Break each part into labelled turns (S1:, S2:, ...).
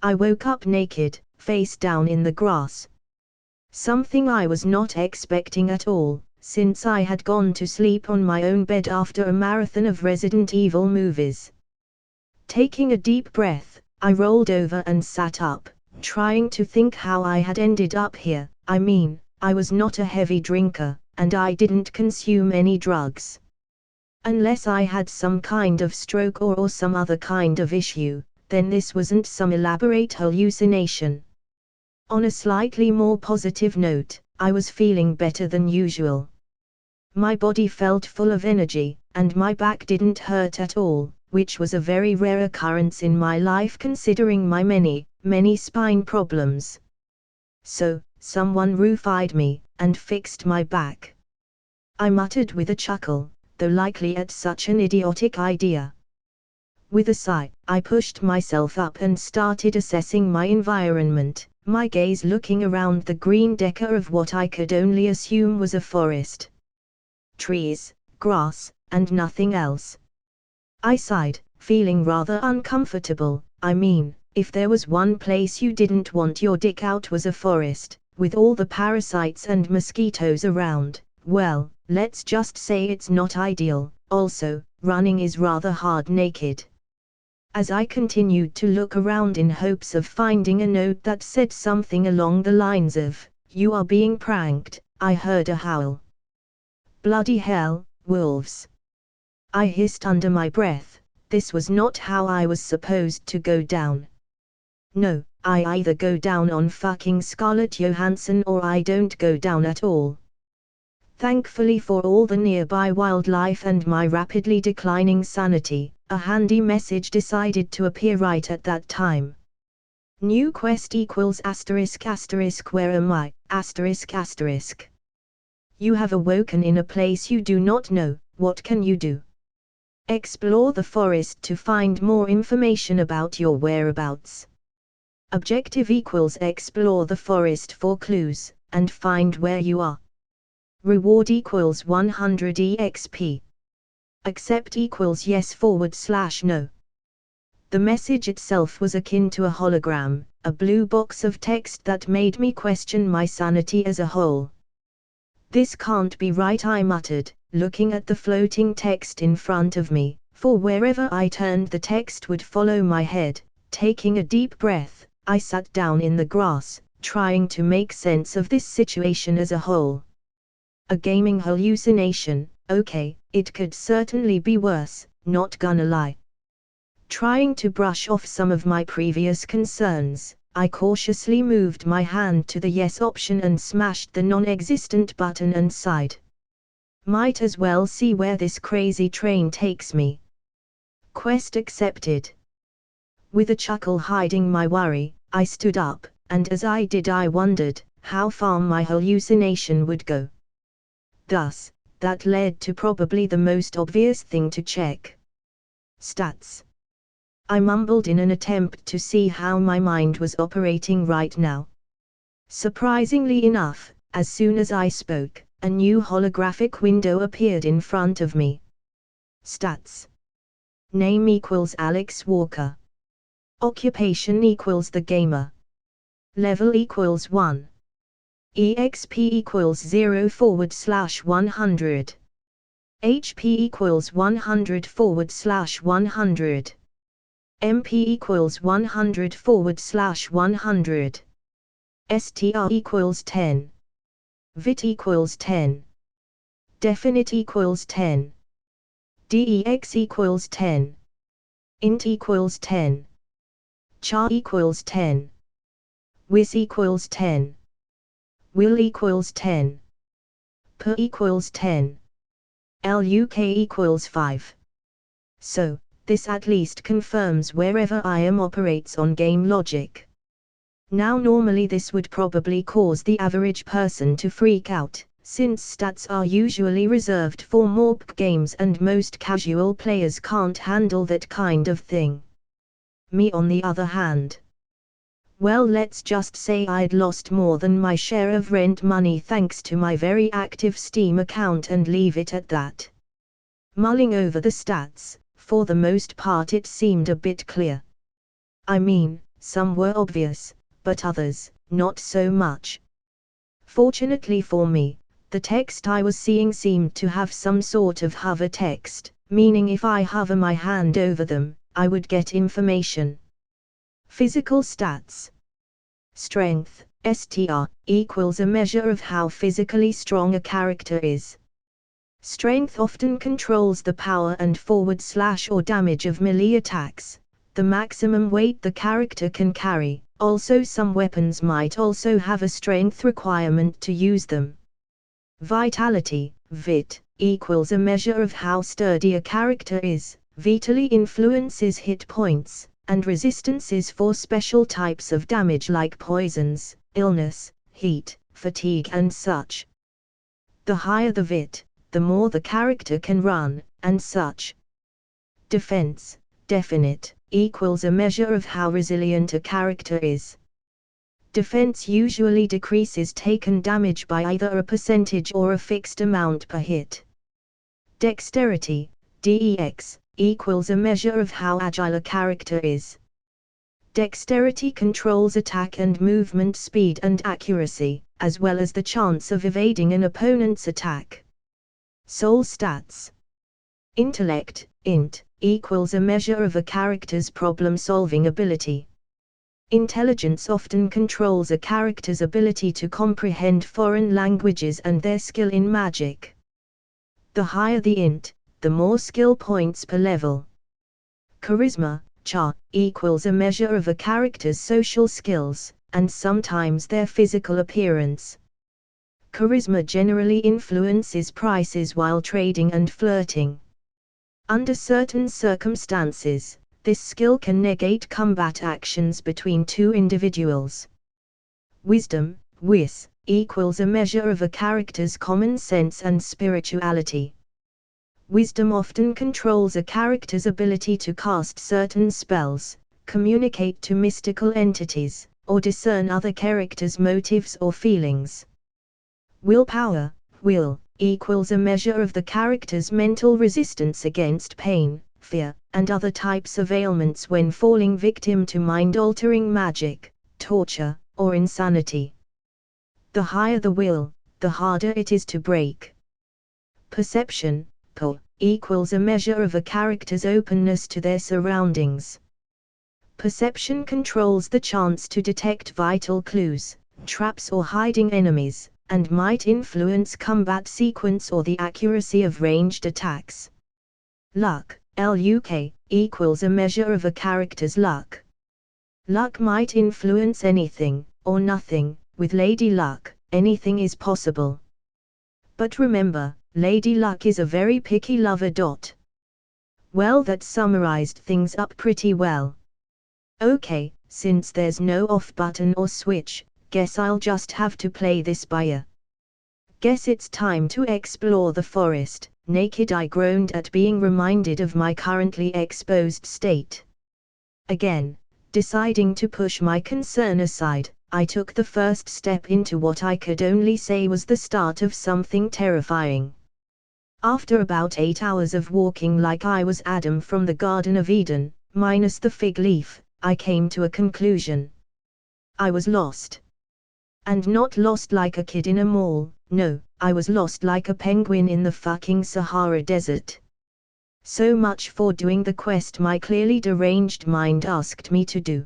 S1: I woke up naked, face down in the grass. Something I was not expecting at all, since I had gone to sleep on my own bed after a marathon of Resident Evil movies. Taking a deep breath, I rolled over and sat up, trying to think how I had ended up here. I mean, I was not a heavy drinker, and I didn't consume any drugs. Unless I had some kind of stroke or some other kind of issue, then this wasn't some elaborate hallucination. On a slightly more positive note, I was feeling better than usual. My body felt full of energy, and my back didn't hurt at all, which was a very rare occurrence in my life considering my many spine problems. So, someone roofied me, and fixed my back. I muttered with a chuckle, though likely at such an idiotic idea. With a sigh, I pushed myself up and started assessing my environment, my gaze looking around the green decor of what I could only assume was a forest. Trees, grass, and nothing else. I sighed, feeling rather uncomfortable. I mean, if there was one place you didn't want your dick out was a forest, with all the parasites and mosquitoes around. Well, let's just say it's not ideal. Also, running is rather hard naked. As I continued to look around in hopes of finding a note that said something along the lines of, "You are being pranked," I heard a howl. Bloody hell, wolves! I hissed under my breath. This was not how I was supposed to go down. No, I either go down on fucking Scarlett Johansson or I don't go down at all. Thankfully for all the nearby wildlife and my rapidly declining sanity, a handy message decided to appear right at that time. New quest equals **** where am I? ***. You have awoken in a place you do not know. What can you do? Explore the forest to find more information about your whereabouts. Objective equals explore the forest for clues, and find where you are. Reward equals 100 EXP. Accept equals yes/no. The message itself was akin to a hologram, a blue box of text that made me question my sanity as a whole. This can't be right, I muttered, looking at the floating text in front of me, for wherever I turned the text would follow my head. Taking a deep breath, I sat down in the grass, trying to make sense of this situation as a whole. A gaming hallucination, okay, it could certainly be worse, not gonna lie. Trying to brush off some of my previous concerns, I cautiously moved my hand to the yes option and smashed the non-existent button and sighed. Might as well see where this crazy train takes me. Quest accepted. With a chuckle hiding my worry, I stood up, and as I did I wondered how far my hallucination would go. Thus, that led to probably the most obvious thing to check. Stats. I mumbled in an attempt to see how my mind was operating right now. Surprisingly enough, as soon as I spoke, a new holographic window appeared in front of me. Stats. Name equals Alex Walker. Occupation equals the gamer. Level equals 1. EXP equals 0/100. HP equals 100/100. MP equals 100/100. STR equals 10. VIT equals 10. Definite equals 10. DEX equals 10. Int equals 10. Char equals 10. Wis equals 10. Will equals 10. Per equals 10. LUK equals 5. So, this at least confirms wherever I am operates on game logic. Now normally this would probably cause the average person to freak out, since stats are usually reserved for morp games and most casual players can't handle that kind of thing. Me on the other hand. Well, let's just say I'd lost more than my share of rent money thanks to my very active Steam account and leave it at that. Mulling over the stats, for the most part it seemed a bit clear. I mean, some were obvious, but others, not so much. Fortunately for me, the text I was seeing seemed to have some sort of hover text, meaning if I hover my hand over them, I would get information. Physical stats. Strength, STR, equals a measure of how physically strong a character is. Strength often controls the power and forward slash or damage of melee attacks, the maximum weight the character can carry. Also, some weapons might also have a strength requirement to use them. Vitality, VIT, equals a measure of how sturdy a character is. Vitally influences hit points, and resistances for special types of damage like poisons, illness, heat, fatigue and such. The higher the VIT, the more the character can run, and such. Defense, definite, equals a measure of how resilient a character is. Defense usually decreases taken damage by either a percentage or a fixed amount per hit. Dexterity, DEX, equals a measure of how agile a character is. Dexterity controls attack and movement speed and accuracy, as well as the chance of evading an opponent's attack. Soul stats. Intellect, INT, equals a measure of a character's problem-solving ability. Intelligence often controls a character's ability to comprehend foreign languages and their skill in magic. The higher the INT, the more skill points per level. Charisma, CHAR, equals a measure of a character's social skills, and sometimes their physical appearance. Charisma generally influences prices while trading and flirting. Under certain circumstances, this skill can negate combat actions between two individuals. Wisdom, WIS, equals a measure of a character's common sense and spirituality. Wisdom often controls a character's ability to cast certain spells, communicate to mystical entities, or discern other characters' motives or feelings. Willpower, WILL, equals a measure of the character's mental resistance against pain, fear, and other types of ailments when falling victim to mind-altering magic, torture, or insanity. The higher the will, the harder it is to break. Perception, PO, equals a measure of a character's openness to their surroundings. Perception controls the chance to detect vital clues, traps or hiding enemies, and might influence combat sequence or the accuracy of ranged attacks. Luck, LUK, equals a measure of a character's luck. Luck might influence anything, or nothing. With Lady Luck, anything is possible. But remember, Lady Luck is a very picky lover. Well, that summarized things up pretty well. Okay, since there's no off button or switch, guess I'll just have to play this by ear. Guess it's time to explore the forest. Naked, I groaned at being reminded of my currently exposed state. Again, deciding to push my concern aside, I took the first step into what I could only say was the start of something terrifying. After about 8 hours of walking like I was Adam from the Garden of Eden, minus the fig leaf, I came to a conclusion. I was lost. And not lost like a kid in a mall, no, I was lost like a penguin in the fucking Sahara Desert. So much for doing the quest my clearly deranged mind asked me to do.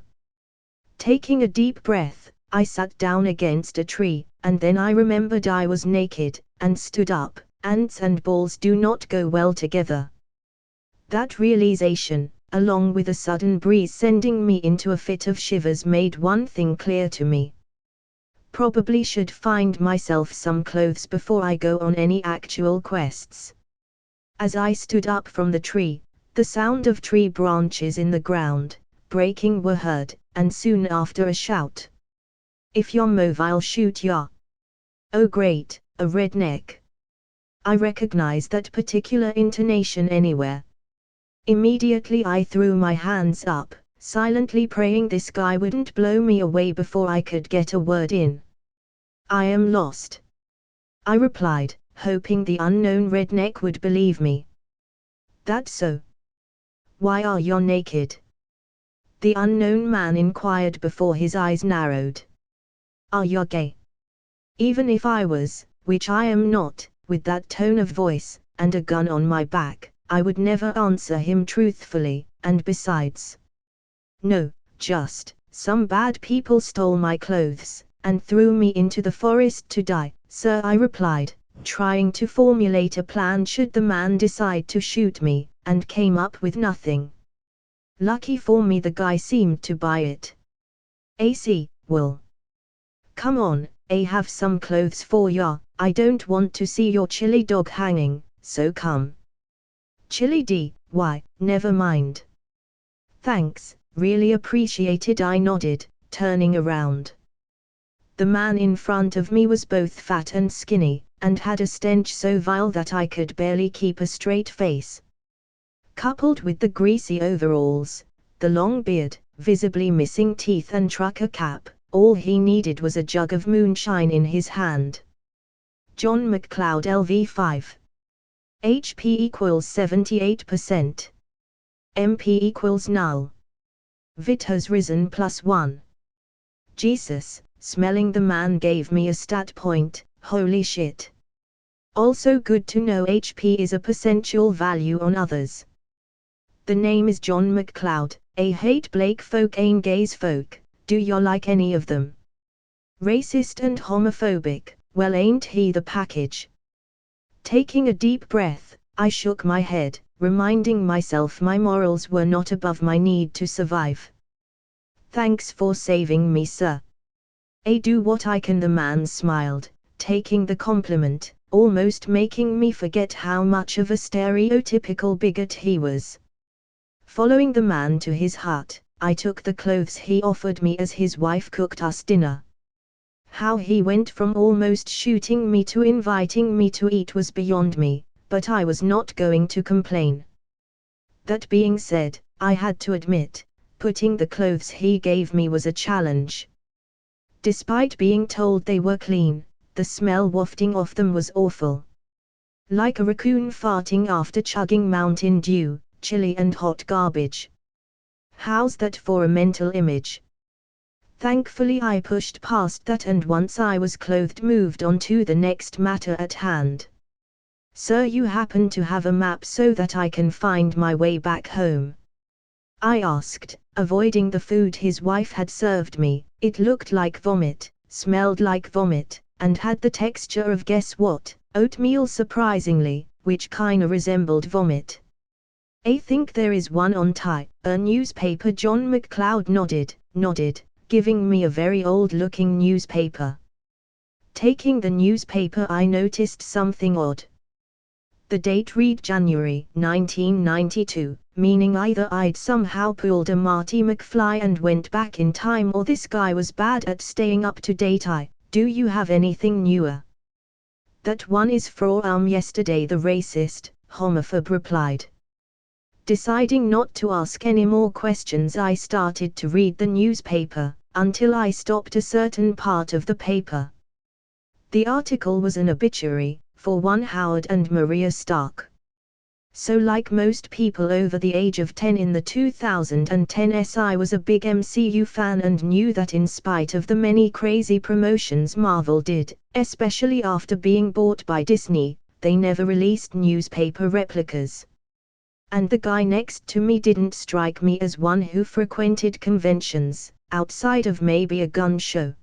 S1: Taking a deep breath, I sat down against a tree, and then I remembered I was naked, and stood up. Ants and balls do not go well together. That realization, along with a sudden breeze sending me into a fit of shivers, made one thing clear to me. Probably should find myself some clothes before I go on any actual quests. As I stood up from the tree, the sound of tree branches in the ground breaking were heard, and soon after a shout. "If you're move, I'll shoot ya." Oh great, a redneck. I recognize that particular intonation anywhere. Immediately I threw my hands up, silently praying this guy wouldn't blow me away before I could get a word in. "I am lost," I replied, hoping the unknown redneck would believe me. "That's so. Why are you naked?" The unknown man inquired before his eyes narrowed. Are you gay? Even if I was, which I am not, with that tone of voice, and a gun on my back, I would never answer him truthfully, and besides. No, just, some bad people stole my clothes, and threw me into the forest to die, sir, I replied, trying to formulate a plan should the man decide to shoot me, and came up with nothing. Lucky for me the guy seemed to buy it. AC, well. Come on, I have some clothes for ya, I don't want to see your chili dog hanging, so come. Chili D, why, never mind. Thanks, really appreciated, I nodded, turning around. The man in front of me was both fat and skinny, and had a stench so vile that I could barely keep a straight face. Coupled with the greasy overalls, the long beard, visibly missing teeth and trucker cap, all he needed was a jug of moonshine in his hand. John McCloud LV5. HP equals 78%. MP equals null. Vit has risen +1. Jesus, smelling the man gave me a stat point, holy shit. Also good to know HP is a percentual value on others. The name is John McCloud, I hate Blake folk ain't gays folk, do you like any of them? Racist and homophobic, well ain't he the package? Taking a deep breath, I shook my head, reminding myself my morals were not above my need to survive. Thanks for saving me, sir. I do what I can, the man smiled, taking the compliment, almost making me forget how much of a stereotypical bigot he was. Following the man to his hut, I took the clothes he offered me as his wife cooked us dinner. How he went from almost shooting me to inviting me to eat was beyond me, but I was not going to complain. That being said, I had to admit, putting the clothes he gave me was a challenge. Despite being told they were clean, the smell wafting off them was awful. Like a raccoon farting after chugging Mountain Dew, chilly and hot garbage. How's that for a mental image? Thankfully I pushed past that, and once I was clothed moved on to the next matter at hand. Sir, you happen to have a map so that I can find my way back home? I asked, avoiding the food his wife had served me. It looked like vomit, smelled like vomit, and had the texture of, guess what, oatmeal surprisingly, which kinda resembled vomit. I think there is one on a newspaper. John McCloud nodded, giving me a very old-looking newspaper. Taking the newspaper, I noticed something odd. The date read January 1992, meaning either I'd somehow pulled a Marty McFly and went back in time, or this guy was bad at staying up to date. Do you have anything newer? That one is from yesterday, the racist, homophobe replied. Deciding not to ask any more questions, I started to read the newspaper, until I stopped a certain part of the paper. The article was an obituary, for one Howard and Maria Stark. So like most people over the age of 10 in the 2010s, I was a big MCU fan and knew that in spite of the many crazy promotions Marvel did, especially after being bought by Disney, they never released newspaper replicas. And the guy next to me didn't strike me as one who frequented conventions, outside of maybe a gun show.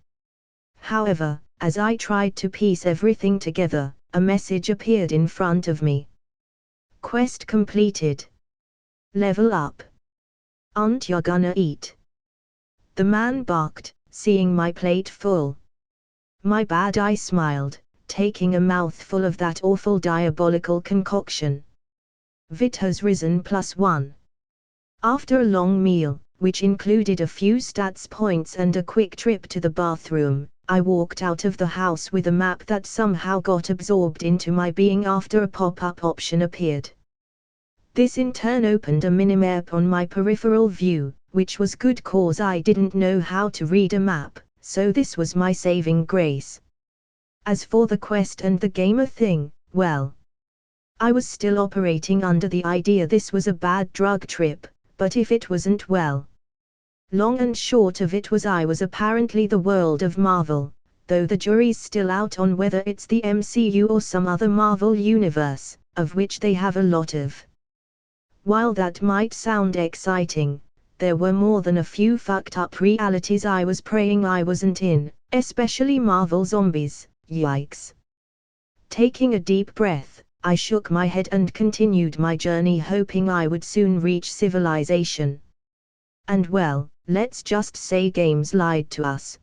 S1: However, as I tried to piece everything together, a message appeared in front of me. Quest completed. Level up. Aren't you gonna eat? The man barked, seeing my plate full. My bad, I smiled, taking a mouthful of that awful diabolical concoction. Vit has risen +1. After a long meal, which included a few stats points and a quick trip to the bathroom, I walked out of the house with a map that somehow got absorbed into my being after a pop-up option appeared. This in turn opened a minimap on my peripheral view, which was good cause I didn't know how to read a map, so this was my saving grace. As for the quest and the gamer thing, well, I was still operating under the idea this was a bad drug trip, but if it wasn't, well, Long and short of it was I was apparently the world of Marvel, though the jury's still out on whether it's the MCU or some other Marvel universe, of which they have a lot of. While that might sound exciting, there were more than a few fucked up realities I was praying I wasn't in, especially Marvel zombies, yikes. Taking a deep breath, I shook my head and continued my journey, hoping I would soon reach civilization. And well, let's just say games lied to us.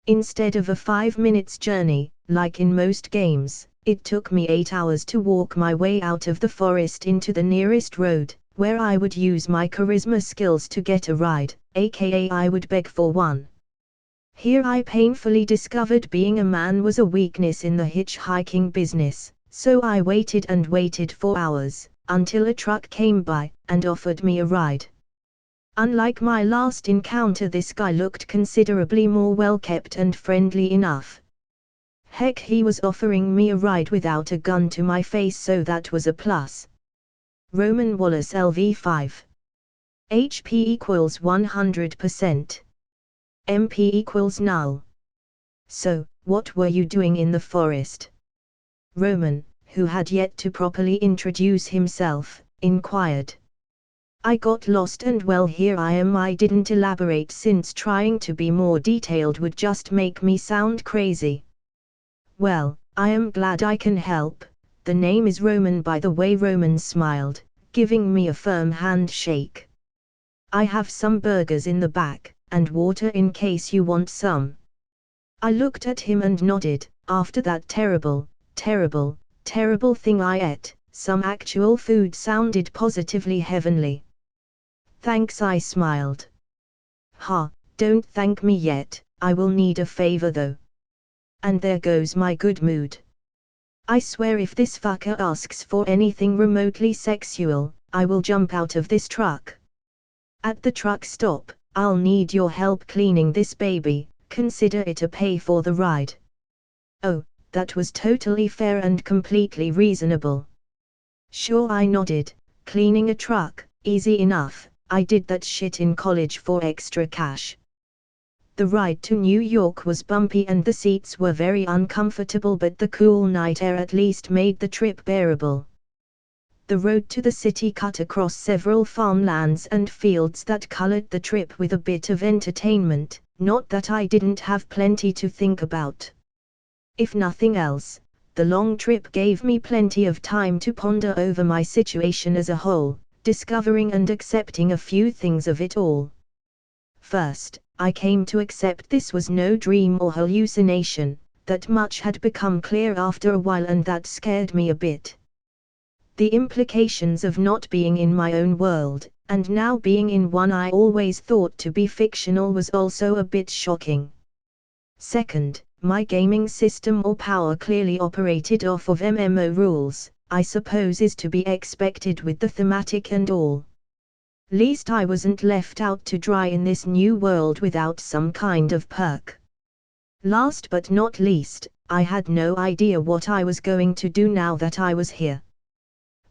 S1: Instead of a 5 minutes journey, like in most games, it took me 8 hours to walk my way out of the forest into the nearest road, where I would use my charisma skills to get a ride, aka I would beg for one. Here I painfully discovered being a man was a weakness in the hitchhiking business, so I waited and waited for hours, until a truck came by, and offered me a ride. Unlike my last encounter, this guy looked considerably more well-kept and friendly enough. Heck, he was offering me a ride without a gun to my face, so that was a plus. Roman Wallace LV5. HP equals 100%. MP equals null. So, what were you doing in the forest? Roman, who had yet to properly introduce himself, inquired. I got lost and well, here I am. I didn't elaborate since trying to be more detailed would just make me sound crazy. Well, I am glad I can help. The name is Roman, by the way. Roman smiled, giving me a firm handshake. I have some burgers in the back, and water in case you want some. I looked at him and nodded. After that terrible thing I ate, some actual food sounded positively heavenly. Thanks, I smiled. Ha, don't thank me yet, I will need a favor though. And there goes my good mood. I swear if this fucker asks for anything remotely sexual, I will jump out of this truck. At the truck stop, I'll need your help cleaning this baby, consider it a pay for the ride. Oh, that was totally fair and completely reasonable. Sure, I nodded. Cleaning a truck, easy enough. I did that shit in college for extra cash. The ride to New York was bumpy and the seats were very uncomfortable, but the cool night air at least made the trip bearable. The road to the city cut across several farmlands and fields that colored the trip with a bit of entertainment, not that I didn't have plenty to think about. If nothing else, the long trip gave me plenty of time to ponder over my situation as a whole, discovering and accepting a few things of it all. First, I came to accept this was no dream or hallucination. That much had become clear after a while, and that scared me a bit. The implications of not being in my own world, and now being in one I always thought to be fictional, was also a bit shocking. Second, my gaming system or power clearly operated off of MMO rules, I suppose is to be expected with the thematic and all. Least I wasn't left out to dry in this new world without some kind of perk. Last but not least, I had no idea what I was going to do now that I was here.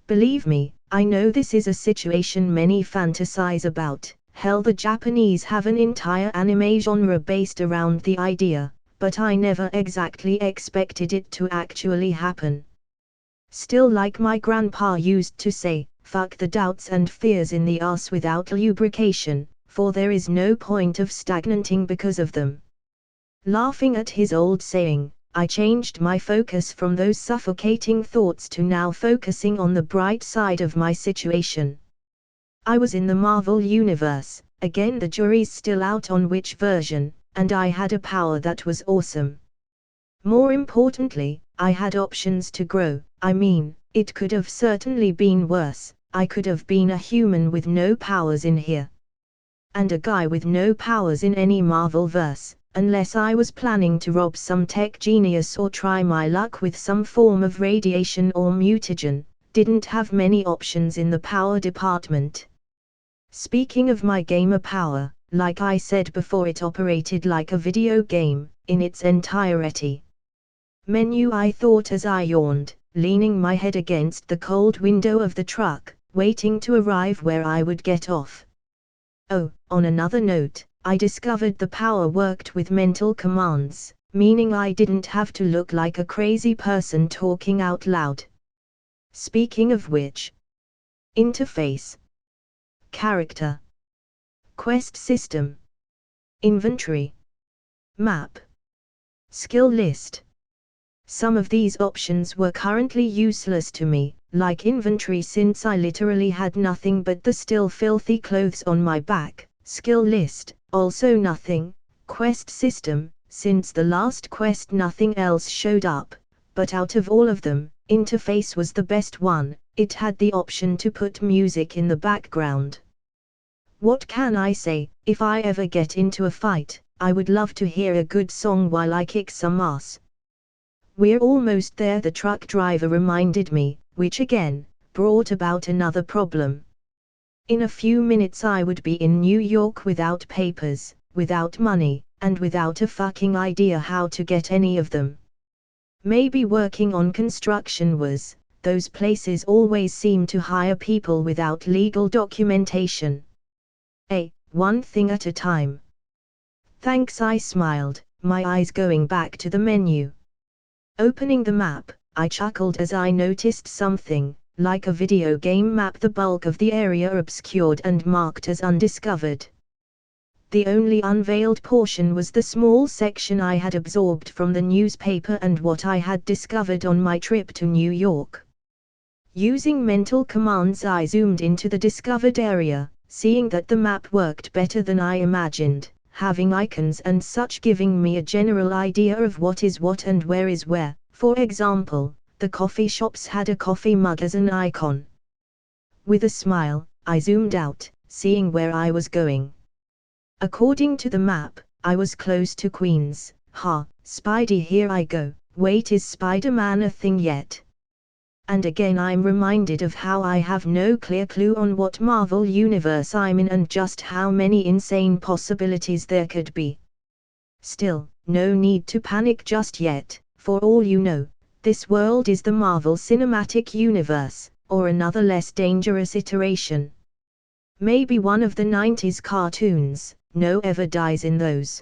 S1: Believe me, I know this is a situation many fantasize about. Hell, the Japanese have an entire anime genre based around the idea, but I never exactly expected it to actually happen. Still, like my grandpa used to say, fuck the doubts and fears in the ass without lubrication, for there is no point of stagnating because of them. Laughing at his old saying, I changed my focus from those suffocating thoughts to now focusing on the bright side of my situation. I was in the Marvel universe, again the jury's still out on which version, and I had a power that was awesome. More importantly, I had options to grow. I mean, it could have certainly been worse. I could have been a human with no powers in here. And a guy with no powers in any Marvel verse, unless I was planning to rob some tech genius or try my luck with some form of radiation or mutagen, didn't have many options in the power department. Speaking of my gamer power, like I said before, it operated like a video game, in its entirety. Menu, I thought as I yawned, leaning my head against the cold window of the truck, waiting to arrive where I would get off. Oh, on another note, I discovered the power worked with mental commands, meaning I didn't have to look like a crazy person talking out loud. Speaking of which, interface, character, quest system, inventory, map, skill list. Some of these options were currently useless to me, like inventory since I literally had nothing but the still filthy clothes on my back, skill list, also nothing, quest system, since the last quest nothing else showed up, but out of all of them, interface was the best one. It had the option to put music in the background. What can I say? If I ever get into a fight, I would love to hear a good song while I kick some ass. We're almost there, the truck driver reminded me, which again brought about another problem. In a few minutes I would be in New York without papers, without money, and without a fucking idea how to get any of them. Maybe working on construction was. Those places always seem to hire people without legal documentation. One thing at a time. Thanks, I smiled, my eyes going back to the menu. Opening the map, I chuckled as I noticed something, like a video game map, the bulk of the area obscured and marked as undiscovered. The only unveiled portion was the small section I had absorbed from the newspaper and what I had discovered on my trip to New York. Using mental commands I zoomed into the discovered area, seeing that the map worked better than I imagined, having icons and such giving me a general idea of what is what and where is where. For example, the coffee shops had a coffee mug as an icon. With a smile, I zoomed out, seeing where I was going. According to the map, I was close to Queens. Spidey, here I go. Wait, is Spider-Man a thing yet? And again I'm reminded of how I have no clear clue on what Marvel universe I'm in and just how many insane possibilities there could be. Still, no need to panic just yet. For all you know, this world is the Marvel Cinematic Universe, or another less dangerous iteration. Maybe one of the 90s cartoons. No ever dies in those.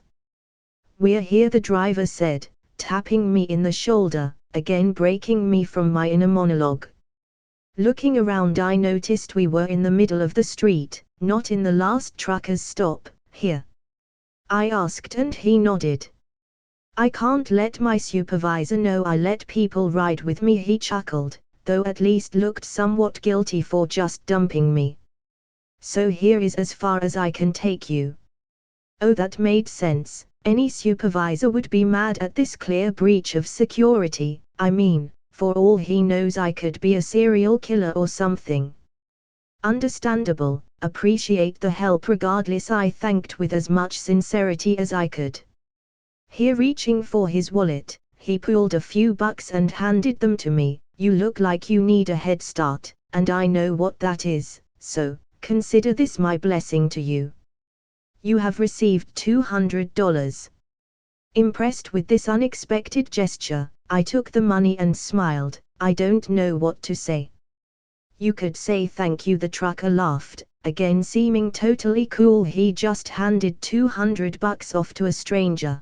S1: We're here, the driver said, tapping me in the shoulder, again breaking me from my inner monologue. Looking around I noticed we were in the middle of the street, not in the last trucker's stop. Here? I asked and he nodded. I can't let my supervisor know I let people ride with me, he chuckled, though at least looked somewhat guilty for just dumping me. So here is as far as I can take you. Oh, that made sense. Any supervisor would be mad at this clear breach of security. I mean, for all he knows I could be a serial killer or something. Understandable, appreciate the help regardless, I thanked with as much sincerity as I could. Here, reaching for his wallet, he pulled a few bucks and handed them to me. You look like you need a head start, and I know what that is, so consider this my blessing to you. You have received $200. Impressed with this unexpected gesture, I took the money and smiled. I don't know what to say. You could say thank you, the trucker laughed, again seeming totally cool. He just handed $200 off to a stranger.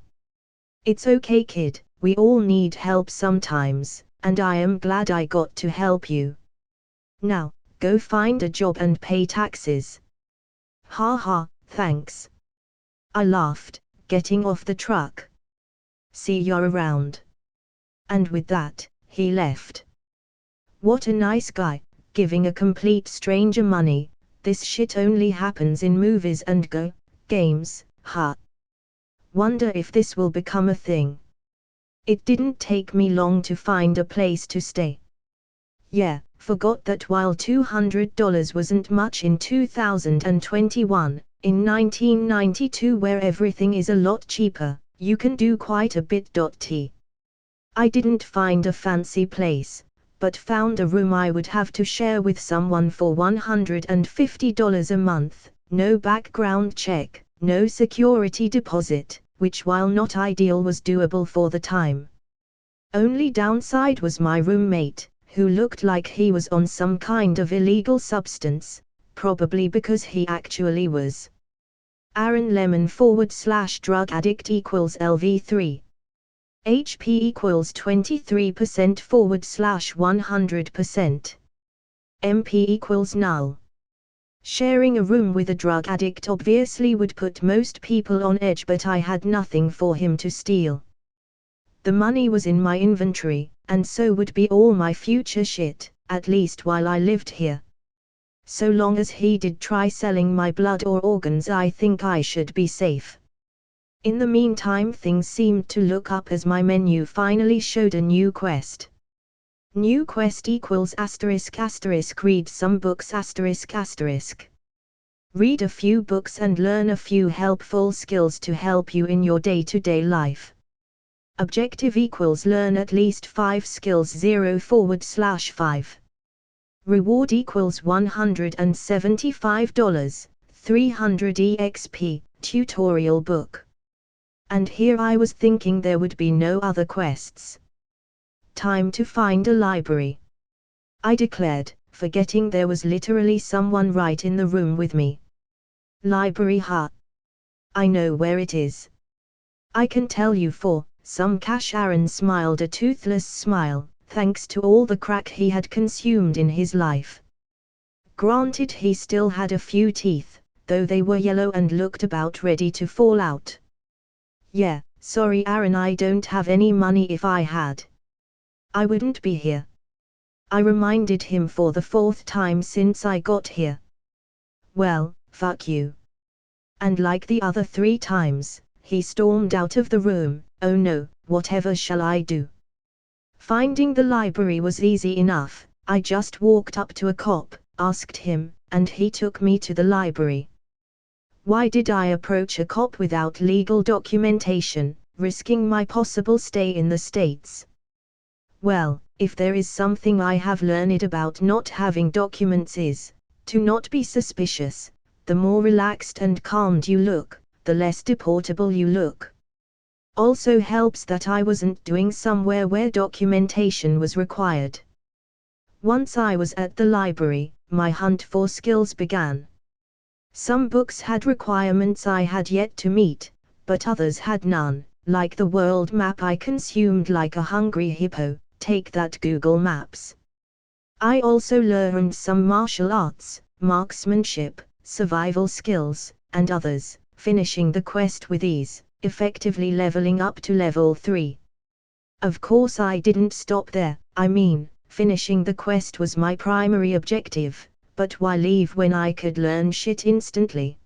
S1: It's okay, kid, we all need help sometimes, and I am glad I got to help you. Now, go find a job and pay taxes. Thanks. I laughed, getting off the truck. See you around. And with that, he left. What a nice guy, giving a complete stranger money. This shit only happens in movies and games, Wonder if this will become a thing. It didn't take me long to find a place to stay. Yeah, forgot that while $200 wasn't much in 2021, in 1992 where everything is a lot cheaper, you can do quite a bit. I didn't find a fancy place, but found a room I would have to share with someone for $150 a month, no background check, no security deposit, which while not ideal was doable for the time. Only downside was my roommate, who looked like he was on some kind of illegal substance, probably because he actually was. Aaron Lemon / drug addict equals LV3. HP equals 23% / 100%. MP equals null. Sharing a room with a drug addict obviously would put most people on edge, but I had nothing for him to steal. The money was in my inventory, and so would be all my future shit, at least while I lived here. So long as he did try selling my blood or organs, I think I should be safe. In the meantime, things seemed to look up as my menu finally showed a new quest. New quest equals ***, read some books ***. Read a few books and learn a few helpful skills to help you in your day-to-day life. Objective equals learn at least 5 skills 0/5. Reward equals $175, 300 EXP, tutorial book. And here I was thinking there would be no other quests. Time to find a library, I declared, forgetting there was literally someone right in the room with me. Library, huh? I know where it is. I can tell you for some cash. Aaron smiled a toothless smile, thanks to all the crack he had consumed in his life. Granted, he still had a few teeth, though they were yellow and looked about ready to fall out. Yeah, sorry Aaron, I don't have any money. If I had, I wouldn't be here. I reminded him for the 4th time since I got here. Well, fuck you. And like the other 3 times, he stormed out of the room. Oh no, whatever shall I do? Finding the library was easy enough. I just walked up to a cop, asked him, and he took me to the library. Why did I approach a cop without legal documentation, risking my possible stay in the States? Well, if there is something I have learned about not having documents is, to not be suspicious. The more relaxed and calmed you look, the less deportable you look. Also helps that I wasn't doing somewhere where documentation was required. Once I was at the library, my hunt for skills began. Some books had requirements I had yet to meet, but others had none, like the world map I consumed like a hungry hippo. Take that, Google Maps. I also learned some martial arts, marksmanship, survival skills, and others, finishing the quest with ease, effectively leveling up to level 3. Of course I didn't stop there. I mean, finishing the quest was my primary objective, but why leave when I could learn shit instantly?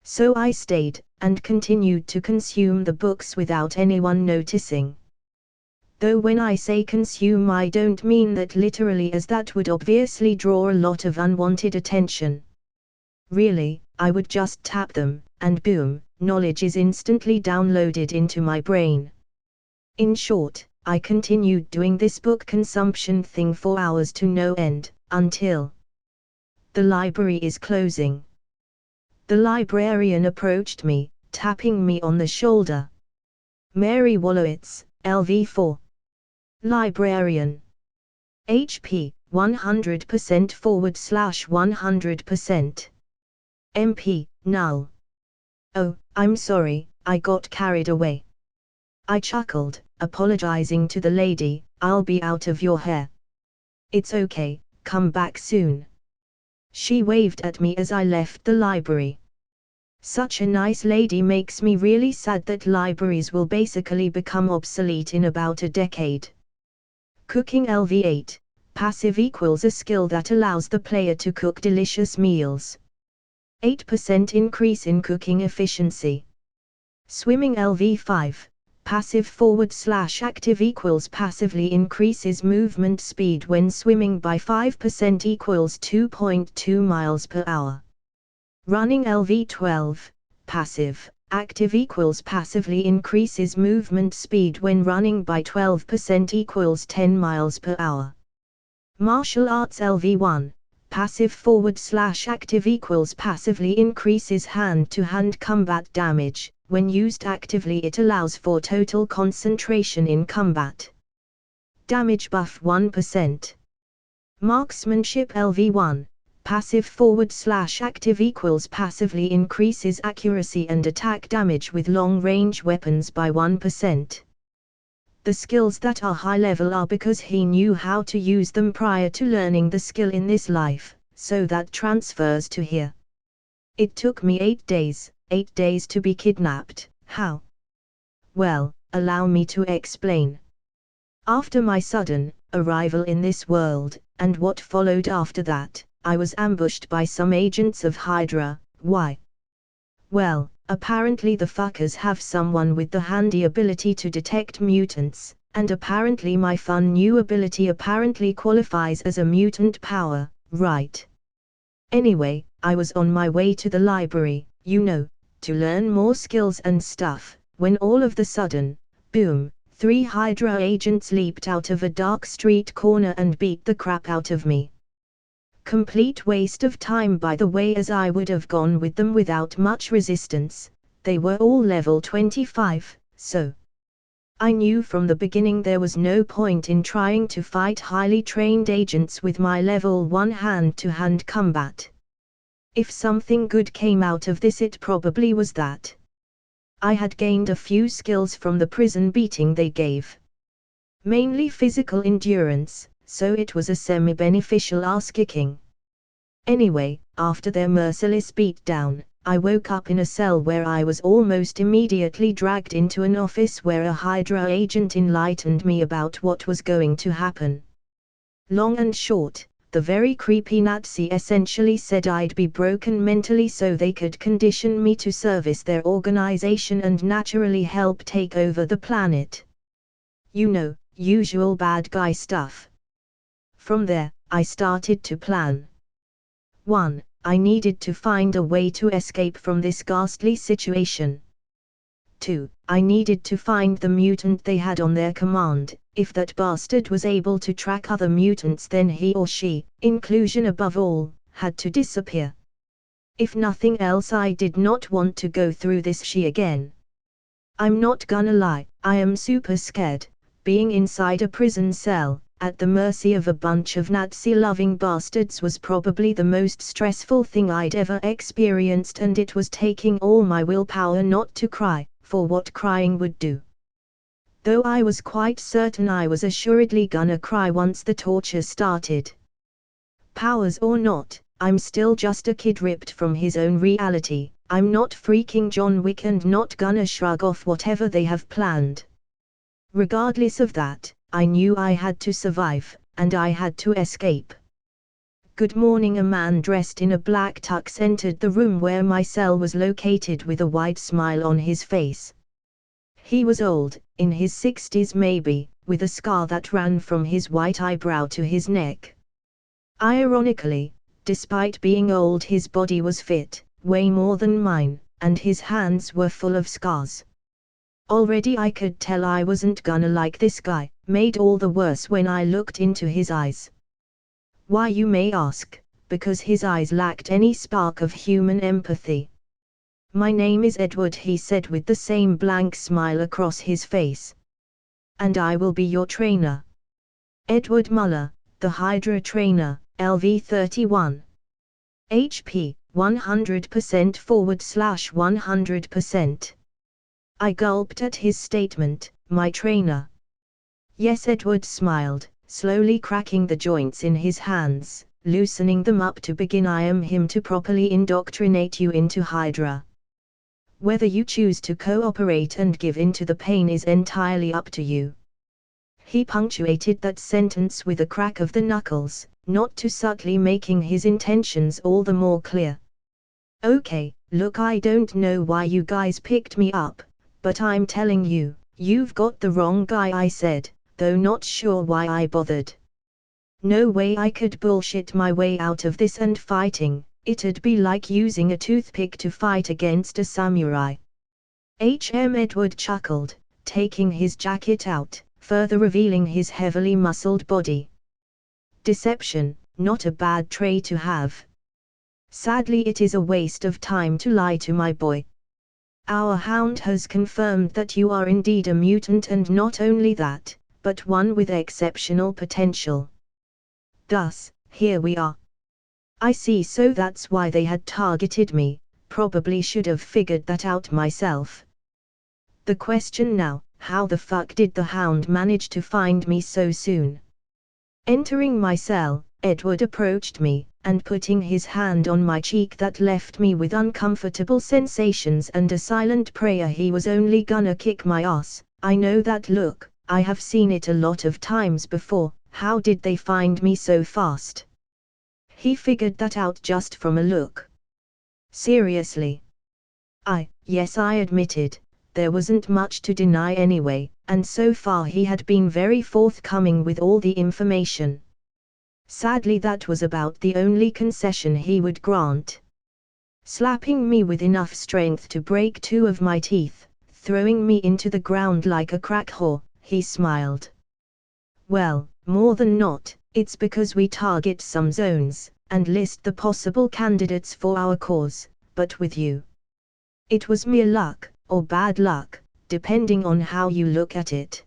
S1: So I stayed, and continued to consume the books without anyone noticing. Though when I say consume, I don't mean that literally, as that would obviously draw a lot of unwanted attention. Really, I would just tap them, and boom, knowledge is instantly downloaded into my brain. In short, I continued doing this book consumption thing for hours to no end, until the library is closing. The librarian approached me, tapping me on the shoulder. Mary Wallowitz, LV4. Librarian. HP, 100% / 100%. MP, null. Oh, I'm sorry, I got carried away. I chuckled, apologizing to the lady. I'll be out of your hair. It's okay, come back soon. She waved at me as I left the library. Such a nice lady. Makes me really sad that libraries will basically become obsolete in about a decade. Cooking LV8, passive equals a skill that allows the player to cook delicious meals. 8% increase in cooking efficiency. Swimming LV5, passive / active equals passively increases movement speed when swimming by 5% equals 2.2 miles per hour. Running LV12, passive, active equals passively increases movement speed when running by 12% equals 10 miles per hour. Martial arts LV1, passive / active equals passively increases hand-to-hand combat damage. When used actively, it allows for total concentration in combat. Damage buff 1%. Marksmanship LV1, passive /active equals passively increases accuracy and attack damage with long-range weapons by 1%. The skills that are high level are because he knew how to use them prior to learning the skill in this life, so that transfers to here. It took me 8 days to be kidnapped. How? Well, allow me to explain. After my sudden arrival in this world, and what followed after that, I was ambushed by some agents of Hydra. Why? Well, apparently the fuckers have someone with the handy ability to detect mutants, and apparently my fun new ability apparently qualifies as a mutant power, right? Anyway, I was on my way to the library, to learn more skills and stuff, when all of the sudden, boom, 3 Hydra agents leaped out of a dark street corner and beat the crap out of me. Complete waste of time by the way, as I would have gone with them without much resistance. They were all level 25, so I knew from the beginning there was no point in trying to fight highly trained agents with my level 1 hand-to-hand combat. If something good came out of this, it probably was that I had gained a few skills from the prison beating they gave. Mainly physical endurance, so it was a semi-beneficial ass-kicking. Anyway, after their merciless beatdown, I woke up in a cell where I was almost immediately dragged into an office where a Hydra agent enlightened me about what was going to happen. Long and short, the very creepy Nazi essentially said I'd be broken mentally so they could condition me to service their organization and naturally help take over the planet. Usual bad guy stuff. From there, I started to plan. 1. I needed to find a way to escape from this ghastly situation. 2. I needed to find the mutant they had on their command. If that bastard was able to track other mutants, then he or she, inclusion above all, had to disappear. If nothing else, I did not want to go through this shit again. I'm not gonna lie, I am super scared. Being inside a prison cell, at the mercy of a bunch of Nazi-loving bastards, was probably the most stressful thing I'd ever experienced, and it was taking all my willpower not to cry, for what crying would do. Though I was quite certain I was assuredly gonna cry once the torture started. Powers or not, I'm still just a kid ripped from his own reality. I'm not freaking John Wick and not gonna shrug off whatever they have planned. Regardless of that, I knew I had to survive, and I had to escape. Good morning. A man dressed in a black tux entered the room where my cell was located with a wide smile on his face. He was old, in his 60s maybe, with a scar that ran from his white eyebrow to his neck. Ironically, despite being old, his body was fit, way more than mine, and his hands were full of scars. Already I could tell I wasn't gonna like this guy, made all the worse when I looked into his eyes. Why, you may ask? Because his eyes lacked any spark of human empathy. My name is Edward, he said with the same blank smile across his face. And I will be your trainer. Edward Muller, the Hydra trainer, LV31. HP, 100% / 100%. I gulped at his statement, my trainer. Yes, Edward smiled, slowly cracking the joints in his hands, loosening them up to begin. I am him to properly indoctrinate you into Hydra. Whether you choose to cooperate and give in to the pain is entirely up to you. He punctuated that sentence with a crack of the knuckles, not too subtly, making his intentions all the more clear. Okay, look, I don't know why you guys picked me up, but I'm telling you, you've got the wrong guy, I said, though not sure why I bothered. No way I could bullshit my way out of this, and fighting, it'd be like using a toothpick to fight against a samurai. Edward chuckled, taking his jacket out, further revealing his heavily muscled body. Deception, not a bad trait to have. Sadly, it is a waste of time to lie to my boy. Our hound has confirmed that you are indeed a mutant, and not only that, but one with exceptional potential. Thus, here we are. I see, so that's why they had targeted me. Probably should have figured that out myself. The question now, how the fuck did the hound manage to find me so soon? Entering my cell, Edward approached me, and putting his hand on my cheek that left me with uncomfortable sensations and a silent prayer he was only gonna kick my ass. I know that look, I have seen it a lot of times before. How did they find me so fast? He figured that out just from a look. Seriously? Yes, I admitted. There wasn't much to deny anyway, and so far he had been very forthcoming with all the information. Sadly, that was about the only concession he would grant. Slapping me with enough strength to break 2 of my teeth, throwing me into the ground like a crack whore, he smiled. Well, more than not, it's because we target some zones, and list the possible candidates for our cause, but with you, it was mere luck, or bad luck, depending on how you look at it.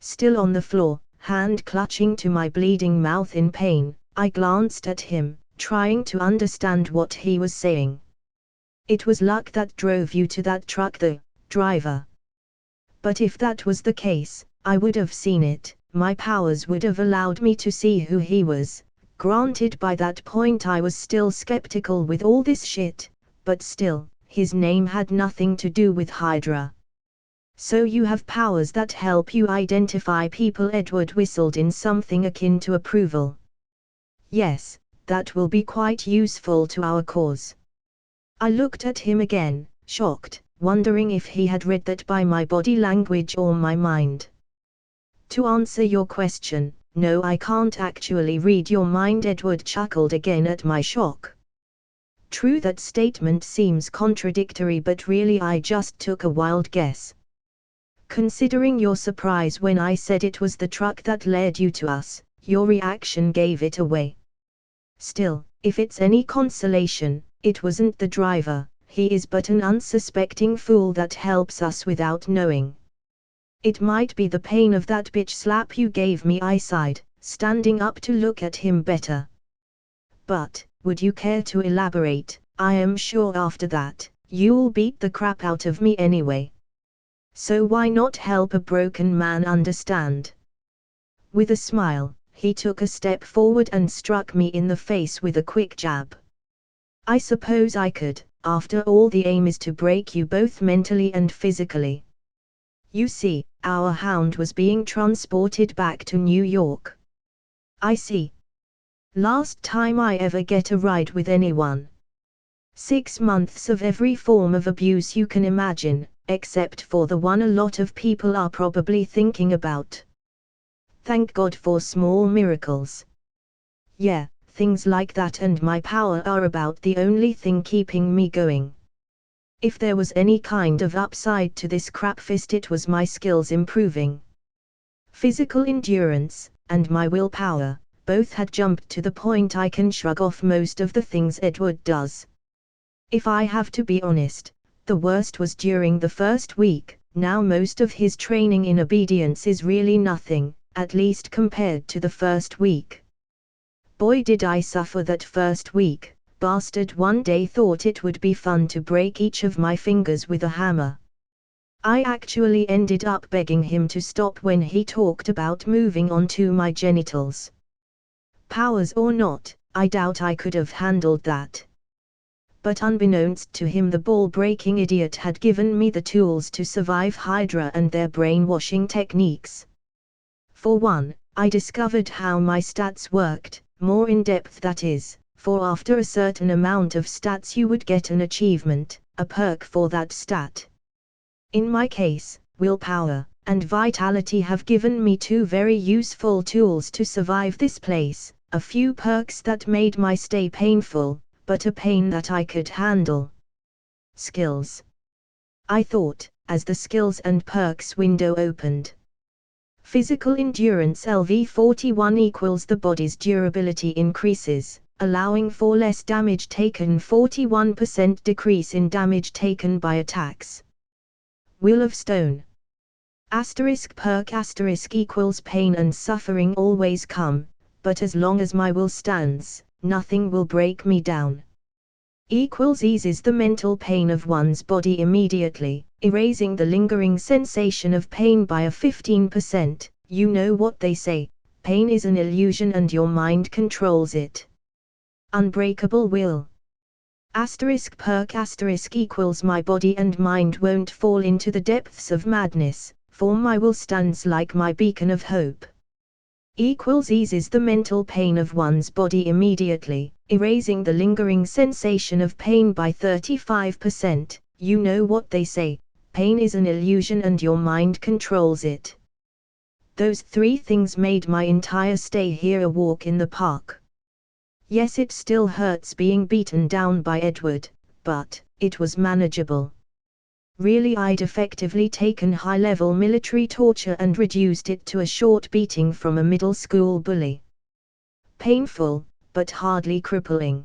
S1: Still on the floor, hand clutching to my bleeding mouth in pain, I glanced at him, trying to understand what he was saying. It was luck that drove you to that truck, the driver. But if that was the case, I would have seen it. My powers would have allowed me to see who he was. Granted, by that point I was still skeptical with all this shit, but still, his name had nothing to do with Hydra. So you have powers that help you identify people? Edward whistled in something akin to approval. Yes, that will be quite useful to our cause. I looked at him again, shocked, wondering if he had read that by my body language or my mind. To answer your question, no, I can't actually read your mind. Edward chuckled again at my shock. True, that statement seems contradictory, but really I just took a wild guess. Considering your surprise when I said it was the truck that led you to us, your reaction gave it away. Still, if it's any consolation, it wasn't the driver. He is but an unsuspecting fool that helps us without knowing. It might be the pain of that bitch slap you gave me, I sighed, standing up to look at him better. But, would you care to elaborate? I am sure after that, you'll beat the crap out of me anyway. So why not help a broken man understand? With a smile, he took a step forward and struck me in the face with a quick jab. I suppose I could. After all, the aim is to break you both mentally and physically. You see, our hound was being transported back to New York. I see. Last time I ever get a ride with anyone. 6 months of every form of abuse you can imagine, except for the one a lot of people are probably thinking about. Thank God for small miracles. Yeah, things like that and my power are about the only thing keeping me going. If there was any kind of upside to this crapfest, it was my skills improving. Physical endurance, and my willpower, both had jumped to the point I can shrug off most of the things Edward does. If I have to be honest, the worst was during the first week. Now most of his training in obedience is really nothing, at least compared to the first week. Boy did I suffer that first week. Bastard one day thought it would be fun to break each of my fingers with a hammer. I actually ended up begging him to stop when he talked about moving on to my genitals. Powers or not, I doubt I could have handled that. But unbeknownst to him, the ball-breaking idiot had given me the tools to survive Hydra and their brainwashing techniques. For one, I discovered how my stats worked, more in depth that is, for after a certain amount of stats you would get an achievement, a perk for that stat. In my case, willpower and vitality have given me 2 very useful tools to survive this place, a few perks that made my stay painful, but a pain that I could handle. Skills. I thought, as the skills and perks window opened. Physical endurance LV41 equals the body's durability increases, allowing for less damage taken, 41% decrease in damage taken by attacks. Will of Stone. Asterisk perk asterisk equals pain and suffering always come, but as long as my will stands, nothing will break me down. Eases the mental pain of one's body immediately, erasing the lingering sensation of pain by a 15%. You know what they say, pain is an illusion and your mind controls it. Unbreakable will. *perk* equals my body and mind won't fall into the depths of madness, for my will stands like my beacon of hope. Eases the mental pain of one's body immediately, erasing the lingering sensation of pain by 35%. You know what they say, pain is an illusion and your mind controls it. Those 3 things made my entire stay here a walk in the park. Yes, it still hurts being beaten down by Edward, but it was manageable. Really, I'd effectively taken high-level military torture and reduced it to a short beating from a middle school bully. Painful, but hardly crippling.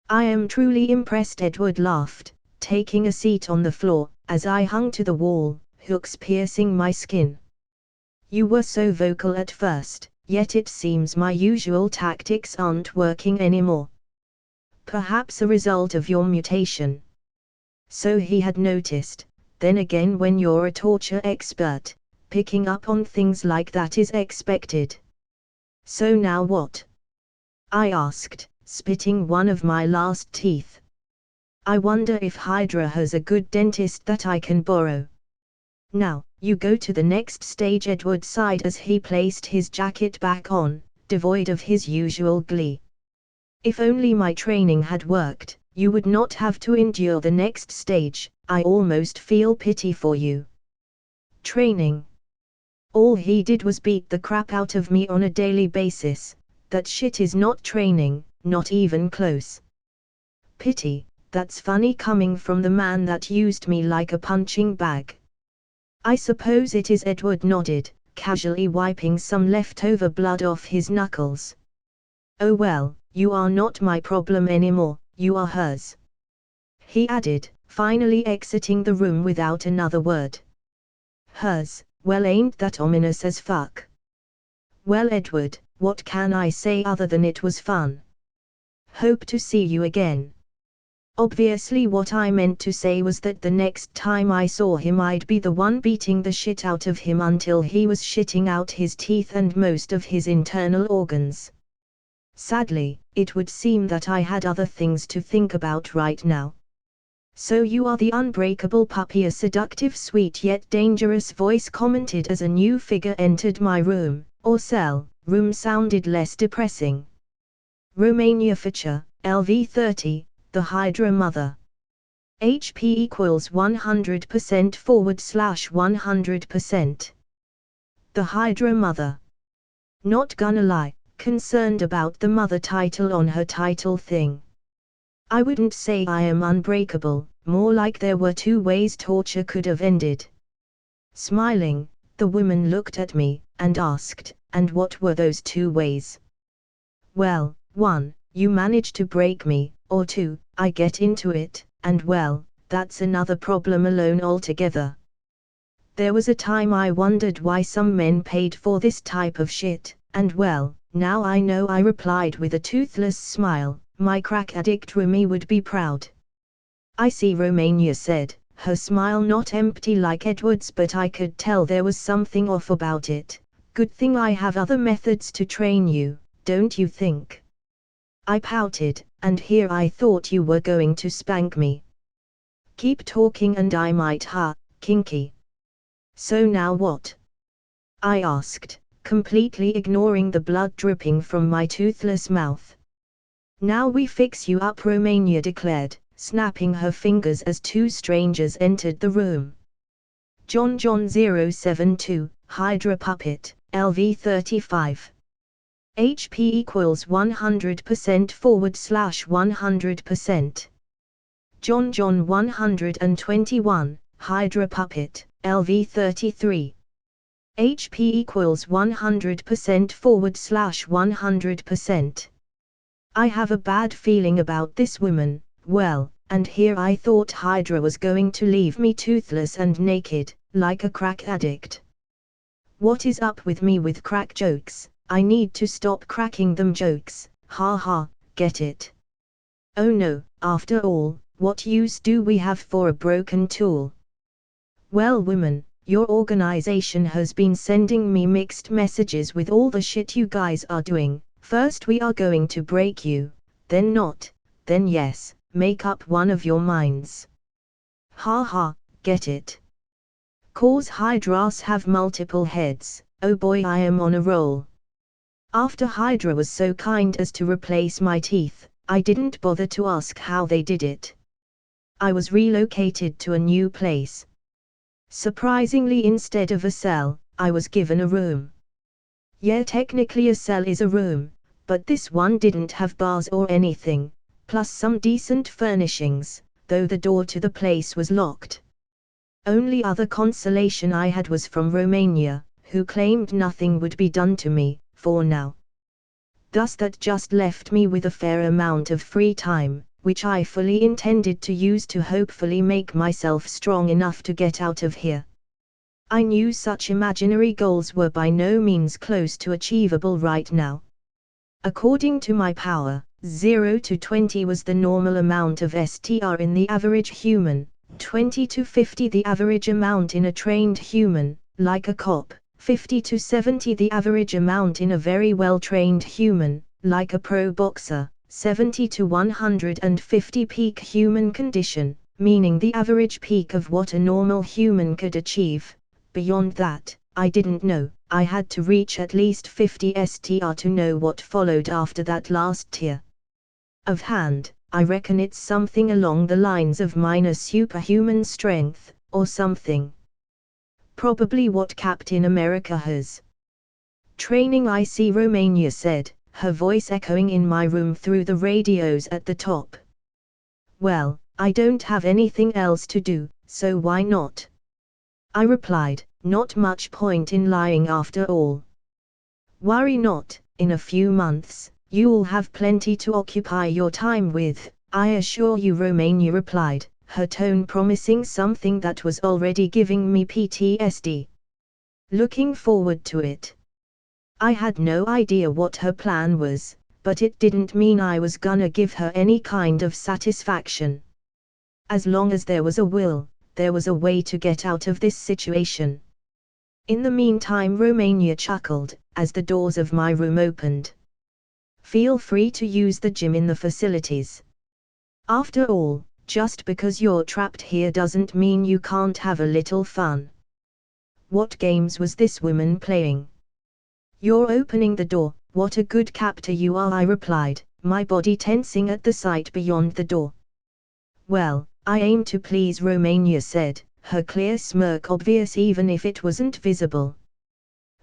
S1: I am truly impressed, Edward laughed, taking a seat on the floor, as I hung to the wall, hooks piercing my skin. You were so vocal at first, yet it seems my usual tactics aren't working anymore. Perhaps a result of your mutation. So he had noticed. Then again, when you're a torture expert, picking up on things like that is expected. So now what? I asked, spitting one of my last teeth. I wonder if Hydra has a good dentist that I can borrow. Now, you go to the next stage, Edward sighed as he placed his jacket back on, devoid of his usual glee. If only my training had worked, you would not have to endure the next stage. I almost feel pity for you. Training. All he did was beat the crap out of me on a daily basis. That shit is not training, not even close. Pity, that's funny coming from the man that used me like a punching bag. I suppose it is. Edward nodded, casually wiping some leftover blood off his knuckles. Oh well, you are not my problem anymore, you are hers. He added, finally exiting the room without another word. Hers, well, ain't that ominous as fuck? Well, Edward, what can I say other than it was fun? Hope to see you again. Obviously what I meant to say was that the next time I saw him I'd be the one beating the shit out of him until he was shitting out his teeth and most of his internal organs. Sadly, it would seem that I had other things to think about right now. So you are the unbreakable puppy, a seductive, sweet yet dangerous voice commented as a new figure entered my room, or cell. Room sounded less depressing. Romania feature, LV30, the Hydra Mother. HP equals 100%/100%. The Hydra Mother. Not gonna lie, concerned about the mother title on her title thing. I wouldn't say I am unbreakable, more like there were 2 ways torture could have ended. Smiling, the woman looked at me, and asked, and what were those 2 ways? Well, 1, you manage to break me, or 2, I get into it, and well, that's another problem alone altogether. There was a time I wondered why some men paid for this type of shit, and well, now I know, I replied with a toothless smile. My crack addict Rumi would be proud. I see, Romania said, her smile not empty like Edward's, but I could tell there was something off about it. Good thing I have other methods to train you, don't you think? I pouted, and here I thought you were going to spank me. Keep talking and I might, kinky. So now what? I asked, completely ignoring the blood dripping from my toothless mouth. Now we fix you up, Romania declared, snapping her fingers as 2 strangers entered the room. John 072, Hydra Puppet, LV35. HP equals 100%/100%. John 121, Hydra Puppet, LV33. HP equals 100%/100%. I have a bad feeling about this woman. Well, and here I thought Hydra was going to leave me toothless and naked, like a crack addict. What is up with me with crack jokes? I need to stop cracking them jokes, ha ha, get it? Oh no, after all, what use do we have for a broken tool? Well woman, your organization has been sending me mixed messages with all the shit you guys are doing. First we are going to break you, then not, then yes, make up one of your minds. Ha ha, get it? Cause Hydras have multiple heads. Oh boy, I am on a roll. After Hydra was so kind as to replace my teeth, I didn't bother to ask how they did it. I was relocated to a new place. Surprisingly, instead of a cell, I was given a room. Yeah, technically a cell is a room, but this one didn't have bars or anything, plus some decent furnishings, though the door to the place was locked. Only other consolation I had was from Romania, who claimed nothing would be done to me, for now. Thus that just left me with a fair amount of free time, which I fully intended to use to hopefully make myself strong enough to get out of here. I knew such imaginary goals were by no means close to achievable right now. According to my power, 0 to 20 was the normal amount of STR in the average human, 20 to 50 the average amount in a trained human, like a cop, 50 to 70 the average amount in a very well-trained human, like a pro boxer, 70 to 150 peak human condition, meaning the average peak of what a normal human could achieve. Beyond that, I didn't know. I had to reach at least 50 STR to know what followed after that last tier. Offhand, I reckon it's something along the lines of minus superhuman strength, or something. Probably what Captain America has. Training, I see, Romania said, her voice echoing in my room through the radios at the top. Well, I don't have anything else to do, so why not? I replied, not much point in lying after all. Worry not, in a few months, you'll have plenty to occupy your time with, I assure you, Romania replied, her tone promising something that was already giving me PTSD. Looking forward to it. I had no idea what her plan was, but it didn't mean I was gonna give her any kind of satisfaction. As long as there was a will, there was a way to get out of this situation. In the meantime, Romania chuckled, as the doors of my room opened. Feel free to use the gym in the facilities. After all, just because you're trapped here doesn't mean you can't have a little fun. What games was this woman playing? You're opening the door, what a good captor you are, I replied, my body tensing at the sight beyond the door. Well, I aim to please, Romania said, her clear smirk obvious even if it wasn't visible.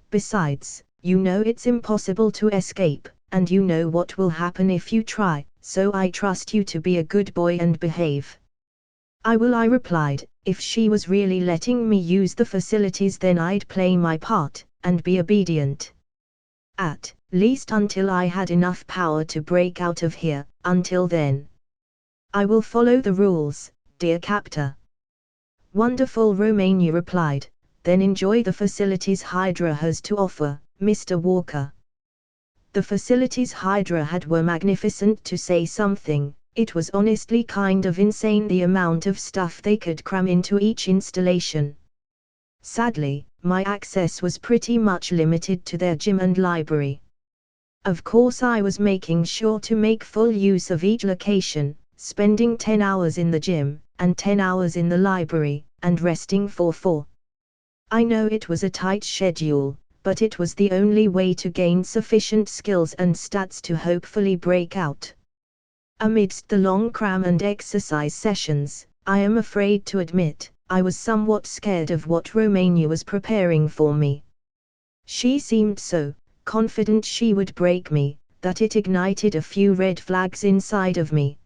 S1: Besides, you know it's impossible to escape, and you know what will happen if you try, so I trust you to be a good boy and behave. I will, I replied. If she was really letting me use the facilities, then I'd play my part, and be obedient. At least until I had enough power to break out of here. Until then, I will follow the rules, dear captor. Wonderful, Romania replied, then enjoy the facilities Hydra has to offer, Mr. Walker. The facilities Hydra had were magnificent, to say something. It was honestly kind of insane the amount of stuff they could cram into each installation. Sadly, my access was pretty much limited to their gym and library. Of course, I was making sure to make full use of each location, spending 10 hours in the gym, and 10 hours in the library, and resting for 4. I know it was a tight schedule, but it was the only way to gain sufficient skills and stats to hopefully break out. Amidst the long cram and exercise sessions, I am afraid to admit, I was somewhat scared of what Romania was preparing for me. She seemed so confident she would break me, that it ignited a few red flags inside of me.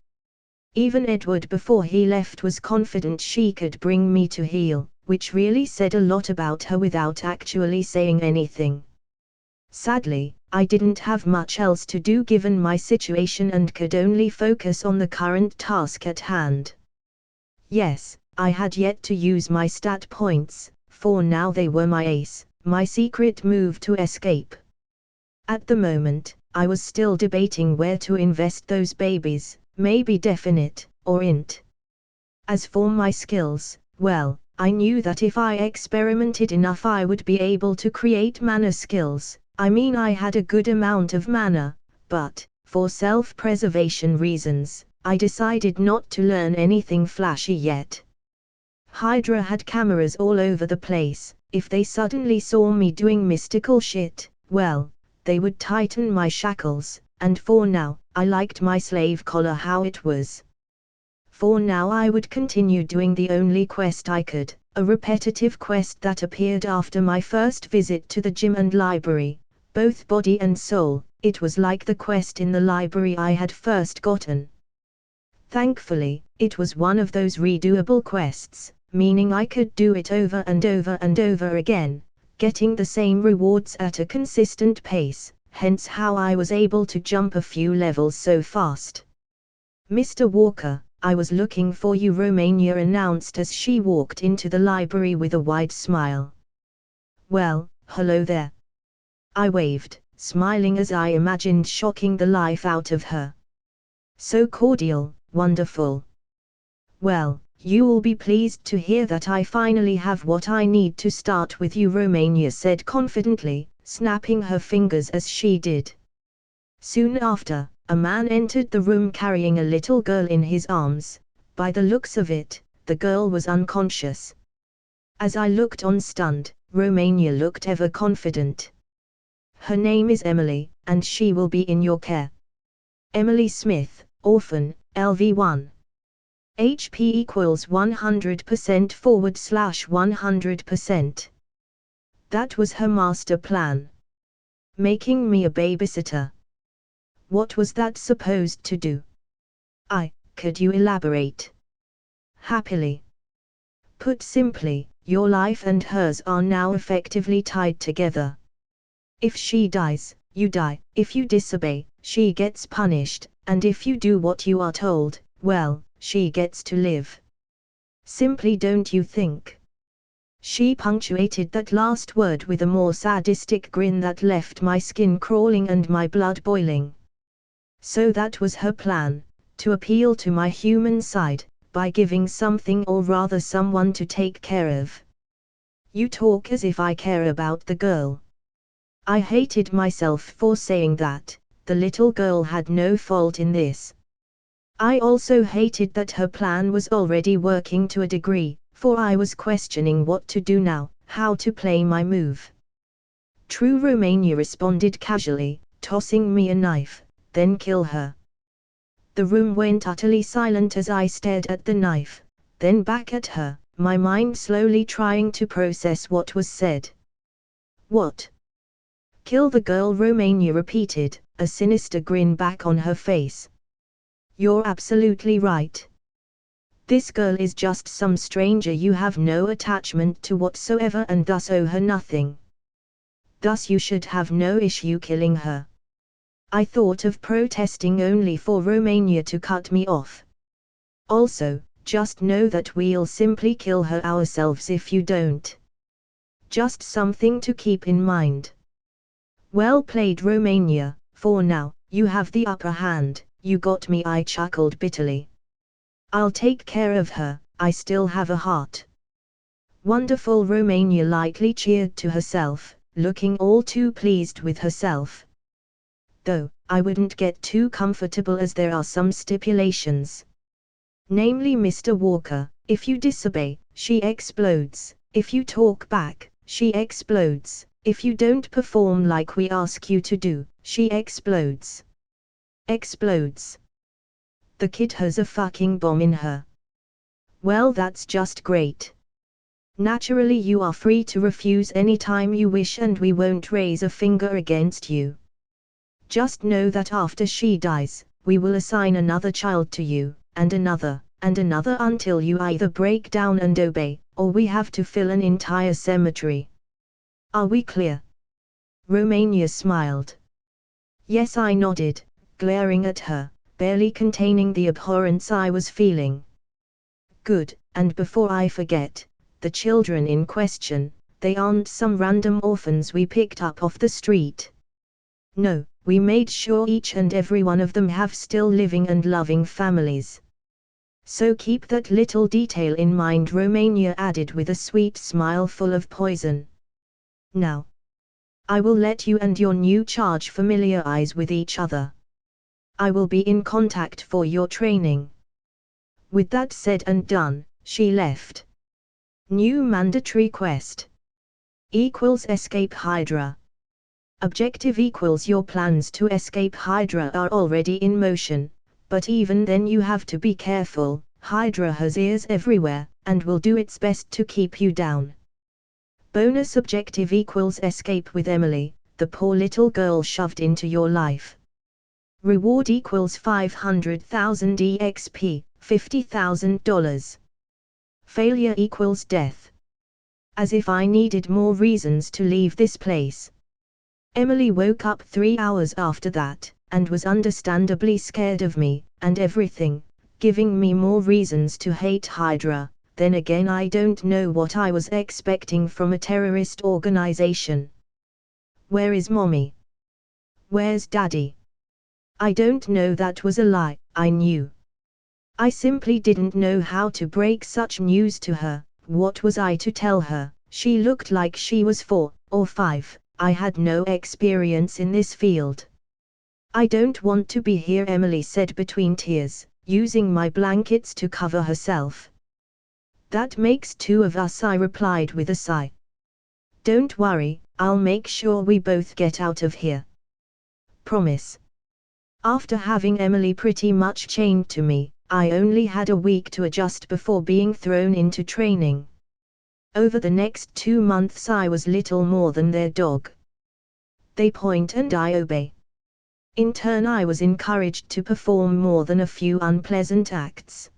S1: Even Edward before he left was confident she could bring me to heel, which really said a lot about her without actually saying anything. Sadly, I didn't have much else to do given my situation and could only focus on the current task at hand. Yes, I had yet to use my stat points, for now they were my ace, my secret move to escape. At the moment, I was still debating where to invest those babies, maybe definite, or int. As for my skills, well, I knew that if I experimented enough I would be able to create mana skills. I mean I had a good amount of mana, but, for self-preservation reasons, I decided not to learn anything flashy yet. Hydra had cameras all over the place. If they suddenly saw me doing mystical shit, well, they would tighten my shackles, and for now, I liked my slave collar how it was. For now I would continue doing the only quest I could, a repetitive quest that appeared after my first visit to the gym and library, both body and soul. It was like the quest in the library I had first gotten. Thankfully, it was one of those redoable quests, meaning I could do it over and over and over again, getting the same rewards at a consistent pace, hence how I was able to jump a few levels so fast. "Mr. Walker, I was looking for you," Romania announced as she walked into the library with a wide smile. "Well, hello there." I waved, smiling as I imagined shocking the life out of her. "So cordial, wonderful. Well, you'll be pleased to hear that I finally have what I need to start with you," Romania said confidently, snapping her fingers as she did. Soon after, a man entered the room carrying a little girl in his arms. By the looks of it, the girl was unconscious. As I looked on stunned, Romania looked ever confident. "Her name is Emily, and she will be in your care. Emily Smith, orphan, LV1. HP equals 100%/100%. That was her master plan. Making me a babysitter. What was that supposed to do? Could you elaborate?" "Happily. Put simply, your life and hers are now effectively tied together. If she dies, you die. If you disobey, she gets punished, and if you do what you are told, well, she gets to live. Simply, don't you think?" She punctuated that last word with a more sadistic grin that left my skin crawling and my blood boiling. So that was her plan, to appeal to my human side, by giving something or rather someone to take care of. "You talk as if I care about the girl." I hated myself for saying that. The little girl had no fault in this. I also hated that her plan was already working to a degree, for I was questioning what to do now, how to play my move. "True," Romania responded casually, tossing me a knife. "Then kill her." The room went utterly silent as I stared at the knife, then back at her, my mind slowly trying to process what was said. "What?" "Kill the girl," Romania repeated, a sinister grin back on her face. "You're absolutely right. This girl is just some stranger you have no attachment to whatsoever and thus owe her nothing. Thus you should have no issue killing her." I thought of protesting only for Romania to cut me off. "Also, just know that we'll simply kill her ourselves if you don't. Just something to keep in mind." "Well played, Romania. For now, you have the upper hand. You got me," I chuckled bitterly. "I'll take care of her, I still have a heart." "Wonderful," Romania lightly cheered to herself, looking all too pleased with herself. "Though, I wouldn't get too comfortable as there are some stipulations. Namely, Mr. Walker, if you disobey, she explodes. If you talk back, she explodes. If you don't perform like we ask you to do, she explodes." "Explodes? The kid has a fucking bomb in her." "Well, that's just great. Naturally, you are free to refuse any time you wish and we won't raise a finger against you. Just know that after she dies, we will assign another child to you, and another until you either break down and obey, or we have to fill an entire cemetery. Are we clear?" Romania smiled. Yes, I nodded, glaring at her, barely containing the abhorrence I was feeling. "Good, and before I forget, the children in question, they aren't some random orphans we picked up off the street." "No, we made sure each and every one of them have still living and loving families. So keep that little detail in mind, Romania added with a sweet smile full of poison. Now, I will let you and your new charge familiarize with each other. I will be in contact for your training. With that said and done, she left. New mandatory quest. Equals escape Hydra. Objective equals your plans to escape Hydra are already in motion, but even then you have to be careful. Hydra has ears everywhere, and will do its best to keep you down. Bonus objective equals escape with Emily, the poor little girl shoved into your life. Reward equals 500,000 EXP, $50,000. Failure equals death. As if I needed more reasons to leave this place. Emily woke up 3 hours after that, and was understandably scared of me, and everything, giving me more reasons to hate Hydra. Then again, I don't know what I was expecting from a terrorist organization. Where is Mommy? Where's Daddy? I don't know, that was a lie, I knew. I simply didn't know how to break such news to her. What was I to tell her? She looked like she was 4 or 5, I had no experience in this field. I don't want to be here, Emily said between tears, using my blankets to cover herself. That makes 2 of us, I replied with a sigh. Don't worry, I'll make sure we both get out of here. Promise. After having Emily pretty much chained to me, I only had a week to adjust before being thrown into training. Over the next 2 months I was little more than their dog. They point and I obey. In turn I was encouraged to perform more than a few unpleasant acts.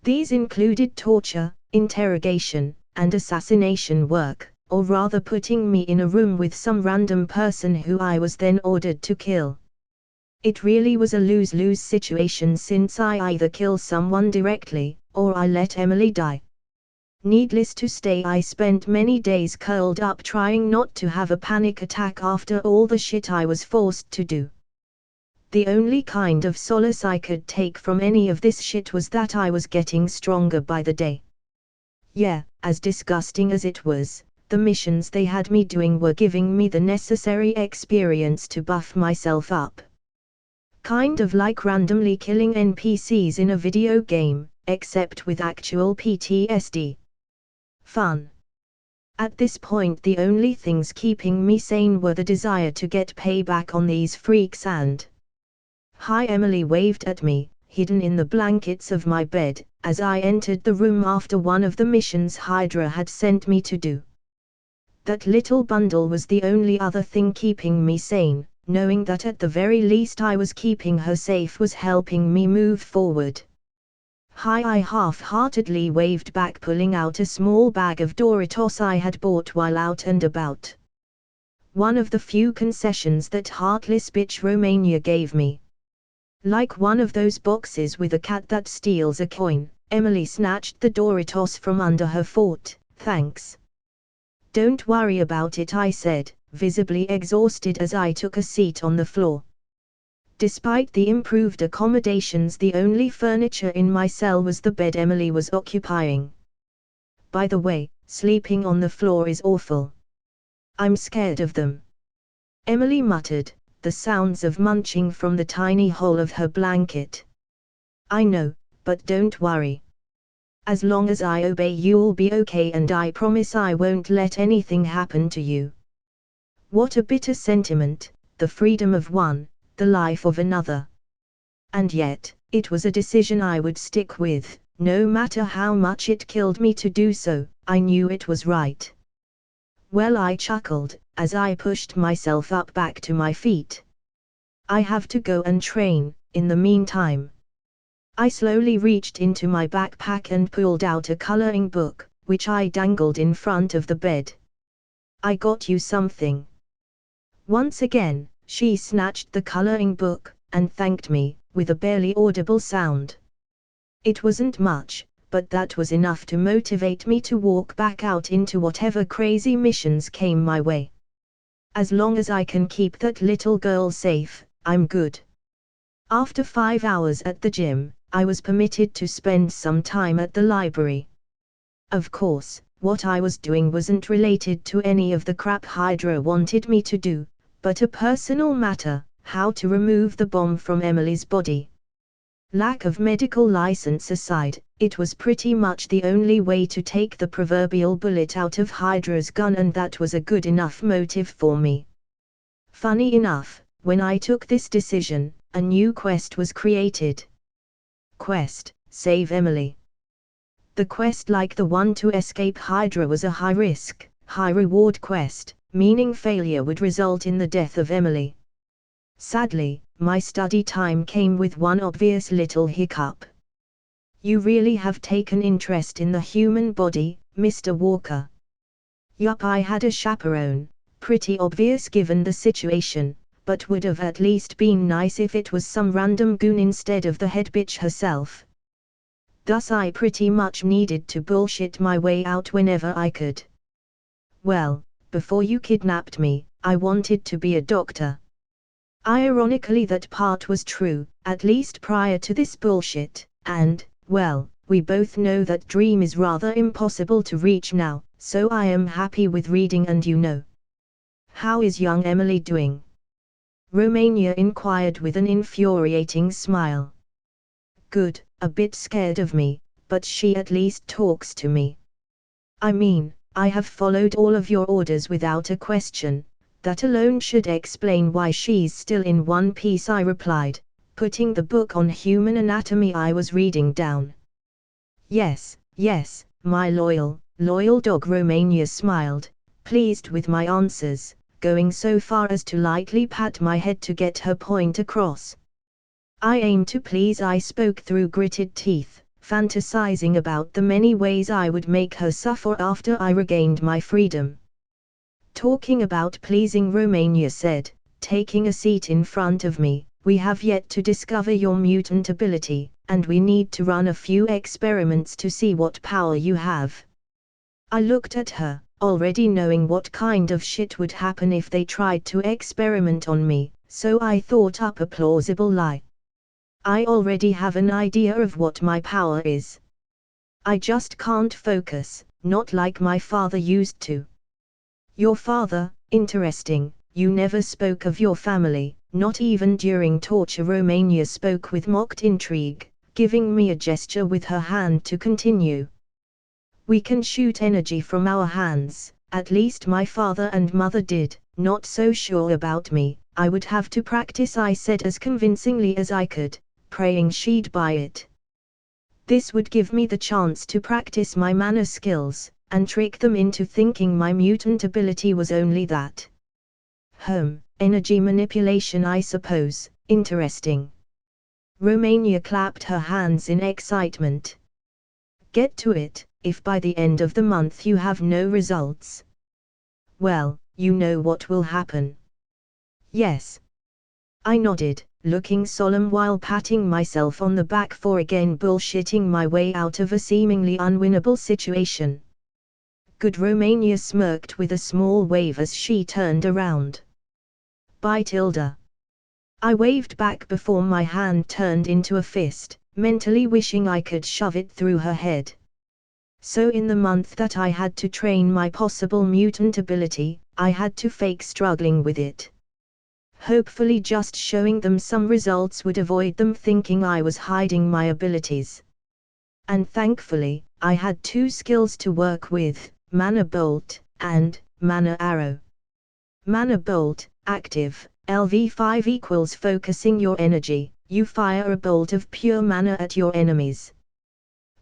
S1: These included torture, interrogation, and assassination work, or rather putting me in a room with some random person who I was then ordered to kill. It really was a lose-lose situation, since I either kill someone directly, or I let Emily die. Needless to say, I spent many days curled up trying not to have a panic attack after all the shit I was forced to do. The only kind of solace I could take from any of this shit was that I was getting stronger by the day. Yeah, as disgusting as it was, the missions they had me doing were giving me the necessary experience to buff myself up. Kind of like randomly killing NPCs in a video game, except with actual PTSD. Fun. At this point the only things keeping me sane were the desire to get payback on these freaks and... Hi, Emily waved at me, hidden in the blankets of my bed, as I entered the room after one of the missions Hydra had sent me to do. That little bundle was the only other thing keeping me sane, knowing that at the very least I was keeping her safe was helping me move forward. Hi, I half-heartedly waved back, pulling out a small bag of Doritos I had bought while out and about. One of the few concessions that heartless bitch Romania gave me. Like one of those boxes with a cat that steals a coin, Emily snatched the Doritos from under her fort. Thanks. Don't worry about it, I said, visibly exhausted as I took a seat on the floor. Despite the improved accommodations, the only furniture in my cell was the bed Emily was occupying. By the way, sleeping on the floor is awful. I'm scared of them. Emily muttered, the sounds of munching from the tiny hole of her blanket. I know, but don't worry. As long as I obey, you'll be okay, and I promise I won't let anything happen to you. What a bitter sentiment, the freedom of one, the life of another. And yet, it was a decision I would stick with, no matter how much it killed me to do so. I knew it was right. Well, I chuckled, as I pushed myself up back to my feet. I have to go and train. In the meantime, I slowly reached into my backpack and pulled out a coloring book, which I dangled in front of the bed. I got you something. Once again, she snatched the coloring book, and thanked me, with a barely audible sound. It wasn't much, but that was enough to motivate me to walk back out into whatever crazy missions came my way. As long as I can keep that little girl safe, I'm good. After 5 hours at the gym, I was permitted to spend some time at the library. Of course, what I was doing wasn't related to any of the crap Hydra wanted me to do, but a personal matter: how to remove the bomb from Emily's body. Lack of medical license aside, it was pretty much the only way to take the proverbial bullet out of Hydra's gun, and that was a good enough motive for me. Funny enough, when I took this decision, a new quest was created. Quest: Save Emily. The quest, like the one to escape Hydra, was a high-risk, high-reward quest, meaning failure would result in the death of Emily. Sadly, my study time came with one obvious little hiccup. You really have taken interest in the human body, Mr. Walker? Yup, I had a chaperone, pretty obvious given the situation, but would have at least been nice if it was some random goon instead of the head bitch herself. Thus I pretty much needed to bullshit my way out whenever I could. Well, before you kidnapped me, I wanted to be a doctor. Ironically, that part was true, at least prior to this bullshit, and, well, we both know that dream is rather impossible to reach now, so I am happy with reading. And you know. How is young Emily doing? Romania inquired with an infuriating smile. Good, a bit scared of me, but she at least talks to me. I mean, I have followed all of your orders without a question. That alone should explain why she's still in one piece, I replied, putting the book on human anatomy I was reading down. Yes, yes, my loyal dog. Romania smiled, pleased with my answers, going so far as to lightly pat my head to get her point across. I aim to please, I spoke through gritted teeth, fantasizing about the many ways I would make her suffer after I regained my freedom. Talking about pleasing, Romania said, taking a seat in front of me, we have yet to discover your mutant ability, and we need to run a few experiments to see what power you have. I looked at her, already knowing what kind of shit would happen if they tried to experiment on me, so I thought up a plausible lie. I already have an idea of what my power is. I just can't focus, not like my father used to. Your father? Interesting, you never spoke of your family, not even during torture. Romania spoke with mocked intrigue, giving me a gesture with her hand to continue. We can shoot energy from our hands, at least my father and mother did. Not so sure about me, I would have to practice, I said as convincingly as I could, praying she'd buy it. This would give me the chance to practice my mana skills, and trick them into thinking my mutant ability was only that. Energy manipulation, I suppose. Interesting. Romania clapped her hands in excitement. Get to it, if by the end of the month you have no results. Well, you know what will happen. Yes. I nodded, looking solemn while patting myself on the back for again bullshitting my way out of a seemingly unwinnable situation. Good. Romania smirked with a small wave as she turned around. Bye, Tilda. I waved back before my hand turned into a fist, mentally wishing I could shove it through her head. So in the month that I had to train my possible mutant ability, I had to fake struggling with it. Hopefully just showing them some results would avoid them thinking I was hiding my abilities. And thankfully, I had two skills to work with, Mana Bolt, and Mana Arrow. Mana Bolt, active, LV5 equals focusing your energy, you fire a bolt of pure mana at your enemies.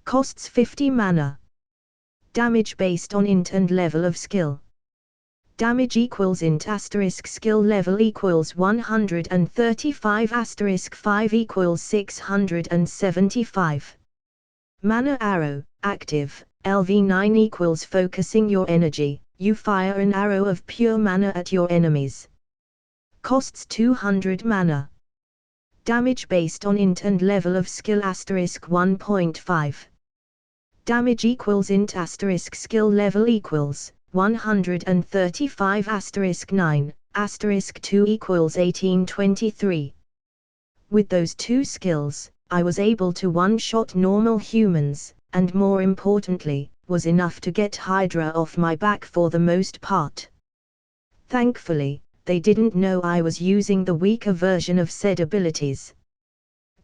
S1: Costs 50 mana. Damage based on int and level of skill. Damage equals int asterisk skill level equals 135 asterisk 5 equals 675. Mana Arrow, active, LV9 equals focusing your energy, you fire an arrow of pure mana at your enemies. Costs 200 mana. Damage based on int and level of skill asterisk 1.5. Damage equals int asterisk skill level equals 135 asterisk 9, 2 equals 1823. With those two skills, I was able to one-shot normal humans, and more importantly, was enough to get Hydra off my back for the most part. Thankfully, they didn't know I was using the weaker version of said abilities.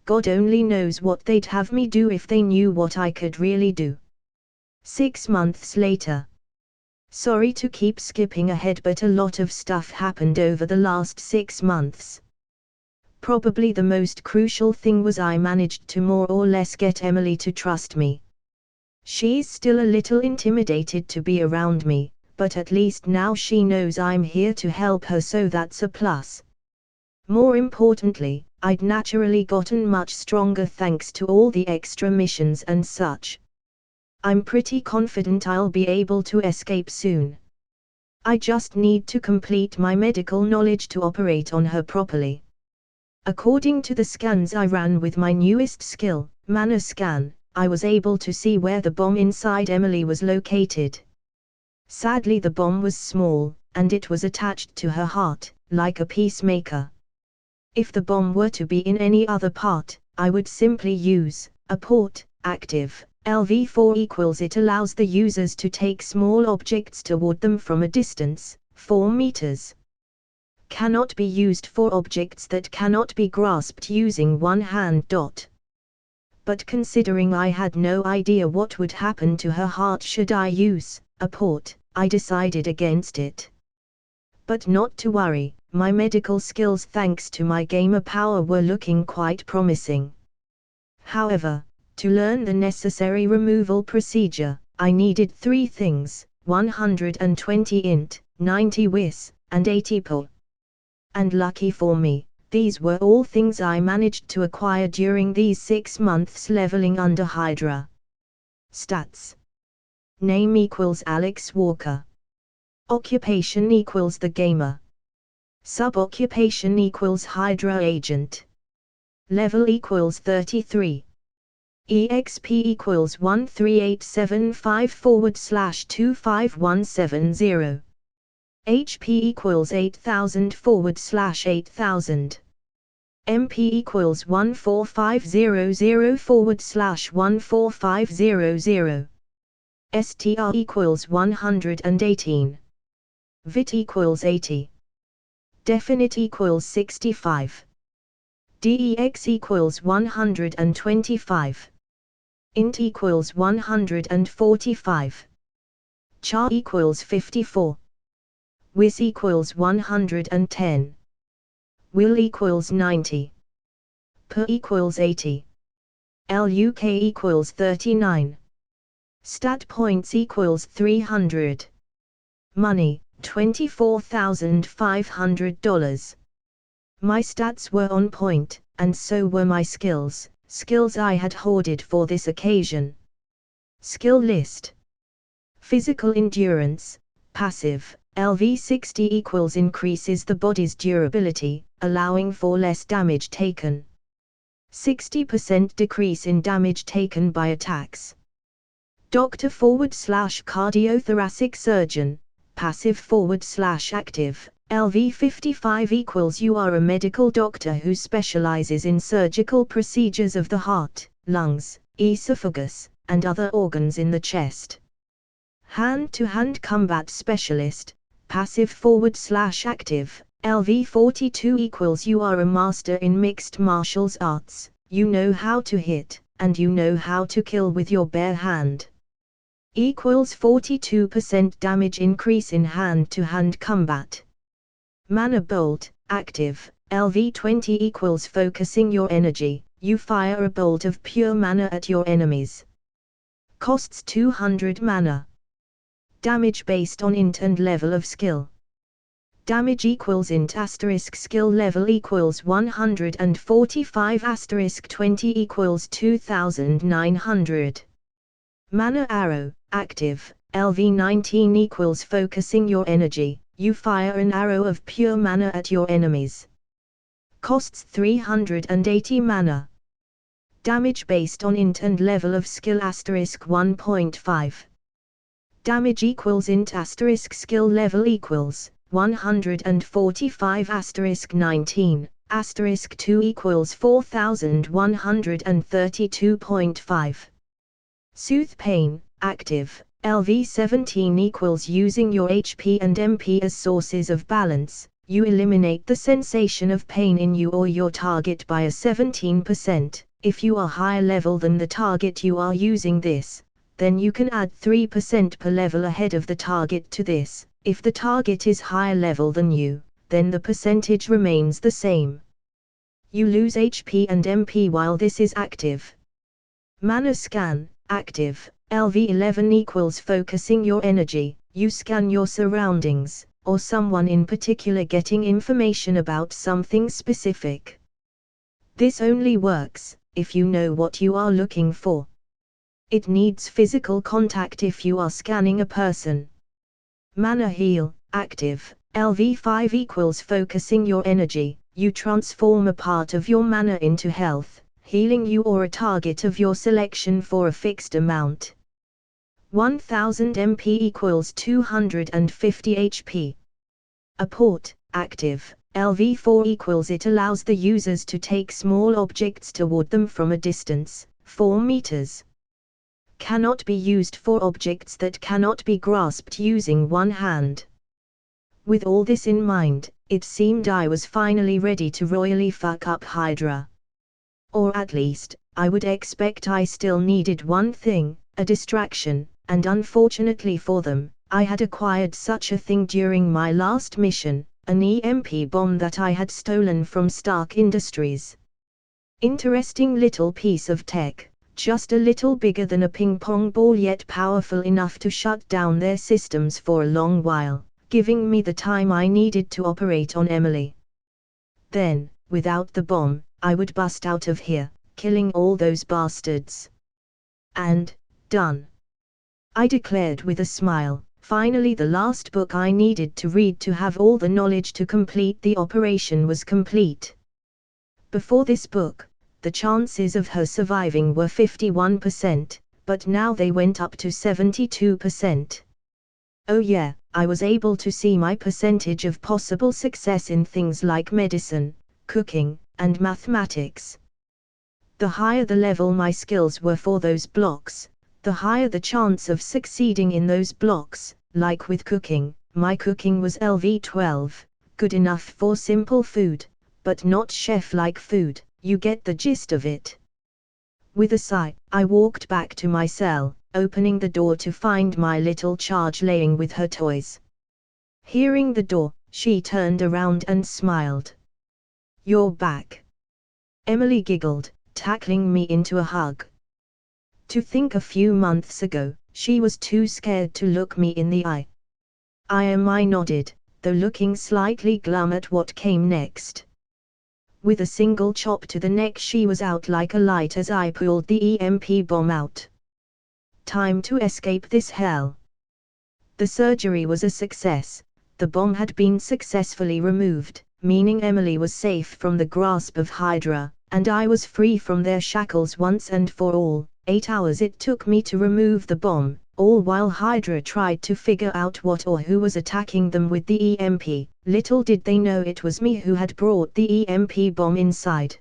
S1: God only knows what they'd have me do if they knew what I could really do. 6 months later. Sorry to keep skipping ahead, but a lot of stuff happened over the last 6 months. Probably the most crucial thing was I managed to more or less get Emily to trust me. She's still a little intimidated to be around me, but at least now she knows I'm here to help her, so that's a plus. More importantly, I'd naturally gotten much stronger thanks to all the extra missions and such. I'm pretty confident I'll be able to escape soon. I just need to complete my medical knowledge to operate on her properly. According to the scans I ran with my newest skill, Mana Scan, I was able to see where the bomb inside Emily was located. Sadly, the bomb was small, and it was attached to her heart, like a peacemaker. If the bomb were to be in any other part, I would simply use a port, active. LV4 equals it allows the users to take small objects toward them from a distance, 4 meters. Cannot be used for objects that cannot be grasped using one hand. But considering I had no idea what would happen to her heart should I use a port, I decided against it. But not to worry, my medical skills thanks to my gamer power were looking quite promising. However, to learn the necessary removal procedure, I needed 3 things, 120 int, 90 wis, and 80 po. And lucky for me, these were all things I managed to acquire during these 6 months leveling under Hydra. Stats. Name equals Alex Walker. Occupation equals the gamer. Sub-occupation equals Hydra agent. Level equals 33. EXP equals 13875/25170. HP equals 8000/8000. MP equals 14500/14500. STR equals 118. VIT equals 80. Definite equals 65. DEX equals 125. Int equals 145. Char equals 54. Wis equals 110. Will equals 90. Per equals 80. LUK equals 39. Stat points equals 300. Money, $24,500. My stats were on point, and so were my skills I had hoarded for this occasion. Skill list. Physical endurance, passive, LV60 equals increases the body's durability, allowing for less damage taken. 60% decrease in damage taken by attacks. Doctor / cardiothoracic surgeon, passive / active, LV55 equals you are a medical doctor who specializes in surgical procedures of the heart, lungs, esophagus, and other organs in the chest. Hand-to-hand combat specialist, passive / active, LV42 equals you are a master in mixed martial arts, you know how to hit, and you know how to kill with your bare hand. Equals 42% damage increase in hand-to-hand combat. Mana Bolt, active, LV20 equals focusing your energy, you fire a bolt of pure mana at your enemies. Costs 200 mana. Damage based on int and level of skill. Damage equals int * skill level equals 145 * 20 equals 2900. Mana Arrow, active, LV19 equals focusing your energy, you fire an arrow of pure mana at your enemies. Costs 380 mana. Damage based on int and level of skill * 1.5. Damage equals int * skill level equals 145 *19, *2 equals 4132.5. Soothe pain, active, LV17 equals using your HP and MP as sources of balance, you eliminate the sensation of pain in you or your target by a 17%. If you are higher level than the target you are using this, then you can add 3% per level ahead of the target to this. If the target is higher level than you, then the percentage remains the same. You lose HP and MP while this is active. Mana scan, active, LV11 equals focusing your energy, you scan your surroundings, or someone in particular getting information about something specific. This only works if you know what you are looking for. It needs physical contact if you are scanning a person. Mana heal, active, LV5 equals focusing your energy, you transform a part of your mana into health, healing you or a target of your selection for a fixed amount. 1000 MP equals 250 HP. Apport, active, LV4 equals it allows the users to take small objects toward them from a distance, 4 meters. Cannot be used for objects that cannot be grasped using one hand. With all this in mind, it seemed I was finally ready to royally fuck up Hydra. Or at least, I would expect I still needed one thing, a distraction, and unfortunately for them, I had acquired such a thing during my last mission, an EMP bomb that I had stolen from Stark Industries. Interesting little piece of tech, just a little bigger than a ping-pong ball yet powerful enough to shut down their systems for a long while, giving me the time I needed to operate on Emily. Then, without the bomb, I would bust out of here, killing all those bastards. And, done. I declared with a smile, finally the last book I needed to read to have all the knowledge to complete the operation was complete. Before this book, the chances of her surviving were 51%, but now they went up to 72%. Oh yeah, I was able to see my percentage of possible success in things like medicine, cooking, and mathematics. The higher the level my skills were for those blocks, the higher the chance of succeeding in those blocks. Like with cooking, my cooking was LV12, good enough for simple food, but not chef-like food, you get the gist of it. With a sigh, I walked back to my cell, opening the door to find my little charge laying with her toys. Hearing the door, she turned around and smiled. "You're back." Emily giggled, tackling me into a hug. To think a few months ago, she was too scared to look me in the eye. I nodded, though looking slightly glum at what came next. With a single chop to the neck she was out like a light as I pulled the EMP bomb out. Time to escape this hell. The surgery was a success, the bomb had been successfully removed, meaning Emily was safe from the grasp of Hydra, and I was free from their shackles once and for all. 8 hours it took me to remove the bomb, all while Hydra tried to figure out what or who was attacking them with the EMP. Little did they know it was me who had brought the EMP bomb inside.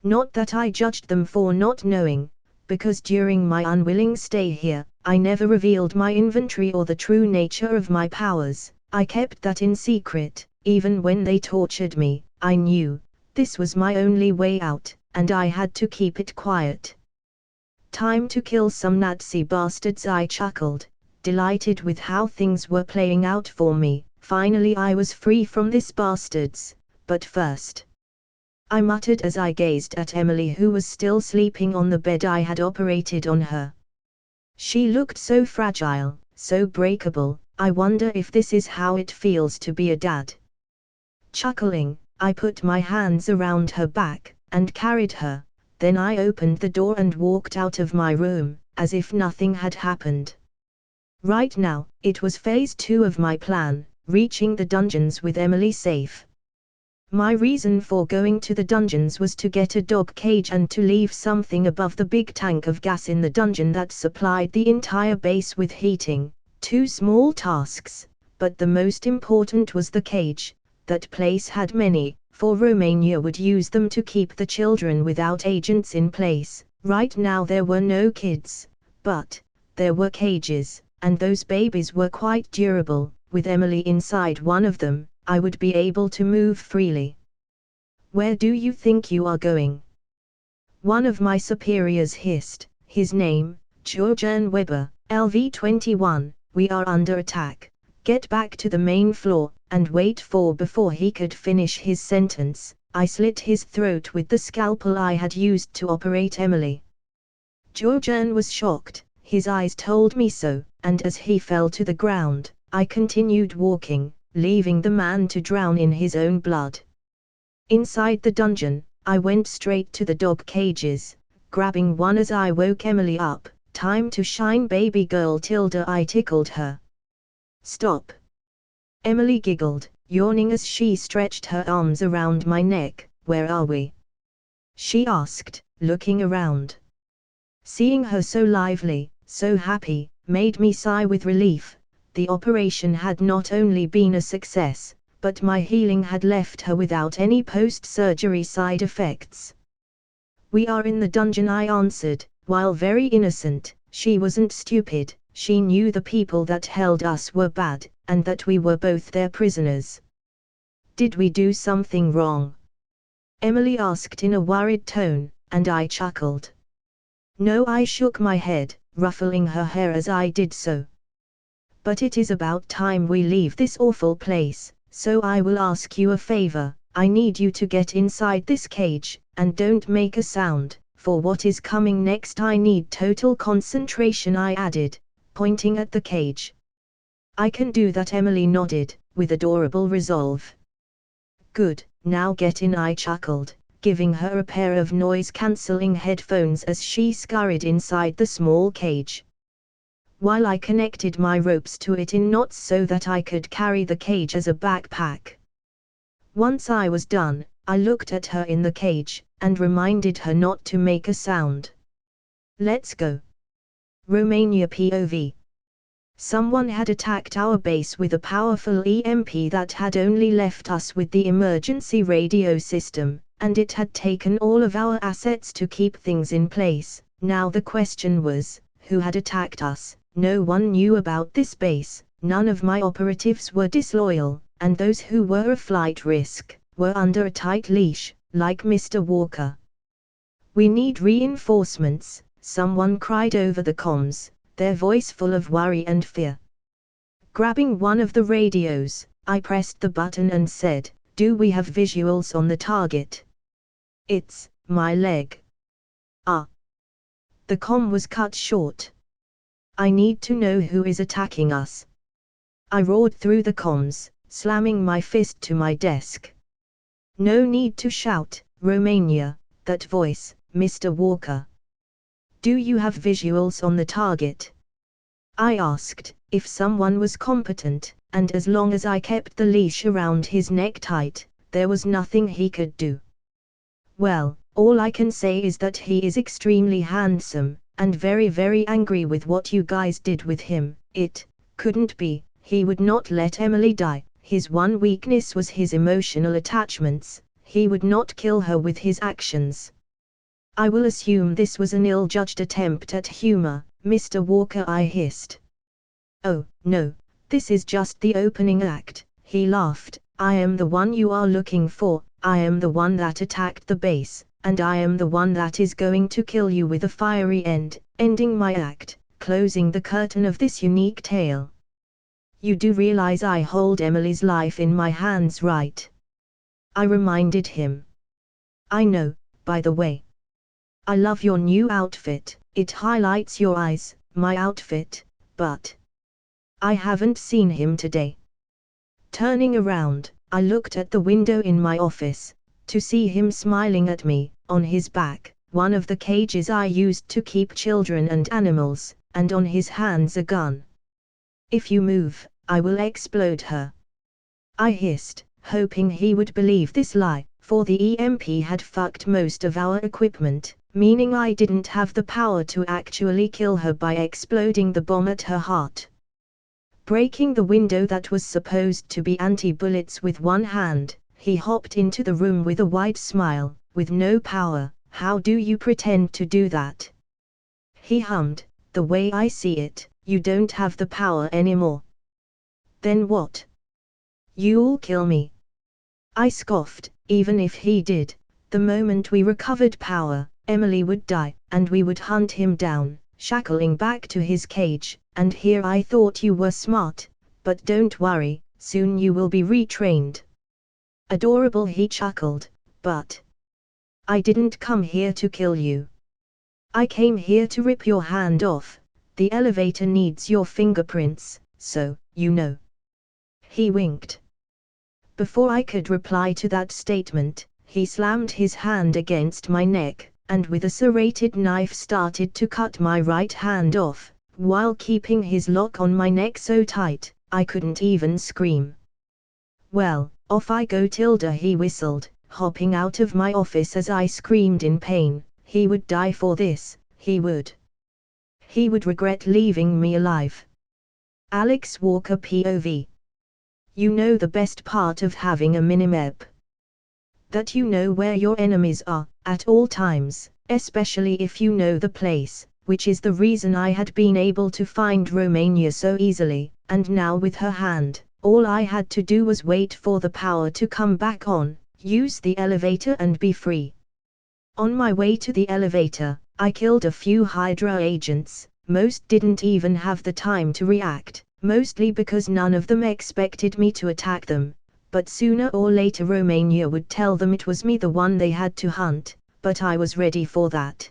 S1: Not that I judged them for not knowing, because during my unwilling stay here, I never revealed my inventory or the true nature of my powers. I kept that in secret. Even when they tortured me, I knew this was my only way out, and I had to keep it quiet. Time to kill some Nazi bastards, I chuckled, delighted with how things were playing out for me. Finally I was free from these bastards, but first, I muttered as I gazed at Emily, who was still sleeping on the bed I had operated on her. She looked so fragile, so breakable. I wonder if this is how it feels to be a dad. Chuckling, I put my hands around her back, and carried her. Then I opened the door and walked out of my room, as if nothing had happened. Right now, it was phase 2 of my plan, reaching the dungeons with Emily safe. My reason for going to the dungeons was to get a dog cage and to leave something above the big tank of gas in the dungeon that supplied the entire base with heating. 2 small tasks, but the most important was the cage. That place had many, for Romania would use them to keep the children without agents in place. Right now there were no kids, but there were cages, and those babies were quite durable. With Emily inside one of them, I would be able to move freely. "Where do you think you are going?" one of my superiors hissed. His name, Jurgen Weber, LV-21, "We are under attack. Get back to the main floor," and wait for. Before he could finish his sentence, I slit his throat with the scalpel I had used to operate Emily. Jurgen was shocked, his eyes told me so, and as he fell to the ground, I continued walking, leaving the man to drown in his own blood. Inside the dungeon, I went straight to the dog cages, grabbing one as I woke Emily up. "Time to shine, baby girl Tilda," I tickled her. "Stop." Emily giggled, yawning as she stretched her arms around my neck. "Where are we?" she asked, looking around. Seeing her so lively, so happy, made me sigh with relief. The operation had not only been a success, but my healing had left her without any post-surgery side effects. "We are in the dungeon," I answered. While very innocent, she wasn't stupid. She knew the people that held us were bad, and that we were both their prisoners. "Did we do something wrong?" Emily asked in a worried tone, and I chuckled. "No," I shook my head, ruffling her hair as I did so. "But it is about time we leave this awful place, so I will ask you a favor. I need you to get inside this cage, and don't make a sound. For what is coming next I need total concentration," I added, pointing at the cage. "I can do that," Emily nodded, with adorable resolve. "Good, now get in," I chuckled, giving her a pair of noise-cancelling headphones as she scurried inside the small cage. While I connected my ropes to it in knots so that I could carry the cage as a backpack. Once I was done, I looked at her in the cage, and reminded her not to make a sound. "Let's go." Romania POV. Someone had attacked our base with a powerful EMP that had only left us with the emergency radio system, and it had taken all of our assets to keep things in place. Now the question was, who had attacked us? No one knew about this base, none of my operatives were disloyal, and those who were a flight risk were under a tight leash, like Mr. Walker. "We need reinforcements," someone cried over the comms, their voice full of worry and fear. Grabbing one of the radios, I pressed the button and said, "Do we have visuals on the target?" "It's my leg." "Ah." The comm was cut short. "I need to know who is attacking us." I roared through the comms, slamming my fist to my desk. "No need to shout, Romania," that voice, Mr. Walker. "Do you have visuals on the target?" I asked. If someone was competent, and as long as I kept the leash around his neck tight, there was nothing he could do. "Well, all I can say is that he is extremely handsome, and very very angry with what you guys did with him. It couldn't be, he would not let Emily die. His one weakness was his emotional attachments, he would not kill her with his actions." "I will assume this was an ill-judged attempt at humor, Mr. Walker," I hissed. "Oh, no, this is just the opening act," he laughed. "I am the one you are looking for, I am the one that attacked the base, and I am the one that is going to kill you with a fiery end, ending my act, closing the curtain of this unique tale. You do realize I hold Emily's life in my hands, right?" I reminded him. "I know, by the way. I love your new outfit, it highlights your eyes." "My outfit, but I haven't seen him today." Turning around, I looked at the window in my office, to see him smiling at me, on his back, one of the cages I used to keep children and animals, and on his hands a gun. "If you move, I will explode her," I hissed, hoping he would believe this lie, for the EMP had fucked most of our equipment, meaning I didn't have the power to actually kill her by exploding the bomb at her heart. Breaking the window that was supposed to be anti-bullets with one hand, he hopped into the room with a wide smile. With no power, how do you pretend to do that? He hummed, the way I see it, you don't have the power anymore. Then what? You'll kill me. I scoffed, even if he did, the moment we recovered power, Emily would die, and we would hunt him down, shackling back to his cage. And here I thought you were smart, but don't worry, soon you will be retrained. Adorable, he chuckled, but I didn't come here to kill you. I came here to rip your hand off. The elevator needs your fingerprints, so, you know. He winked. Before I could reply to that statement, he slammed his hand against my neck, and with a serrated knife started to cut my right hand off, while keeping his lock on my neck so tight, I couldn't even scream. Well, off I go, Tilda, he whistled, hopping out of my office as I screamed in pain. He would die for this, he would. He would regret leaving me alive. Alex Walker POV. You know the best part of having a minimap? That you know where your enemies are, at all times, especially if you know the place, which is the reason I had been able to find Romania so easily, and now with her hand, all I had to do was wait for the power to come back on, use the elevator and be free. On my way to the elevator, I killed a few Hydra agents. Most didn't even have the time to react, mostly because none of them expected me to attack them, but sooner or later Romania would tell them it was me the one they had to hunt, but I was ready for that.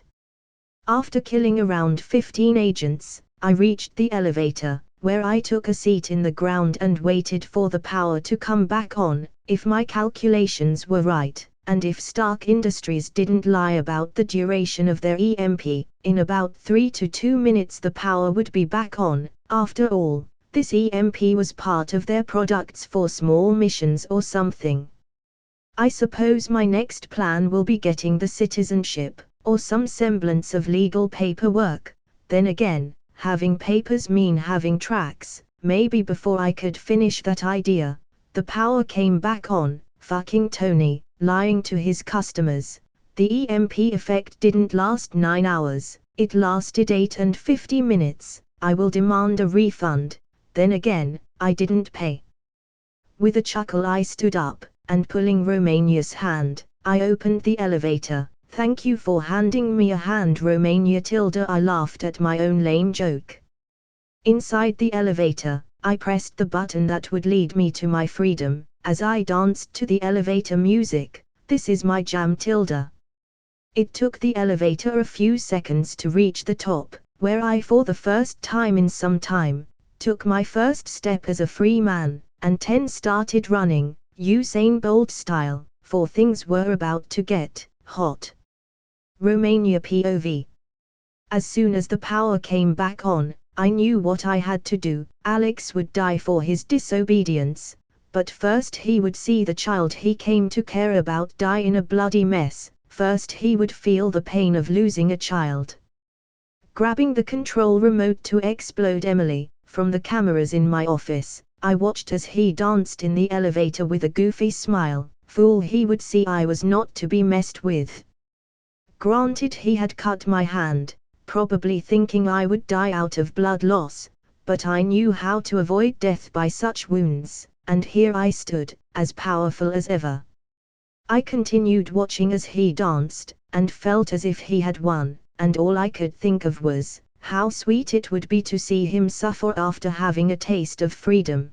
S1: After killing around 15 agents, I reached the elevator, where I took a seat in the ground and waited for the power to come back on. If my calculations were right, and if Stark Industries didn't lie about the duration of their EMP, in about 3 to 2 minutes the power would be back on. After all, this EMP was part of their products for small missions or something. I suppose my next plan will be getting the citizenship, or some semblance of legal paperwork. Then again, having papers mean having tracks. Maybe before I could finish that idea, the power came back on. Fucking Tony, lying to his customers. The EMP effect didn't last 9 hours, it lasted 8 and 50 minutes. I will demand a refund. Then again, I didn't pay. With a chuckle I stood up, and pulling Romania's hand, I opened the elevator. Thank you for handing me a hand, Romania tilde. I laughed at my own lame joke. Inside the elevator, I pressed the button that would lead me to my freedom, as I danced to the elevator music. This is my jam tilde. It took the elevator a few seconds to reach the top, where I for the first time in some time, took my first step as a free man, and 10 started running, Usain Bolt style, for things were about to get hot. Romania POV. As soon as the power came back on, I knew what I had to do. Alex would die for his disobedience, but first he would see the child he came to care about die in a bloody mess. First he would feel the pain of losing a child. Grabbing the control remote to explode Emily, from the cameras in my office, I watched as he danced in the elevator with a goofy smile. Fool, he would see I was not to be messed with. Granted, he had cut my hand, probably thinking I would die out of blood loss, but I knew how to avoid death by such wounds, and here I stood, as powerful as ever. I continued watching as he danced, and felt as if he had won, and all I could think of was, how sweet it would be to see him suffer after having a taste of freedom.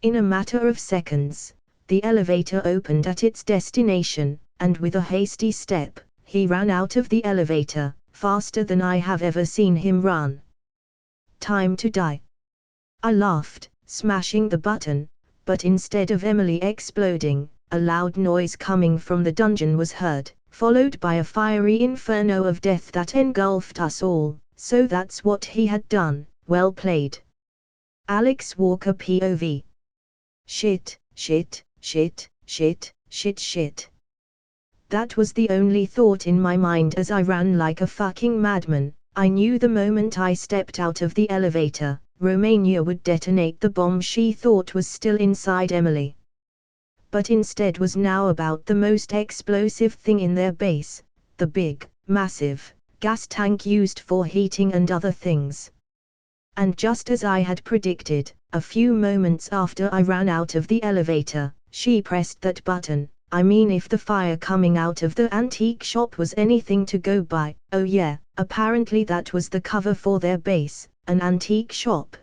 S1: In a matter of seconds, the elevator opened at its destination, and with a hasty step, he ran out of the elevator, faster than I have ever seen him run. Time to die. I laughed, smashing the button, but instead of Emily exploding, a loud noise coming from the dungeon was heard, followed by a fiery inferno of death that engulfed us all. So that's what he had done. Well played. Alex Walker POV. Shit, shit, shit, shit, shit, shit. That was the only thought in my mind as I ran like a fucking madman. I knew the moment I stepped out of the elevator, Romania would detonate the bomb she thought was still inside Emily. But instead was now about the most explosive thing in their base, the big, massive, gas tank used for heating and other things. And just as I had predicted, a few moments after I ran out of the elevator, she pressed that button. I mean, if the fire coming out of the antique shop was anything to go by, oh yeah, apparently that was the cover for their base, an antique shop.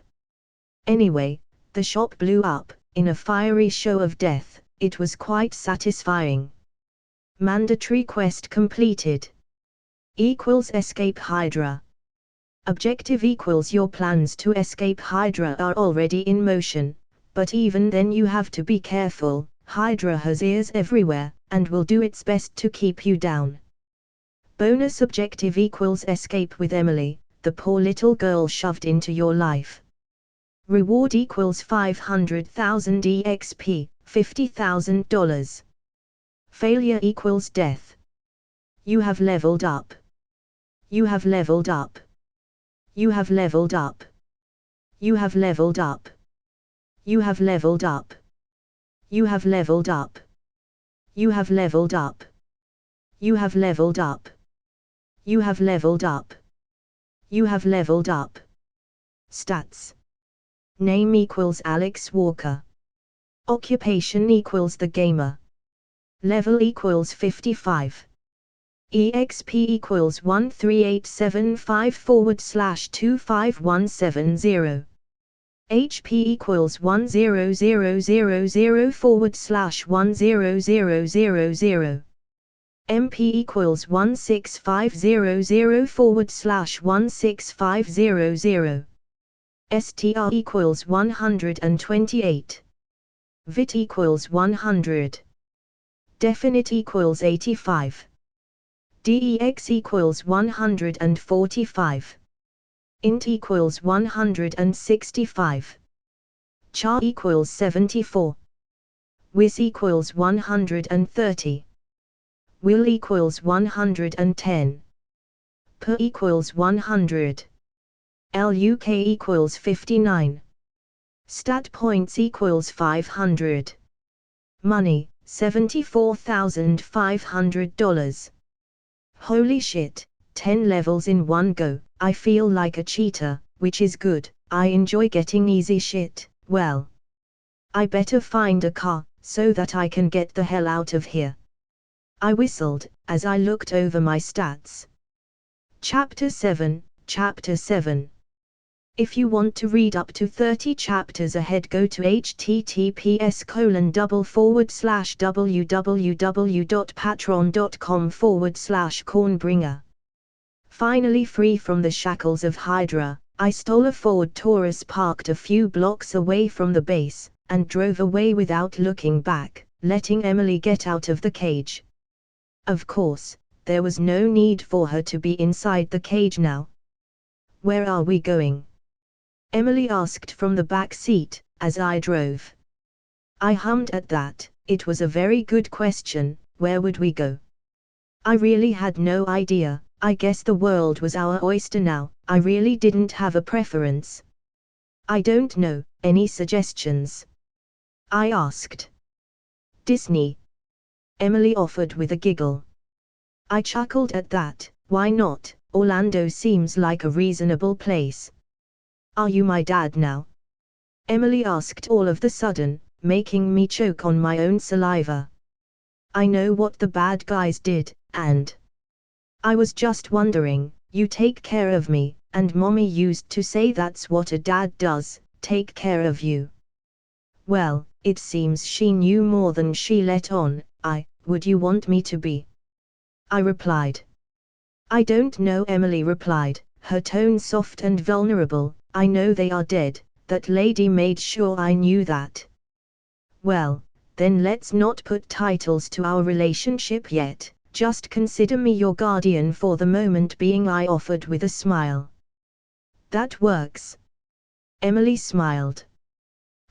S1: Anyway, the shop blew up, in a fiery show of death. It was quite satisfying. Mandatory quest completed. Equals escape Hydra. Objective equals your plans to escape Hydra are already in motion, but even then you have to be careful. Hydra has ears everywhere, and will do its best to keep you down. Bonus objective equals escape with Emily, the poor little girl shoved into your life. Reward equals 500,000 EXP, $50,000. Failure equals death. You have leveled up. You have leveled up. You have leveled up. You have leveled up. You have leveled up. You have leveled up. You have leveled up. You have leveled up. You have leveled up. You have leveled up. Stats. Name equals Alex Walker. Occupation equals the gamer. Level equals 55. EXP equals 13875/25170. HP equals 10000/10000. MP equals 16500/16500. STR equals 128. VIT equals 100. Definite equals 85. DEX equals 145. Int equals 165. Char equals 74. Wis equals 130. Will equals 110. Per equals 100. LUK equals 59. Stat points equals 500. Money, $74,500. Holy shit, 10 levels in one go. I feel like a cheater, which is good. I enjoy getting easy shit. Well, I better find a car, so that I can get the hell out of here. I whistled, as I looked over my stats. Chapter 7, Chapter 7. If you want to read up to 30 chapters ahead, go to https://www.patreon.com/cornbringer. Finally free from the shackles of Hydra, I stole a Ford Taurus parked a few blocks away from the base, and drove away without looking back, letting Emily get out of the cage. Of course, there was no need for her to be inside the cage now. Where are we going? Emily asked from the back seat, as I drove. I hummed at that. It was a very good question. Where would we go? I really had no idea. I guess the world was our oyster now. I really didn't have a preference. I don't know. Any suggestions? I asked. Disney. Emily offered with a giggle. I chuckled at that. Why not? Orlando seems like a reasonable place. Are you my dad now? Emily asked all of the sudden, making me choke on my own saliva. I know what the bad guys did, and I was just wondering. You take care of me, and mommy used to say that's what a dad does, take care of you. Well, it seems she knew more than she let on. Would you want me to be? I replied. I don't know, Emily replied, her tone soft and vulnerable. I know they are dead. That lady made sure I knew that. Well, then let's not put titles to our relationship yet. Just consider me your guardian for the moment being, I offered with a smile. That works. Emily smiled.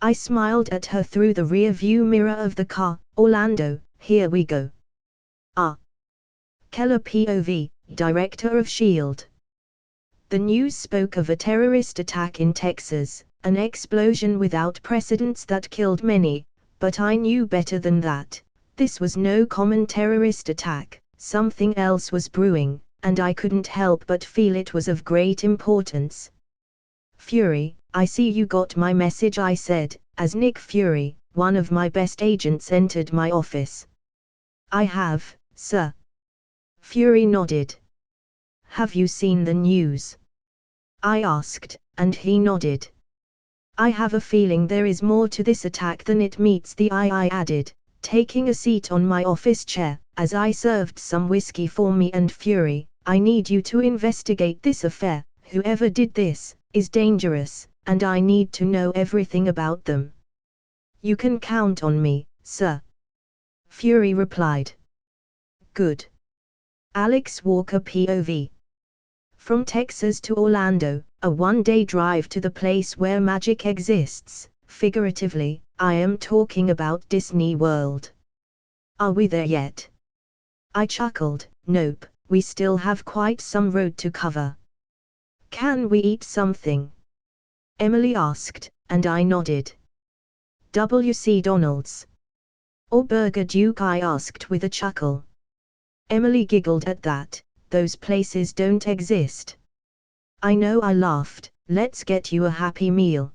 S1: I smiled at her through the rear view mirror of the car. Orlando, here we go. Keller POV, Director of S.H.I.E.L.D. The news spoke of a terrorist attack in Texas, an explosion without precedents that killed many, but I knew better than that. This was no common terrorist attack, something else was brewing, and I couldn't help but feel it was of great importance. "Fury, I see you got my message," I said, as Nick Fury, one of my best agents, entered my office. "I have, sir." Fury nodded. "Have you seen the news?" I asked, and he nodded. "I have a feeling there is more to this attack than it meets the eye," I added, taking a seat on my office chair, as I served some whiskey for me and Fury. "I need you to investigate this affair. Whoever did this is dangerous, and I need to know everything about them." "You can count on me, sir," Fury replied. "Good." Alex Walker POV. From Texas to Orlando, a one-day drive to the place where magic exists, figuratively, I am talking about Disney World. "Are we there yet?" I chuckled. "Nope, we still have quite some road to cover." "Can we eat something?" Emily asked, and I nodded. "W.C. Donald's or Burger Duke?" I asked with a chuckle. Emily giggled at that. "Those places don't exist." "I know," I laughed. "Let's get you a Happy Meal."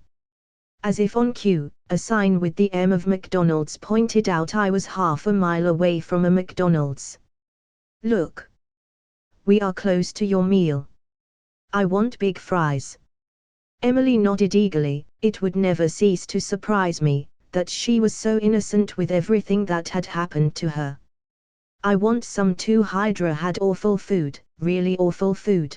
S1: As if on cue, a sign with the M of McDonald's pointed out I was half a mile away from a McDonald's. "Look. We are close to your meal. I want big fries." Emily nodded eagerly. It would never cease to surprise me that she was so innocent with everything that had happened to her. "I want some too." Hydra had awful food, really awful food.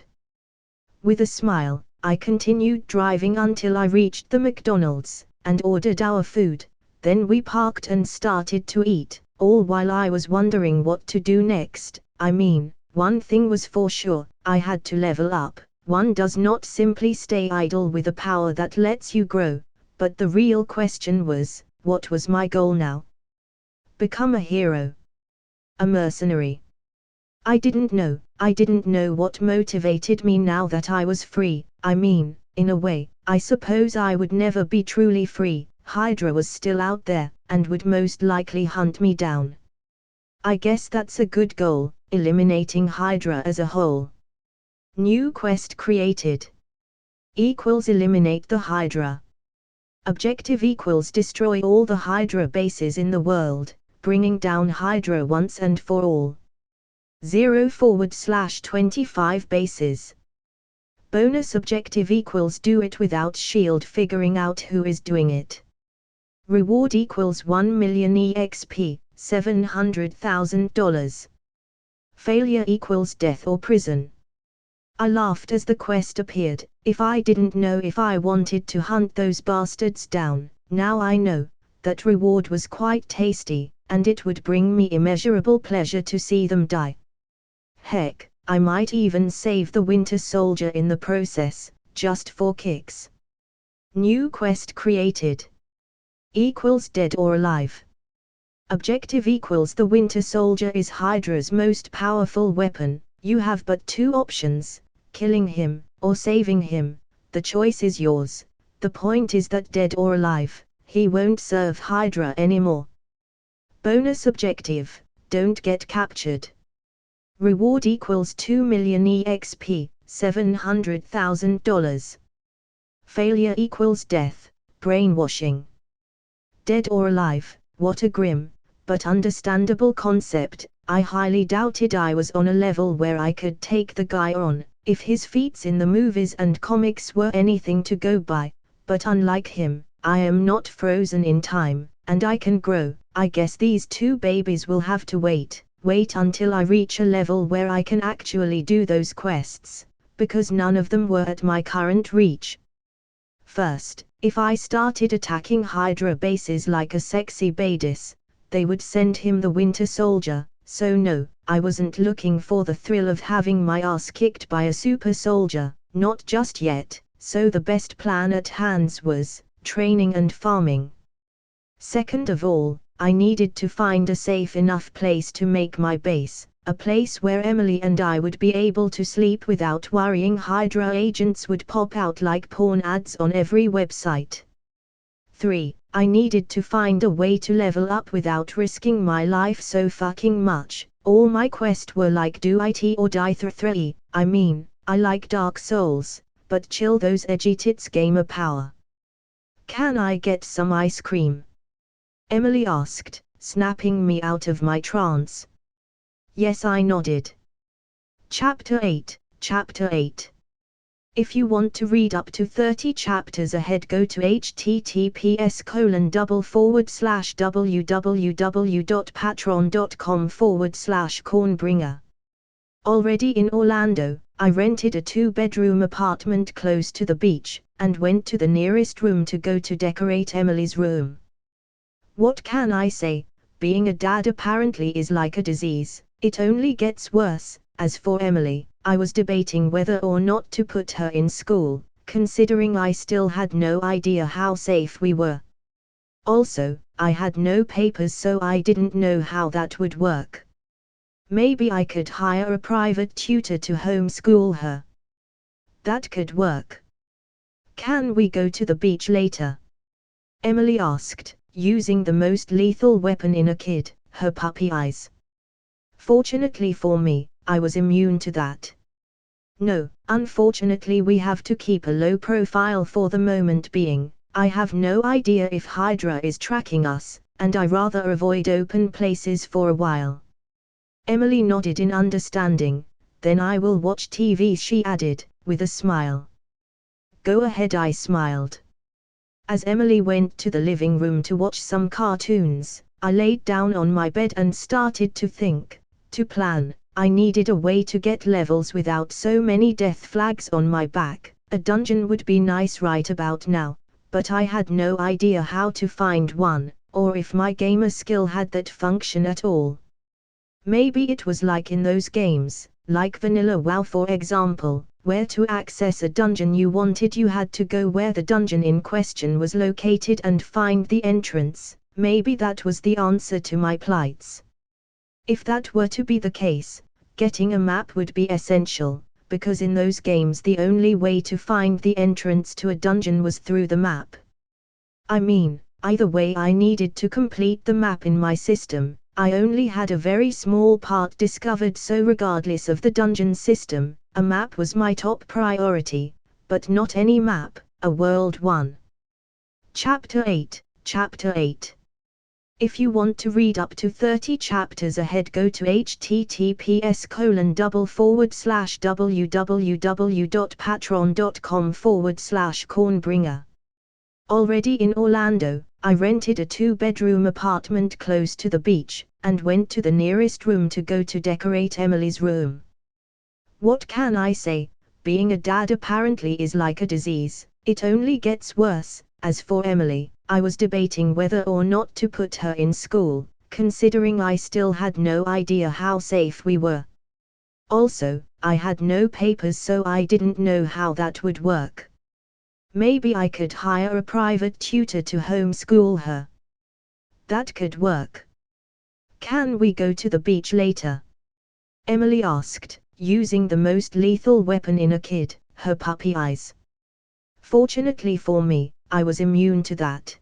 S1: With a smile, I continued driving until I reached the McDonald's, and ordered our food. Then we parked and started to eat, all while I was wondering what to do next. I mean, one thing was for sure, I had to level up. One does not simply stay idle with a power that lets you grow. But the real question was, what was my goal now? Become a hero? A mercenary? I didn't know. I didn't know what motivated me now that I was free. I mean, in a way, I suppose I would never be truly free. Hydra was still out there, and would most likely hunt me down. I guess that's a good goal, eliminating Hydra as a whole. New quest created. Equals eliminate the Hydra. Objective equals destroy all the Hydra bases in the world, bringing down Hydra once and for all. 0/25 bases. Bonus objective equals do it without shield figuring out who is doing it. Reward equals 1 million EXP, $700,000. Failure equals death or prison. I laughed as the quest appeared. If I didn't know if I wanted to hunt those bastards down, now I know. That reward was quite tasty, and it would bring me immeasurable pleasure to see them die. Heck, I might even save the Winter Soldier in the process, just for kicks. New quest created. Equals dead or alive. Objective equals the Winter Soldier is Hydra's most powerful weapon. You have but two options, killing him, or saving him. The choice is yours. The point is that dead or alive, he won't serve Hydra anymore. Bonus objective, don't get captured. Reward equals 2 million EXP, $700,000. Failure equals death, brainwashing. Dead or alive, what a grim, but understandable concept. I highly doubted I was on a level where I could take the guy on, if his feats in the movies and comics were anything to go by. But unlike him, I am not frozen in time, and I can grow. I guess these two babies will have to wait until I reach a level where I can actually do those quests, because none of them were at my current reach. First, if I started attacking Hydra bases like a sexy Badis, they would send him the Winter Soldier. So no, I wasn't looking for the thrill of having my ass kicked by a super soldier, not just yet. So the best plan at hand was training and farming. Second of all, I needed to find a safe enough place to make my base. a place where Emily and I would be able to sleep without worrying Hydra agents would pop out like porn ads on every website. 3. I needed to find a way to level up without risking my life so fucking much. All my quests were like do it or die 3. I mean, I like Dark Souls, but chill those edgy tits gamer power. Can I get some ice cream? Emily asked, snapping me out of my trance. Yes, I nodded. Chapter 8. If you want to read up to 30 chapters ahead, go to https://www.patreon.com/cornbringer. Already in Orlando, I rented a 2-bedroom apartment close to the beach, and went to the nearest room to go to decorate Emily's room. What can I say? Being a dad apparently is like a disease, it only gets worse. As for Emily, I was debating whether or not to put her in school, considering I still had no idea how safe we were. Also, I had no papers, so I didn't know how that would work. Maybe I could hire a private tutor to homeschool her. That could work. Can we go to the beach later? Emily asked, using the most lethal weapon in a kid, her puppy eyes. Fortunately for me, I was immune to that. No, unfortunately we have to keep a low profile for the moment being. I have no idea if Hydra is tracking us, and I rather avoid open places for a while. Emily nodded in understanding. Then I will watch TV, she added, with a smile. Go ahead, I smiled. As Emily went to the living room to watch some cartoons, I laid down on my bed and started to think, to plan. I needed a way to get levels without so many death flags on my back. A dungeon would be nice right about now, but I had no idea how to find one, or if my gamer skill had that function at all. Maybe it was like in those games, like Vanilla WoW for example, where to access a dungeon you wanted you had to go where the dungeon in question was located and find the entrance. Maybe that was the answer to my plights. If that were to be the case, getting a map would be essential, because in those games the only way to find the entrance to a dungeon was through the map. I mean, either way I needed to complete the map in my system. I only had a very small part discovered, so regardless of the dungeon system, a map was my top priority, but not any map, a world one. Chapter 8. If you want to read up to 30 chapters ahead, go to https://www.patreon.com/cornbringer. Already in Orlando, I rented a 2-bedroom apartment close to the beach, and went to the nearest room to go to decorate Emily's room. What can I say? Being a dad apparently is like a disease, it only gets worse. As for Emily, I was debating whether or not to put her in school, considering I still had no idea how safe we were. Also, I had no papers, so I didn't know how that would work. Maybe I could hire a private tutor to homeschool her. That could work. Can we go to the beach later? Emily asked, using the most lethal weapon in a kid, her puppy eyes. Fortunately for me, I was immune to that.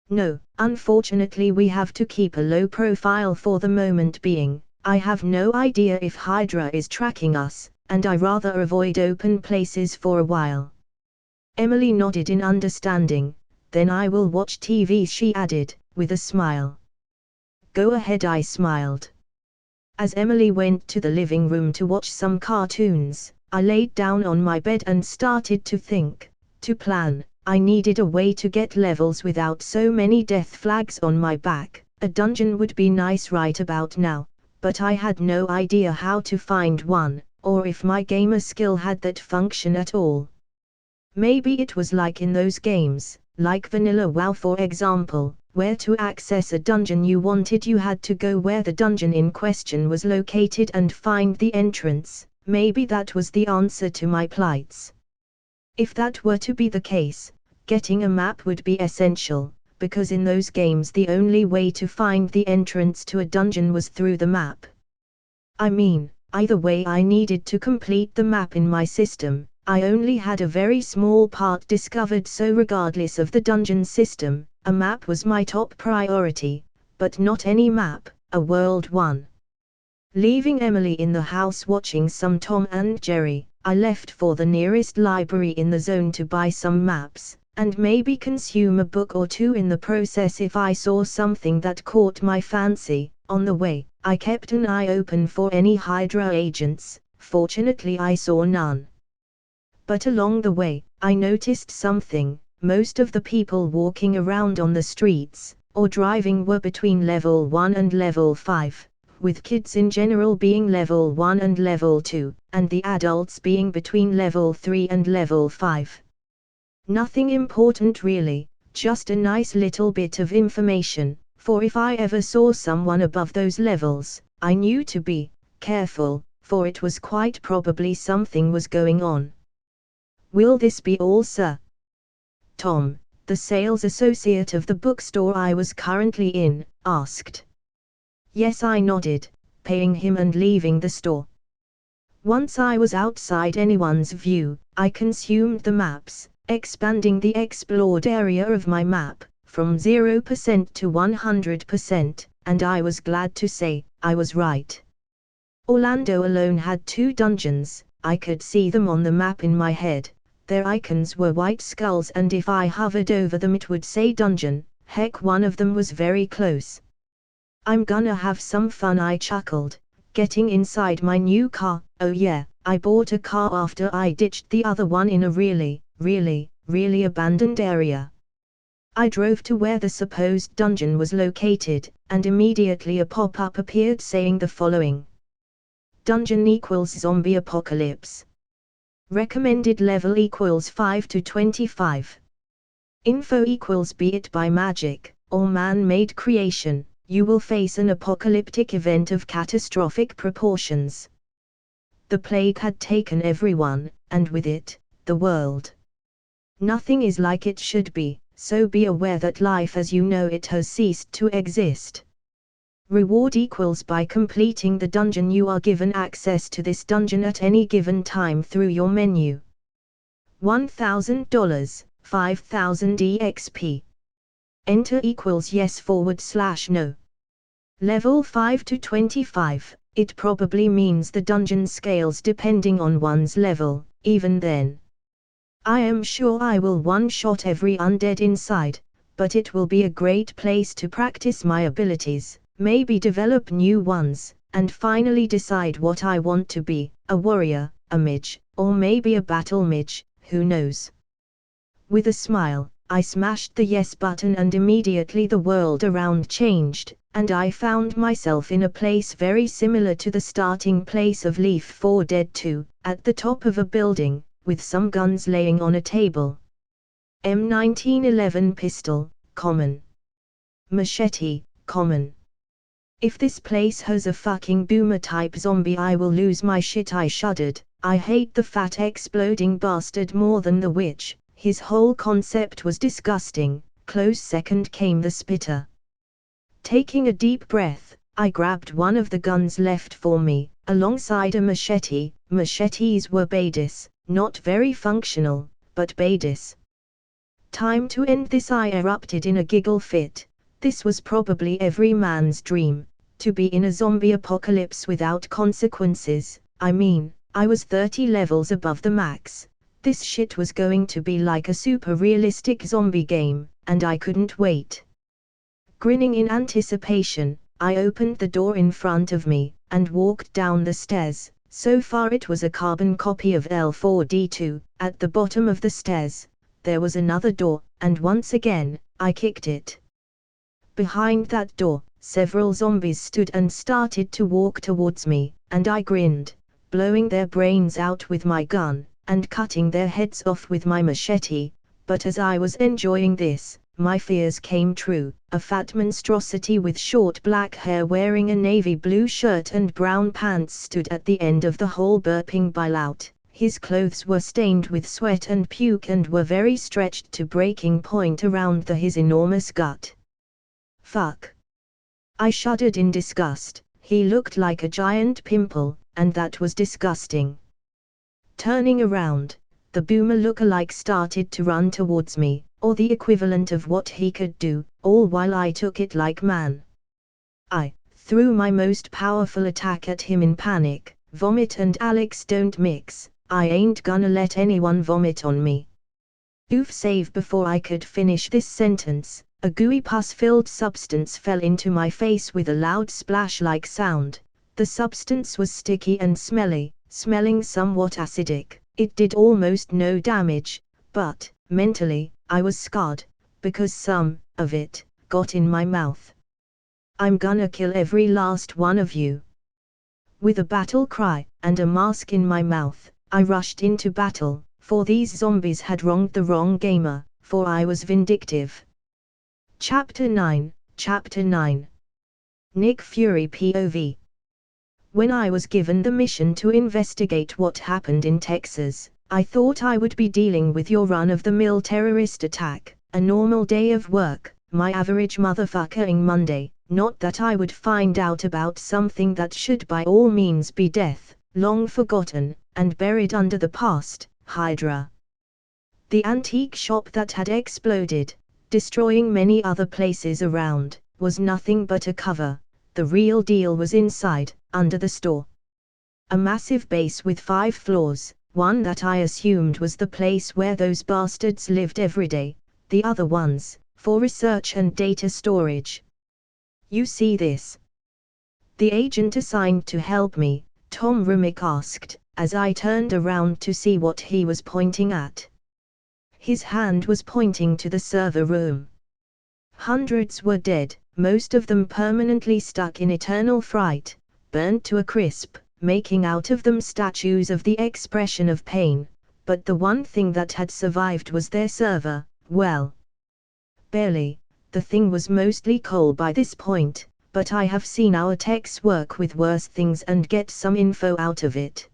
S1: No, unfortunately we have to keep a low profile for the moment being. I have no idea if Hydra is tracking us, and I rather avoid open places for a while. Emily nodded in understanding. Then I will watch TV, she added, with a smile. Go ahead, I smiled. As Emily went to the living room to watch some cartoons, I laid down on my bed and started to think, to plan. I needed a way to get levels without so many death flags on my back. A dungeon would be nice right about now, but I had no idea how to find one, or if my gamer skill had that function at all. Maybe it was like in those games, like Vanilla WoW for example, where to access a dungeon you wanted you had to go where the dungeon in question was located and find the entrance. Maybe that was the answer to my plights. If that were to be the case, getting a map would be essential, because in those games the only way to find the entrance to a dungeon was through the map. I mean, either way I needed to complete the map in my system. I only had a very small part discovered, so regardless of the dungeon system, a map was my top priority, but not any map, a world one. Leaving Emily in the house watching some Tom and Jerry, I left for the nearest library in the zone to buy some maps, and maybe consume a book or two in the process if I saw something that caught my fancy. On the way, I kept an eye open for any Hydra agents. Fortunately I saw none. But along the way, I noticed something. Most of the people walking around on the streets, or driving, were between level 1 and level 5, with kids in general being level 1 and level 2, and the adults being between level 3 and level 5. Nothing important really, just a nice little bit of information, for if I ever saw someone above those levels, I knew to be careful, for it was quite probably something was going on. "Will this be all, sir?" Tom, the sales associate of the bookstore I was currently in, asked. Yes, I nodded, paying him and leaving the store. Once I was outside anyone's view, I consumed the maps, expanding the explored area of my map from 0% to 100%, and I was glad to say I was right. Orlando alone had 2 dungeons. I could see them on the map in my head. Their icons were white skulls, and if I hovered over them it would say dungeon. Heck, one of them was very close. I'm gonna have some fun, I chuckled, getting inside my new car. Oh yeah, I bought a car after I ditched the other one in a really abandoned area. I drove to where the supposed dungeon was located, and immediately a pop-up appeared saying the following. Dungeon equals zombie apocalypse. Recommended level equals 5 to 25. Info equals be it by magic, or man-made creation, you will face an apocalyptic event of catastrophic proportions. The plague had taken everyone, and with it, the world. Nothing is like it should be, so be aware that life as you know it has ceased to exist. Reward equals by completing the dungeon you are given access to this dungeon at any given time through your menu. $1,000, 5,000 EXP. Enter equals yes/no. Level 5 to 25, it probably means the dungeon scales depending on one's level. Even then, I am sure I will one-shot every undead inside, but it will be a great place to practice my abilities, maybe develop new ones, and finally decide what I want to be, a warrior, a mage, or maybe a battle mage, who knows. With a smile, I smashed the yes button and immediately the world around changed, and I found myself in a place very similar to the starting place of Leaf 4 Dead 2, at the top of a building, with some guns laying on a table. M1911 pistol, common. Machete, common. If this place has a fucking boomer-type zombie I will lose my shit, I shuddered. I hate the fat exploding bastard more than the witch, his whole concept was disgusting. Close second came the spitter. Taking a deep breath, I grabbed one of the guns left for me, alongside a machete. Machetes were badice, not very functional, but badice. Time to end this, I erupted in a giggle fit. This was probably every man's dream. To be in a zombie apocalypse without consequences. I mean, I was 30 levels above the max. This shit was going to be like a super realistic zombie game, and I couldn't wait. Grinning in anticipation, I opened the door in front of me, and walked down the stairs. So far it was a carbon copy of L4D2. At the bottom of the stairs, there was another door, and once again, I kicked it. Behind that door, several zombies stood and started to walk towards me, and I grinned, blowing their brains out with my gun, and cutting their heads off with my machete. But as I was enjoying this, my fears came true. A fat monstrosity with short black hair wearing a navy blue shirt and brown pants stood at the end of the hall burping bile out. His clothes were stained with sweat and puke and were very stretched to breaking point around his enormous gut. Fuck. I shuddered in disgust, He looked like a giant pimple, and that was disgusting. Turning around, the boomer look-alike started to run towards me, or the equivalent of what he could do, all while I took it like man. I threw my most powerful attack at him in panic. Vomit and Alex don't mix, I ain't gonna let anyone vomit on me. Oof! Save before I could finish this sentence, a gooey pus-filled substance fell into my face with a loud splash-like sound. The substance was sticky and smelly, smelling somewhat acidic. It did almost no damage, but, mentally, I was scarred, because some of it got in my mouth. I'm gonna kill every last one of you. With a battle cry, and a mask in my mouth, I rushed into battle, for these zombies had wronged the wrong gamer, for I was vindictive. Chapter 9. Nick Fury POV. When I was given the mission to investigate what happened in Texas, I thought I would be dealing with your run-of-the-mill terrorist attack, a normal day of work, my average motherfucking Monday, not that I would find out about something that should by all means be death, long forgotten, and buried under the past, Hydra. The antique shop that had exploded, destroying many other places around, was nothing but a cover. The real deal was inside, under the store. A massive base with 5 floors, one that I assumed was the place where those bastards lived every day, the other ones, for research and data storage. You see this? The agent assigned to help me, Tom Remick asked, as I turned around to see what he was pointing at. His hand was pointing to the server room. Hundreds were dead, most of them permanently stuck in eternal fright, burnt to a crisp, making out of them statues of the expression of pain, but the one thing that had survived was their server. Well, barely. The thing was mostly coal by this point, but I have seen our techs work with worse things and get some info out of it.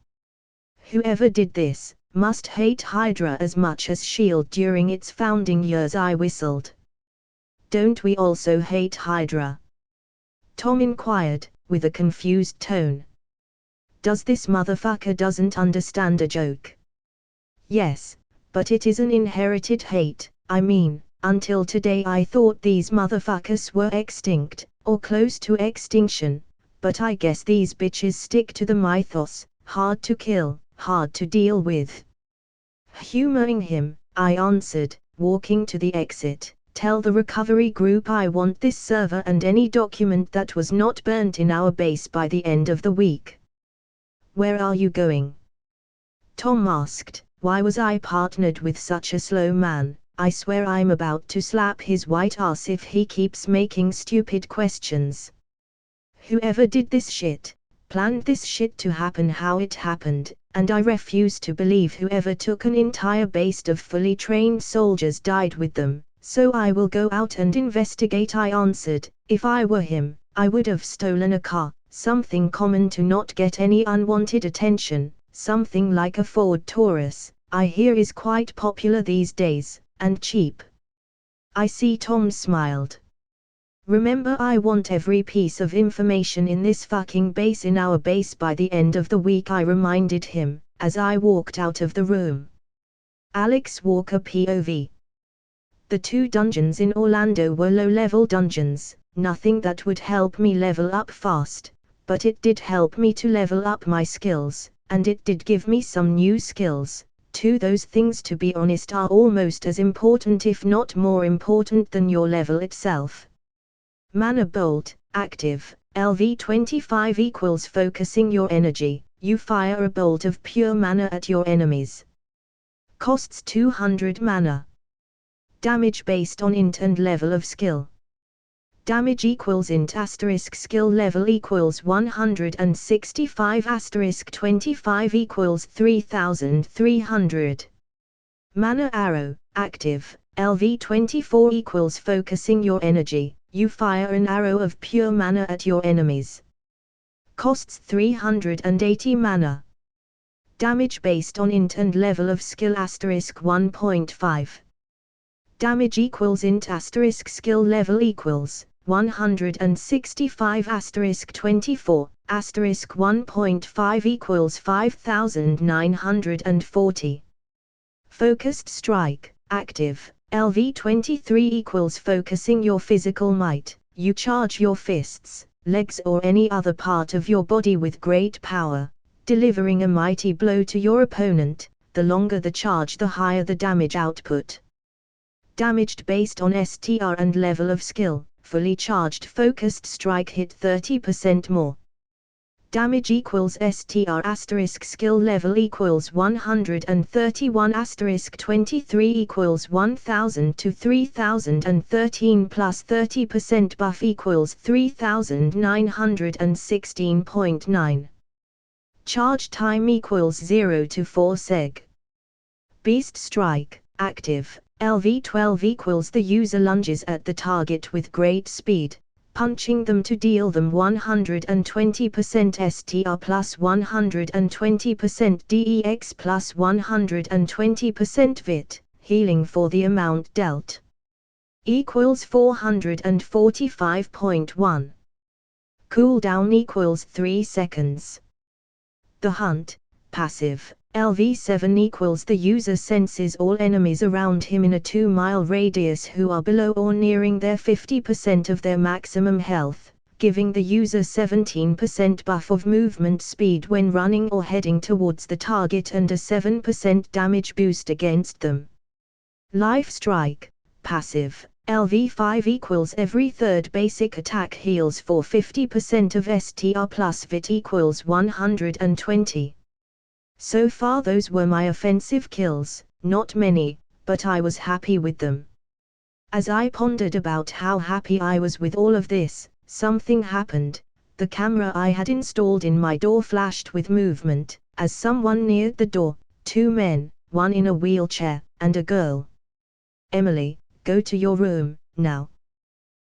S1: Whoever did this must hate Hydra as much as S.H.I.E.L.D. during its founding years, I whistled. Don't we also hate Hydra? Tom inquired, with a confused tone. Does this motherfucker doesn't understand a joke? Yes, but it is an inherited hate. I mean, until today I thought these motherfuckers were extinct, or close to extinction, but I guess these bitches stick to the mythos, hard to kill, hard to deal with. Humoring him, I answered, walking to the exit. Tell the recovery group I want this server and any document that was not burnt in our base by the end of the week. Where are you going? Tom asked. Why was I partnered with such a slow man? I swear I'm about to slap his white ass if he keeps making stupid questions. Whoever did this shit, planned this shit to happen how it happened, and I refuse to believe whoever took an entire base of fully trained soldiers died with them, so I will go out and investigate, I answered. If I were him, I would have stolen a car, something common to not get any unwanted attention, something like a Ford Taurus, I hear is quite popular these days, and cheap. I see Tom smiled. Remember, I want every piece of information in this fucking base in our base by the end of the week, I reminded him, as I walked out of the room. Alex Walker POV. The 2 dungeons in Orlando were low-level dungeons, nothing that would help me level up fast, but it did help me to level up my skills, and it did give me some new skills. Those things, to be honest, are almost as important if not more important than your level itself. Mana Bolt, active, LV25 equals focusing your energy, you fire a bolt of pure mana at your enemies. Costs 200 mana. Damage based on int and level of skill. Damage equals int asterisk skill level equals 165 asterisk 25 equals 3300. Mana Arrow, active, LV24 equals focusing your energy, you fire an arrow of pure mana at your enemies. Costs 380 mana. Damage based on int and level of skill asterisk 1.5. Damage equals int asterisk skill level equals 165 24 1.5 equals 5940. Focused strike, active, LV23 equals focusing your physical might. You charge your fists, legs or any other part of your body with great power, delivering a mighty blow to your opponent. The longer the charge, the higher the damage output. Damaged based on STR and level of skill. Fully charged focused strike hit 30% more. Damage equals STR asterisk skill level equals 131 asterisk 23 equals 1000 to 3013 plus 30% buff equals 3916.9. Charge time equals 0 to 4 seg. Beast strike, active, LV12 equals the user lunges at the target with great speed, punching them to deal them 120% STR plus 120% DEX plus 120% VIT, healing for the amount dealt. Equals 445.1. Cooldown equals 3 seconds. The Hunt, passive, LV7 equals the user senses all enemies around him in a 2-mile radius who are below or nearing their 50% of their maximum health, giving the user 17% buff of movement speed when running or heading towards the target and a 7% damage boost against them. Life strike, passive, LV5 equals every third basic attack heals for 50% of STR plus VIT equals 120. So far those were my offensive kills, not many, but I was happy with them. As I pondered about how happy I was with all of this, something happened. The camera I had installed in my door flashed with movement, as someone neared the door, 2 men, one in a wheelchair, and a girl. "Emily, go to your room, now,"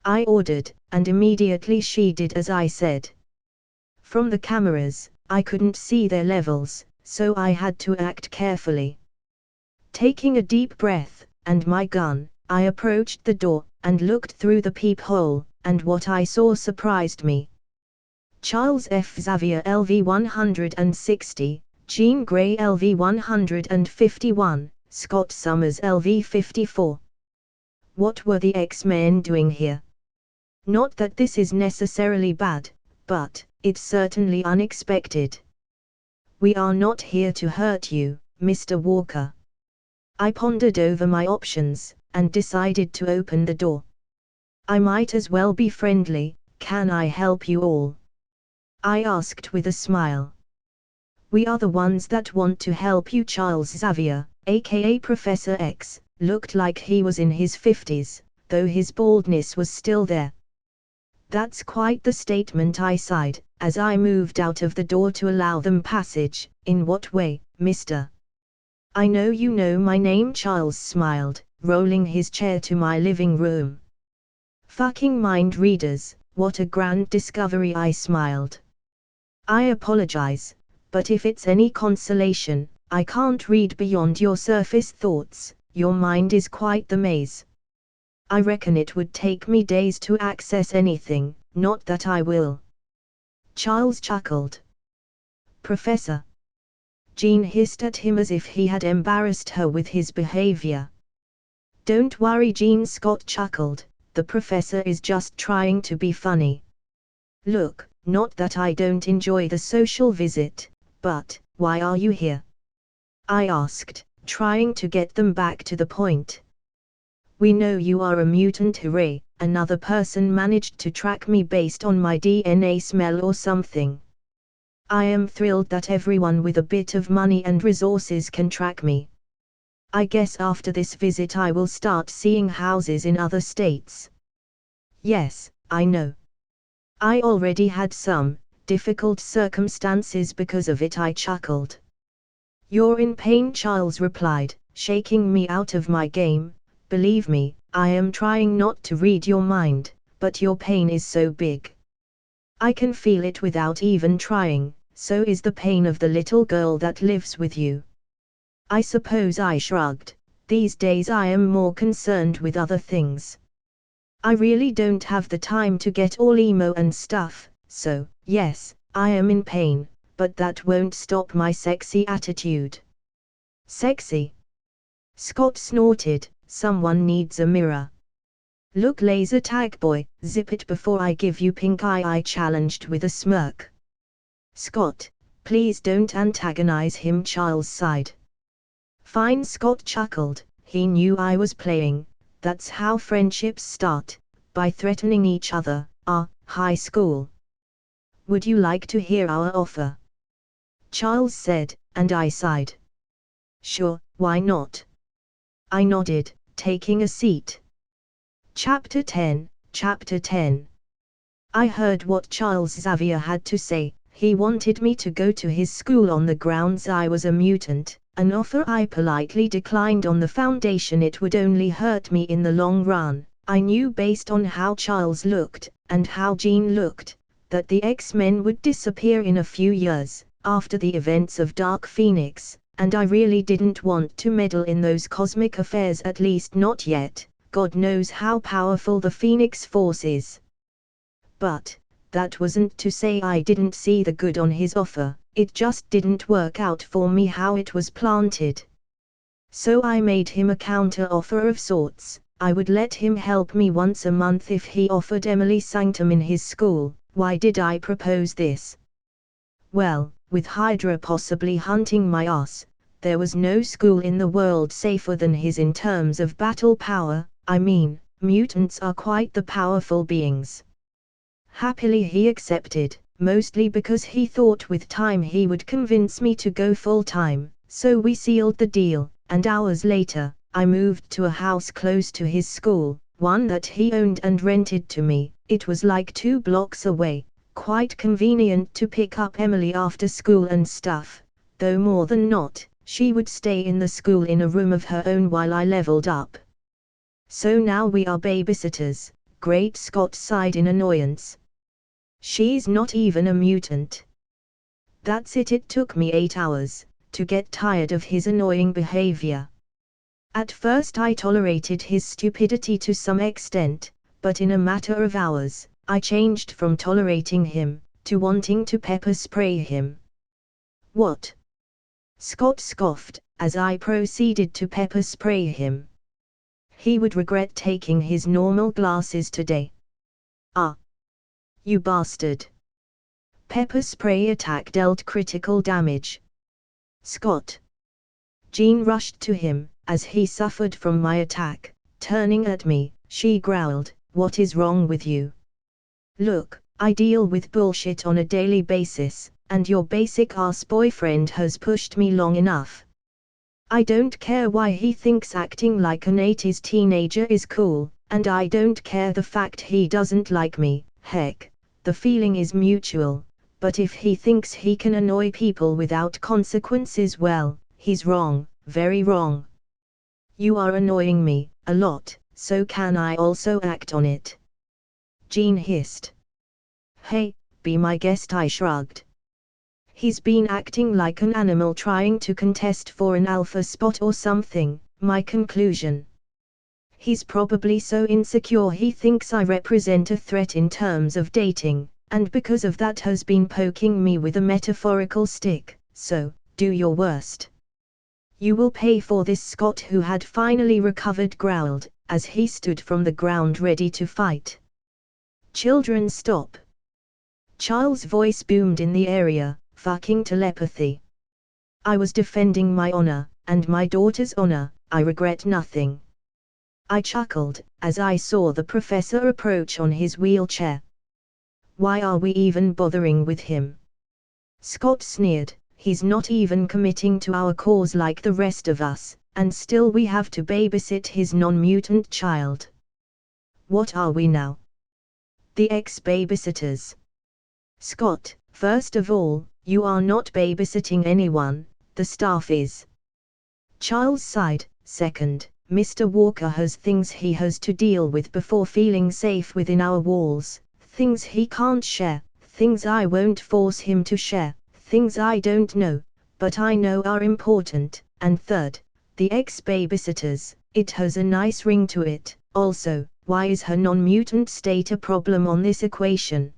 S1: I ordered, and immediately she did as I said. From the cameras, I couldn't see their levels, so I had to act carefully. Taking a deep breath, and my gun, I approached the door, and looked through the peephole, and what I saw surprised me. Charles F. Xavier LV 160, Jean Grey LV 151, Scott Summers LV 54. What were the X-Men doing here? Not that this is necessarily bad, but it's certainly unexpected. "We are not here to hurt you, Mr. Walker." I pondered over my options, and decided to open the door. I might as well be friendly. "Can I help you all?" I asked with a smile. "We are the ones that want to help you." Charles Xavier, aka Professor X, looked like he was in his 50s, though his baldness was still there. "That's quite the statement," I sighed, as I moved out of the door to allow them passage. "In what way, mister?" "I know you know my name." Charles smiled, rolling his chair to my living room. "Fucking mind readers, what a grand discovery," I smiled. "I apologize, but if it's any consolation, I can't read beyond your surface thoughts. Your mind is quite the maze. I reckon it would take me days to access anything, not that I will." Charles chuckled. "Professor." Jean hissed at him as if he had embarrassed her with his behavior. "Don't worry, Jean." Scott chuckled, "the professor is just trying to be funny. Look, not that I don't enjoy the social visit, but why are you here?" I asked, trying to get them back to the point. "We know you are a mutant. Hooray, another person managed to track me based on my DNA smell or something. I am thrilled that everyone with a bit of money and resources can track me. I guess after this visit I will start seeing houses in other states." "Yes, I know. I already had some difficult circumstances because of it." I chuckled. "You're in pain," Charles replied, shaking me out of my game. "Believe me, I am trying not to read your mind, but your pain is so big. I can feel it without even trying. So is the pain of the little girl that lives with you." I suppose I shrugged. These days I am more concerned with other things. I really don't have the time to get all emo and stuff, so, yes, I am in pain, but that won't stop my sexy attitude. Sexy? Scott snorted, someone needs a mirror. Look, laser tag boy, zip it before I give you pink eye, I challenged with a smirk. Scott, please don't antagonize him, Charles sighed. Fine, Scott chuckled, he knew I was playing. That's how friendships start, by threatening each other. High school. Would you like to hear our offer? Charles said, and I sighed. Sure, why not? I nodded, taking a seat. Chapter 10. I heard what Charles Xavier had to say. He wanted me to go to his school on the grounds I was a mutant, an offer I politely declined on the foundation it would only hurt me in the long run. I knew based on how Charles looked, and how Jean looked, that the X-Men would disappear in a few years, after the events of Dark Phoenix, and I really didn't want to meddle in those cosmic affairs, at least not yet. God knows how powerful the Phoenix Force is. But that wasn't to say I didn't see the good on his offer, it just didn't work out for me how it was planted. So I made him a counter-offer of sorts. I would let him help me once a month if he offered Emily Sanctum in his school. Why did I propose this? Well, with Hydra possibly hunting my ass, there was no school in the world safer than his in terms of battle power. I mean, mutants are quite the powerful beings. Happily he accepted, mostly because he thought with time he would convince me to go full-time, so we sealed the deal, and hours later, I moved to a house close to his school, one that he owned and rented to me. It was like 2 blocks away, quite convenient to pick up Emily after school and stuff, though more than not, she would stay in the school in a room of her own while I leveled up. So now we are babysitters. Great Scott sighed in annoyance. She's not even a mutant. That's it. It took me 8 hours to get tired of his annoying behavior. At first I tolerated his stupidity to some extent, but in a matter of hours, I changed from tolerating him to wanting to pepper spray him. What? Scott scoffed, as I proceeded to pepper spray him. He would regret taking his normal glasses today. Ah! You bastard! Pepper spray attack dealt critical damage. Scott! Jean rushed to him, as he suffered from my attack. Turning at me, she growled, "What is wrong with you? Look, I deal with bullshit on a daily basis, and your basic-ass boyfriend has pushed me long enough. I don't care why he thinks acting like an 80s teenager is cool, and I don't care the fact he doesn't like me. Heck, the feeling is mutual, but if he thinks he can annoy people without consequences, well, he's wrong, very wrong. You are annoying me a lot, so can I also act on it?" Jean hissed. "Hey, be my guest," I shrugged. "He's been acting like an animal trying to contest for an alpha spot or something." My conclusion. "He's probably so insecure he thinks I represent a threat in terms of dating, and because of that has been poking me with a metaphorical stick, so, do your worst. You will pay for this." Scott, who had finally recovered, growled, as he stood from the ground ready to fight. "Children, stop!" Charles' voice boomed in the area. Fucking telepathy. I was defending my honor, and my daughter's honor. I regret nothing. I chuckled, as I saw the professor approach on his wheelchair. "Why are we even bothering with him?" Scott sneered. "He's not even committing to our cause like the rest of us, and still we have to babysit his non-mutant child. What are we now? The ex-babysitters?" "Scott, first of all, you are not babysitting anyone, the staff is." Charles sighed. "Second, Mr. Walker has things he has to deal with before feeling safe within our walls, things he can't share, things I won't force him to share, things I don't know, but I know are important. And third, the ex-babysitters, it has a nice ring to it. Also, why is her non-mutant state a problem on this equation?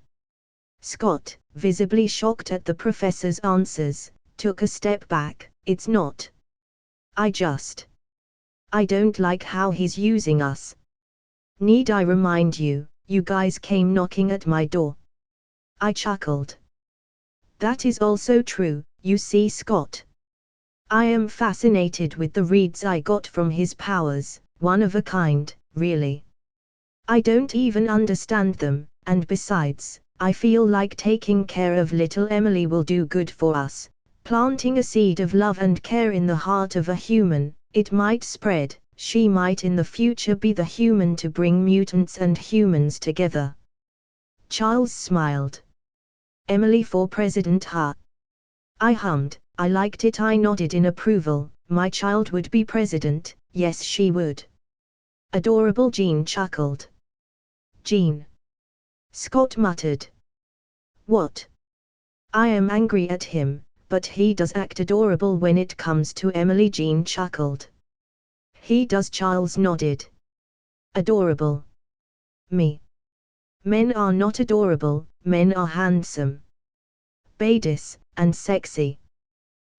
S1: Scott, visibly shocked at the professor's answers, took a step back. It's not. I don't like how he's using us. Need I remind you, you guys came knocking at my door? I chuckled. That is also true, you see, Scott. I am fascinated with the reads I got from his powers, one of a kind, really. I don't even understand them, and besides, I feel like taking care of little Emily will do good for us. Planting a seed of love and care in the heart of a human, it might spread, she might in the future be the human to bring mutants and humans together. Charles smiled. Emily for president, huh? I hummed. I liked it. I nodded in approval. My child would be president, yes she would. Adorable, Jean chuckled. Jean. Scott muttered. What? I am angry at him, but he does act adorable when it comes to Emily, Jean chuckled. He does, Charles nodded. Adorable. Me. Men are not adorable, men are handsome. Badass, and sexy.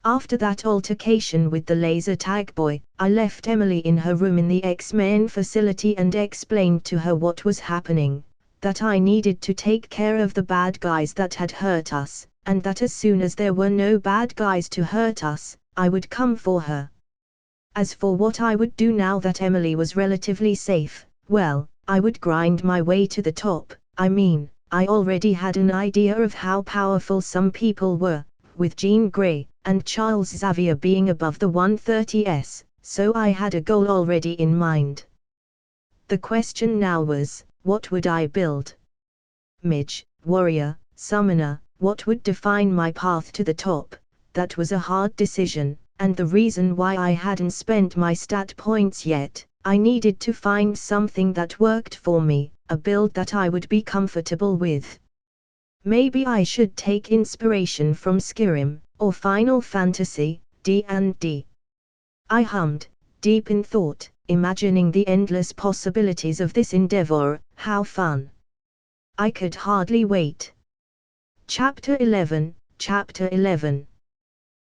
S1: After that altercation with the laser tag boy, I left Emily in her room in the X-Men facility and explained to her what was happening, that I needed to take care of the bad guys that had hurt us, and that as soon as there were no bad guys to hurt us, I would come for her. As for what I would do now that Emily was relatively safe, well, I would grind my way to the top. I mean, I already had an idea of how powerful some people were, with Jean Grey and Charles Xavier being above the 130s, so I had a goal already in mind. The question now was, what would I build? Mage, warrior, summoner, what would define my path to the top? That was a hard decision, and the reason why I hadn't spent my stat points yet. I needed to find something that worked for me, a build that I would be comfortable with. Maybe I should take inspiration from Skyrim, or Final Fantasy, D&D. I hummed, deep in thought, imagining the endless possibilities of this endeavor. How fun! I could hardly wait. Chapter 11.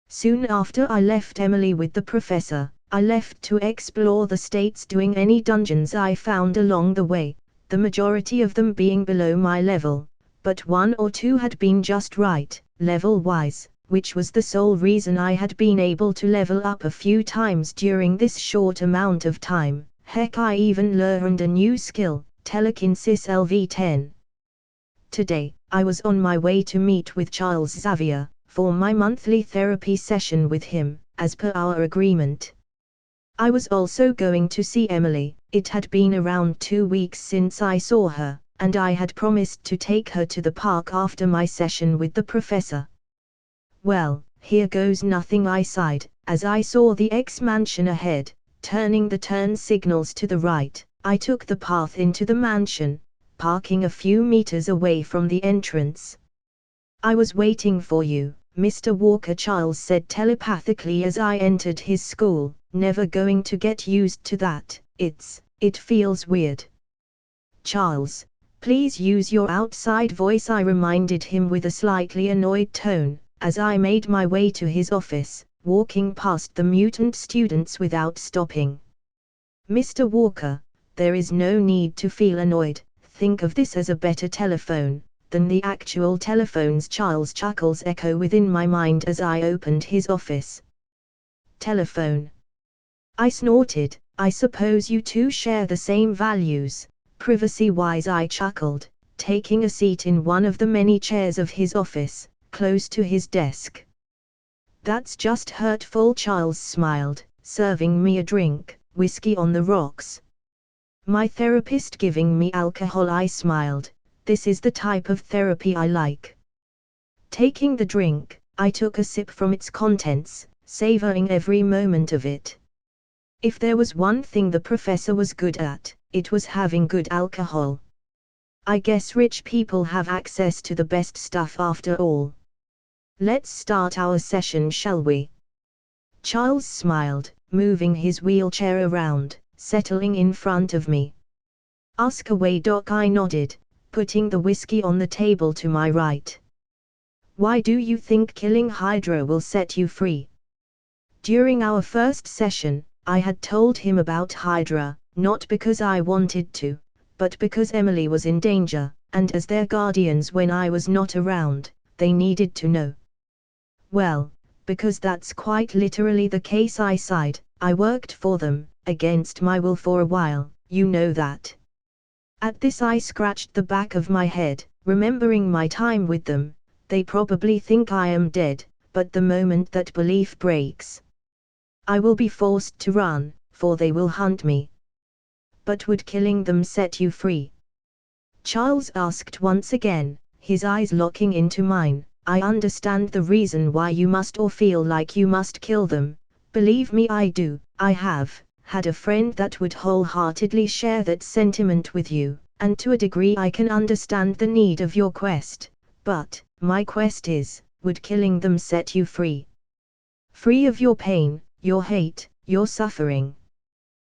S1: Soon after I left Emily with the professor, I left to explore the states, doing any dungeons I found along the way, the majority of them being below my level, but one or two had been just right, level-wise, which was the sole reason I had been able to level up a few times during this short amount of time. Heck, I even learned a new skill, telekinesis LV10. Today, I was on my way to meet with Charles Xavier, for my monthly therapy session with him, as per our agreement. I was also going to see Emily. It had been around 2 weeks since I saw her, and I had promised to take her to the park after my session with the professor. Well, here goes nothing, I sighed, as I saw the X-mansion ahead. Turning the turn signals to the right, I took the path into the mansion, parking a few meters away from the entrance. I was waiting for you, Mr. Walker, Charles said telepathically as I entered his school. Never going to get used to that. It feels weird. Charles, please use your outside voice, I reminded him with a slightly annoyed tone, as I made my way to his office, walking past the mutant students without stopping. Mr. Walker, there is no need to feel annoyed. Think of this as a better telephone than the actual telephones. Charles' chuckles echo within my mind as I opened his office. Telephone. I snorted. I suppose you two share the same values. Privacy-wise, I chuckled, taking a seat in one of the many chairs of his office, close to his desk. That's just hurtful, Charles smiled, serving me a drink, whiskey on the rocks. My therapist giving me alcohol, I smiled. This is the type of therapy I like. Taking the drink, I took a sip from its contents, savoring every moment of it. If there was one thing the professor was good at, it was having good alcohol. I guess rich people have access to the best stuff after all. Let's start our session, shall we? Charles smiled, moving his wheelchair around, settling in front of me. Ask away, Doc, I nodded, putting the whiskey on the table to my right. Why do you think killing Hydra will set you free? During our first session, I had told him about Hydra, not because I wanted to, but because Emily was in danger, and as their guardians when I was not around, they needed to know. Well, because that's quite literally the case, I sighed. I worked for them, against my will for a while, you know that. At this I scratched the back of my head, remembering my time with them. They probably think I am dead, but the moment that belief breaks, I will be forced to run, for they will hunt me. But would killing them set you free? Charles asked once again, his eyes locking into mine. I understand the reason why you must or feel like you must kill them. Believe me, I do. I have had a friend that would wholeheartedly share that sentiment with you, and to a degree I can understand the need of your quest. But my quest is, would killing them set you free? Free of your pain, your hate, your suffering?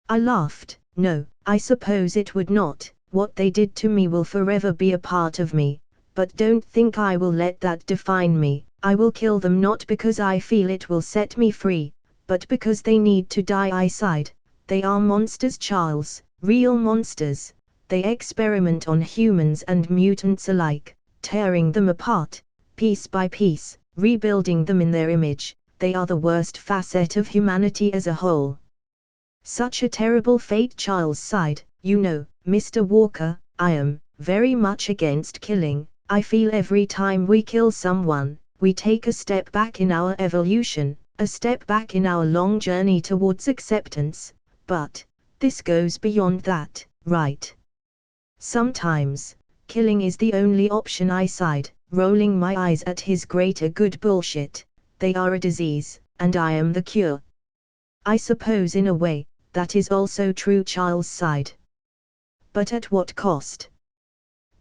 S1: I laughed. No, I suppose it would not. What they did to me will forever be a part of me, but don't think I will let that define me. I will kill them not because I feel it will set me free, but because they need to die, I sighed. They are monsters, Charles, real monsters. They experiment on humans and mutants alike, tearing them apart, piece by piece, rebuilding them in their image. They are the worst facet of humanity as a whole. Such a terrible fate, Charles sighed. You know, Mr. Walker, I am very much against killing. I feel every time we kill someone, we take a step back in our evolution, a step back in our long journey towards acceptance. But this goes beyond that, right? Sometimes killing is the only option, I sighed, rolling my eyes at his greater good bullshit. They are a disease, and I am the cure. I suppose in a way, that is also true, Charles sighed. But at what cost?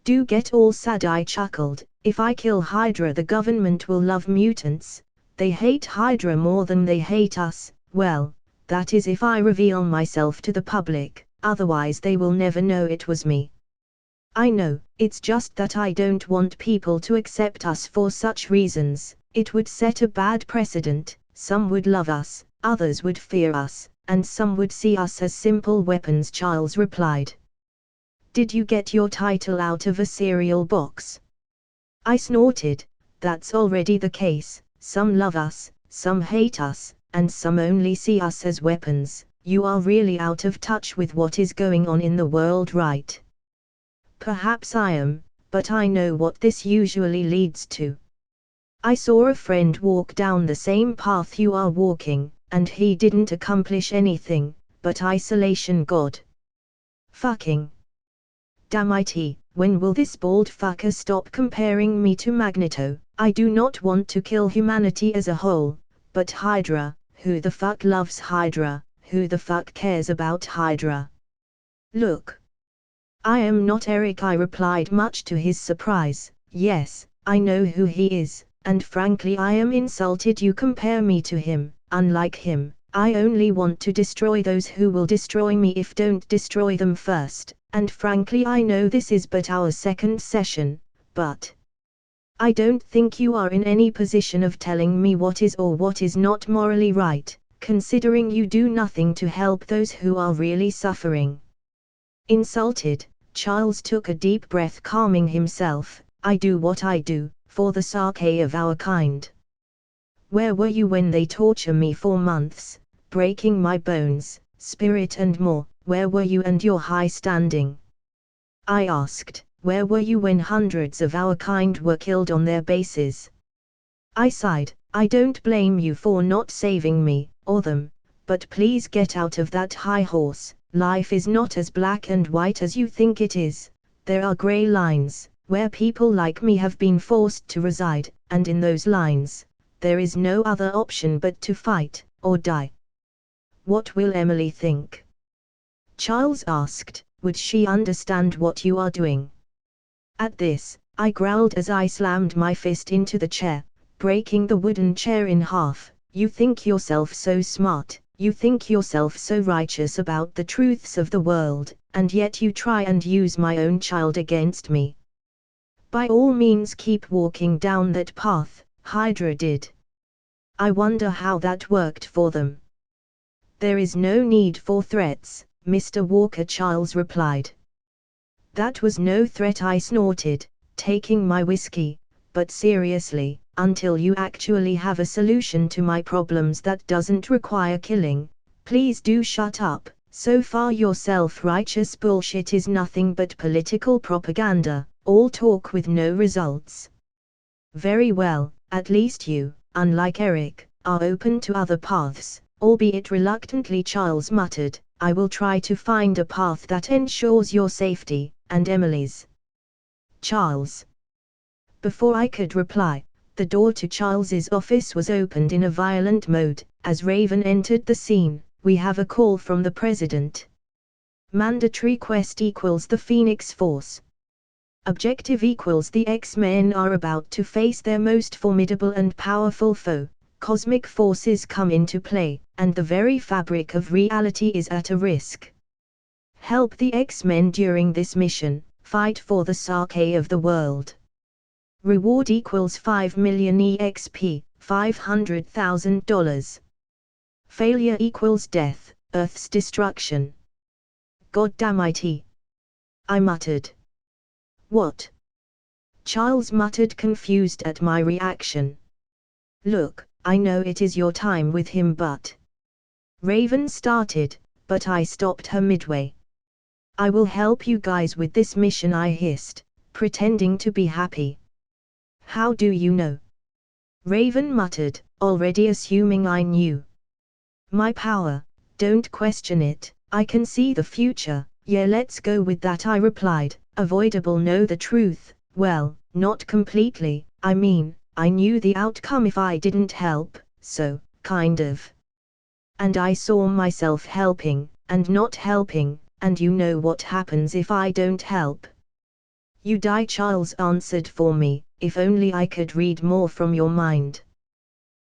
S1: Do get all sad, I chuckled. If I kill Hydra, the government will love mutants. They hate Hydra more than they hate us. Well, that is if I reveal myself to the public, otherwise they will never know it was me. I know, it's just that I don't want people to accept us for such reasons. It would set a bad precedent. Some would love us, others would fear us, and some would see us as simple weapons, Charles replied. Did you get your title out of a cereal box? I snorted. That's already the case. Some love us, some hate us, and some only see us as weapons. You are really out of touch with what is going on in the world, right? Perhaps I am, but I know what this usually leads to. I saw a friend walk down the same path you are walking, and he didn't accomplish anything, but isolation. God. Fucking. Damn it, when will this bald fucker stop comparing me to Magneto? I do not want to kill humanity as a whole, but Hydra, who the fuck loves Hydra? Who the fuck cares about Hydra? Look. I am not Eric, I replied, much to his surprise. Yes, I know who he is, and frankly I am insulted you compare me to him. Unlike him, I only want to destroy those who will destroy me if don't destroy them first, and frankly I know this is but our second session, but I don't think you are in any position of telling me what is or what is not morally right, considering you do nothing to help those who are really suffering. Insulted, Charles took a deep breath, calming himself. I do what I do, for the sake of our kind. Where were you when they torture me for months, breaking my bones, spirit and more? Where were you and your high standing? I asked. Where were you when hundreds of our kind were killed on their bases? I sighed. I don't blame you for not saving me, or them, but please get out of that high horse. Life is not as black and white as you think it is. There are grey lines, where people like me have been forced to reside, and in those lines, there is no other option but to fight, or die. What will Emily think? Charles asked. Would she understand what you are doing? At this, I growled as I slammed my fist into the chair, breaking the wooden chair in half. You think yourself so smart, You think yourself so righteous about the truths of the world, and yet you try and use my own child against me. By all means keep walking down that path, Hydra did. I wonder how that worked for them. There is no need for threats, Mr. Walker Charles replied. That was no threat, I snorted, taking my whiskey, but seriously, until you actually have a solution to my problems that doesn't require killing, please do shut up. So far your self-righteous bullshit is nothing but political propaganda, all talk with no results. Very well, at least you, unlike Eric, are open to other paths, albeit reluctantly, Charles muttered. I will try to find a path that ensures your safety, and Emily's. Charles. Before I could reply, the door to Charles's office was opened in a violent mode. As Raven entered the scene, we have a call from the President. Mandatory quest equals the Phoenix Force. Objective equals the X-Men are about to face their most formidable and powerful foe. Cosmic forces come into play, and the very fabric of reality is at a risk. Help the X-Men during this mission, fight for the Sake of the world. Reward equals 5 million EXP, $500,000. Failure equals death, Earth's destruction. Goddamnit! I muttered. What? Charles muttered, confused at my reaction. Look, I know it is your time with him, but... Raven started, but I stopped her midway. I will help you guys with this mission, I hissed, pretending to be happy. How do you know? Raven muttered, already assuming I knew. My power, don't question it, I can see the future. Yeah, let's go with that, I replied. Avoidable, know the truth. Well, not completely, I mean, I knew the outcome if I didn't help, so, kind of. And I saw myself helping, and not helping, and you know what happens if I don't help. You die, Charles answered for me. If only I could read more from your mind.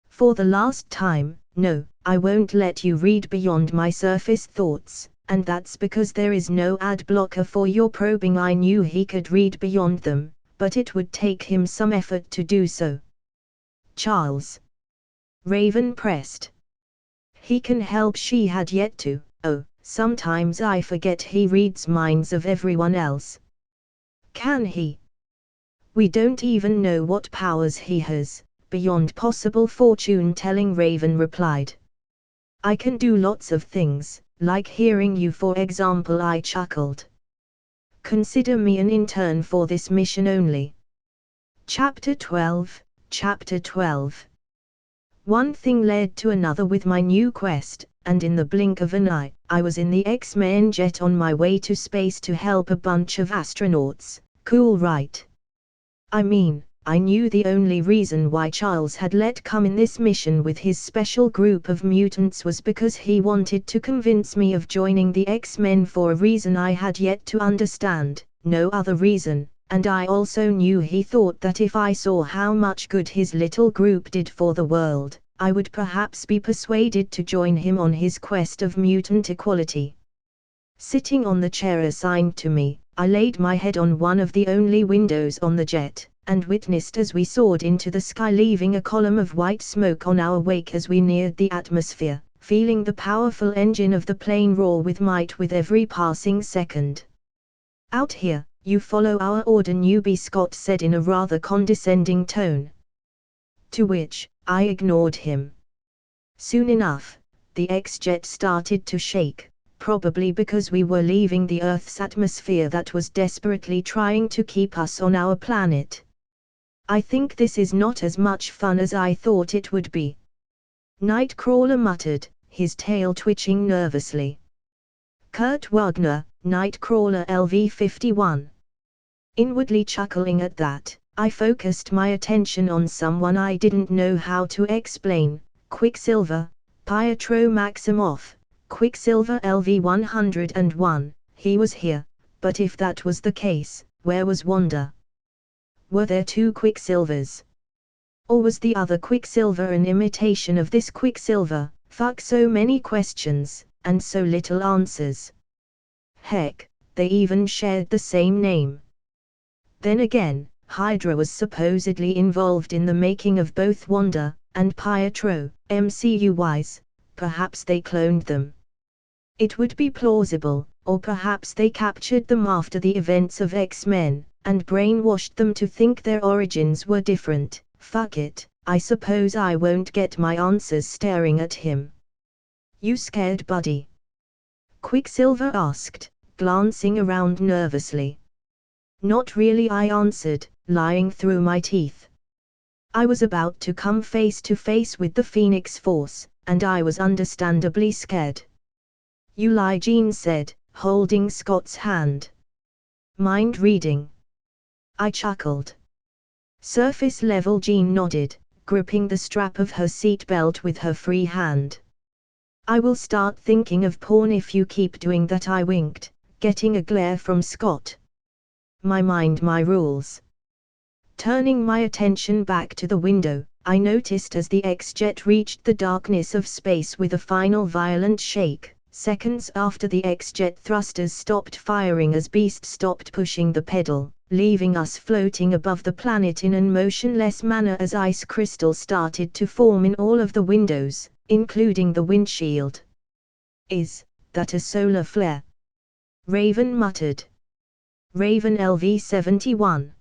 S1: For the last time, no, I won't let you read beyond my surface thoughts, and that's because there is no ad blocker for your probing. I knew he could read beyond them, but it would take him some effort to do so. Charles. Raven pressed. He can help, she had yet to. Oh, sometimes I forget he reads minds of everyone else. Can he? We don't even know what powers he has, beyond possible fortune-telling, Raven replied. I can do lots of things, like hearing you, for example, I chuckled. Consider me an intern for this mission only. Chapter 12. Chapter 12. One thing led to another with my new quest, and in the blink of an eye, I was in the X-Men jet on my way to space to help a bunch of astronauts. Cool, right? I mean, I knew the only reason why Charles had let come in this mission with his special group of mutants was because he wanted to convince me of joining the X-Men for a reason I had yet to understand, no other reason, and I also knew he thought that if I saw how much good his little group did for the world, I would perhaps be persuaded to join him on his quest of mutant equality. Sitting on the chair assigned to me, I laid my head on one of the only windows on the jet, and witnessed as we soared into the sky, leaving a column of white smoke on our wake as we neared the atmosphere, feeling the powerful engine of the plane roar with might with every passing second. Out here, you follow our order, newbie, Scott said in a rather condescending tone. To which, I ignored him. Soon enough, the X-jet started to shake. Probably because we were leaving the Earth's atmosphere that was desperately trying to keep us on our planet. I think this is not as much fun as I thought it would be. Nightcrawler muttered, his tail twitching nervously. Kurt Wagner, Nightcrawler LV-51. Inwardly chuckling at that, I focused my attention on someone I didn't know how to explain. Quicksilver, Pietro Maximoff. Quicksilver LV-101, he was here, but if that was the case, where was Wanda? Were there two Quicksilvers? Or was the other Quicksilver an imitation of this Quicksilver, Fuck, so many questions, and so little answers. Heck, they even shared the same name. Then again, Hydra was supposedly involved in the making of both Wanda and Pietro, MCU-wise, perhaps they cloned them. It would be plausible, or perhaps they captured them after the events of X-Men, and brainwashed them to think their origins were different. Fuck it, I suppose I won't get my answers staring at him. You scared, buddy? Quicksilver asked, glancing around nervously. Not really, I answered, lying through my teeth. I was about to come face to face with the Phoenix Force, and I was understandably scared. You lie, Jean said, holding Scott's hand. Mind reading? I chuckled. Surface level, Jean nodded, gripping the strap of her seatbelt with her free hand. I will start thinking of porn if you keep doing that, I winked, getting a glare from Scott. My mind, my rules. Turning my attention back to the window, I noticed as the X-Jet reached the darkness of space with a final violent shake, seconds after the X-Jet thrusters stopped firing as Beast stopped pushing the pedal, leaving us floating above the planet in an motionless manner as ice crystals started to form in all of the windows, including the windshield. Is that a solar flare? Raven muttered. Raven LV-71.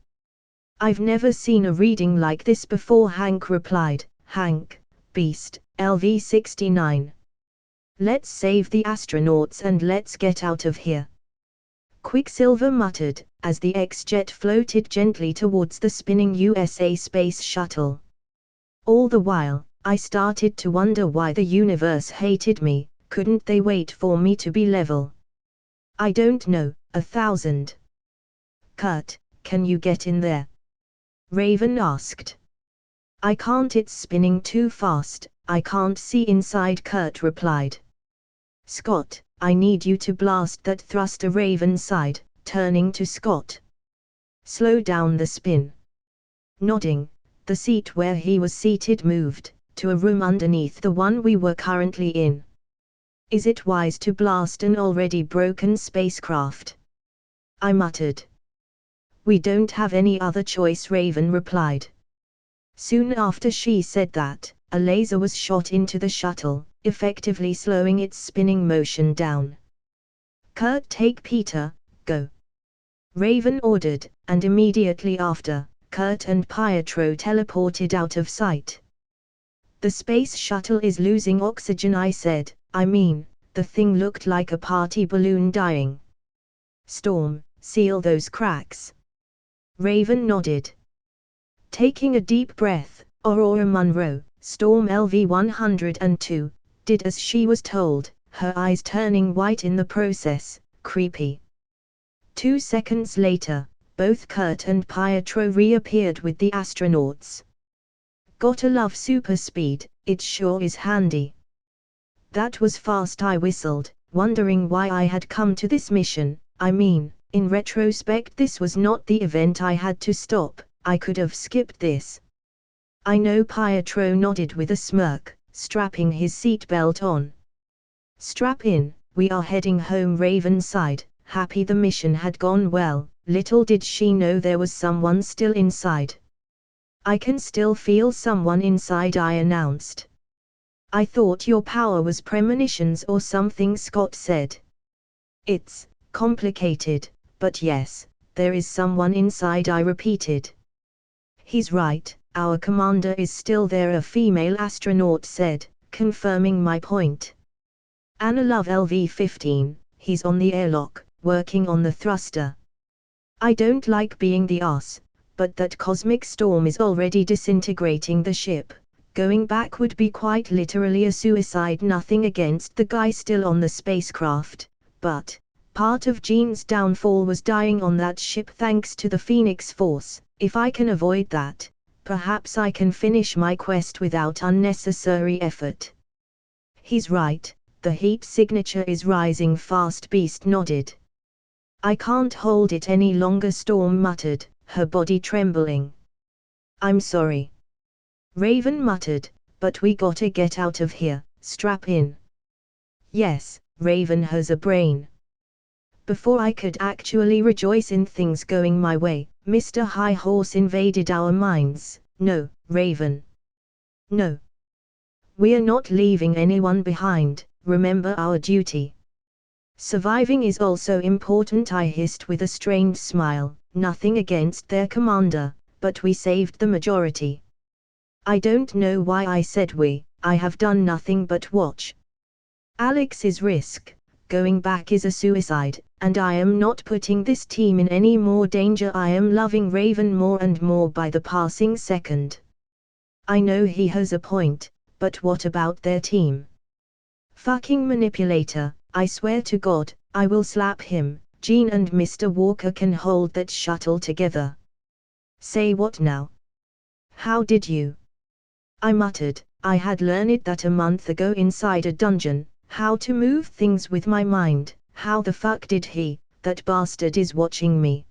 S1: I've never seen a reading like this before, Hank replied. Hank, Beast, LV-69. Let's save the astronauts and let's get out of here. Quicksilver muttered, as the X-Jet floated gently towards the spinning USA space shuttle. All the while, I started to wonder why the universe hated me. Couldn't they wait for me to be level? I don't know, 1,000. Kurt, can you get in there? Raven asked. I can't, it's spinning too fast, I can't see inside, Kurt replied. Scott, I need you to blast that thruster, Raven sighed, turning to Scott. Slow down the spin. Nodding, the seat where he was seated moved to a room underneath the one we were currently in. Is it wise to blast an already broken spacecraft? I muttered. We don't have any other choice, Raven replied. Soon after she said that, a laser was shot into the shuttle, effectively slowing its spinning motion down. Kurt, take Peter, go. Raven ordered, and immediately after, Kurt and Pietro teleported out of sight. The space shuttle is losing oxygen, I said. I mean, the thing looked like a party balloon dying. Storm, seal those cracks. Raven nodded. Taking a deep breath, Aurora Munro, Storm LV-102, did as she was told, her eyes turning white in the process. Creepy. 2 seconds later, both Kurt and Pietro reappeared with the astronauts. Gotta love super speed, it sure is handy. That was fast, I whistled, wondering why I had come to this mission. I mean, in retrospect, this was not the event I had to stop. I could have skipped this. I know, Pietro nodded with a smirk, strapping his seatbelt on. Strap in, we are heading home, Raven sighed, happy the mission had gone well. Little did she know there was someone still inside. I can still feel someone inside, I announced. I thought your power was premonitions or something, Scott said. It's complicated, but yes, there is someone inside, I repeated. He's right, our commander is still there, a female astronaut said, confirming my point. Anna Love LV-15, he's on the airlock, working on the thruster. I don't like being the ass, but that cosmic storm is already disintegrating the ship. Going back would be quite literally a suicide. Nothing against the guy still on the spacecraft, but part of Jean's downfall was dying on that ship thanks to the Phoenix Force. If I can avoid that, perhaps I can finish my quest without unnecessary effort. He's right, the heat signature is rising fast, Beast nodded. I can't hold it any longer, Storm muttered, her body trembling. I'm sorry. Raven muttered, but we gotta get out of here. strap in. Yes, Raven has a brain. Before I could actually rejoice in things going my way, Mr. High Horse invaded our minds. No, Raven. No. We're not leaving anyone behind, remember our duty. Surviving is also important, I hissed with a strained smile. Nothing against their commander, but we saved the majority. I don't know why I said we, I have done nothing but watch. Alex's risk, going back is a suicide, and I am not putting this team in any more danger. I am loving Raven more and more by the passing second. I know he has a point, but what about their team? Fucking manipulator, I swear to God, I will slap him. Jean and Mr. Walker can hold that shuttle together. Say what now? How did you? I muttered. I had learned that a month ago inside a dungeon, how to move things with my mind. How the fuck did he? That bastard is watching me.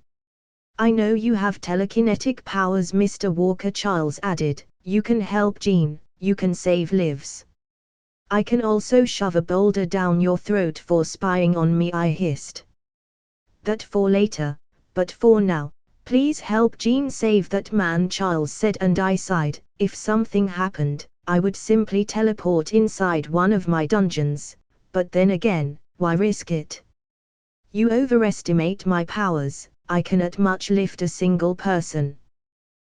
S1: I know you have telekinetic powers, Mr. Walker, Charles added. You can help Jean, you can save lives. I can also shove a boulder down your throat for spying on me, I hissed. That for later, but for now, please help Jean save that man, Charles said, and I sighed. If something happened, I would simply teleport inside one of my dungeons, but then again, why risk it? You overestimate my powers, I cannot much lift a single person.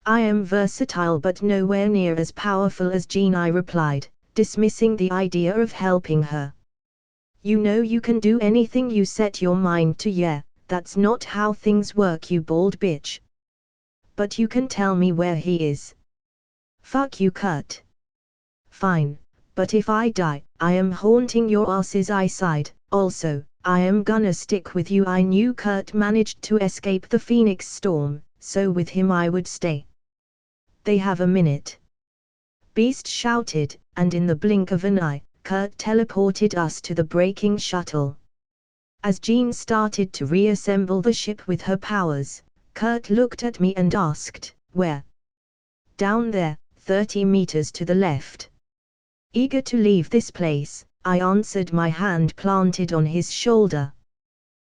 S1: I am versatile but nowhere near as powerful as Jean, I replied, dismissing the idea of helping her. You know you can do anything you set your mind to. Yeah, that's not how things work, you bald bitch. But you can tell me where he is. Fuck you, Kurt. Fine, but if I die, I am haunting your asses, I sighed. Also, I am gonna stick with you. I knew Kurt managed to escape the Phoenix storm, so with him I would stay. They have a minute. Beast shouted, and in the blink of an eye, Kurt teleported us to the braking shuttle. As Jean started to reassemble the ship with her powers, Kurt looked at me and asked, where? Down there, 30 meters to the left. Eager to leave this place, I answered, my hand planted on his shoulder.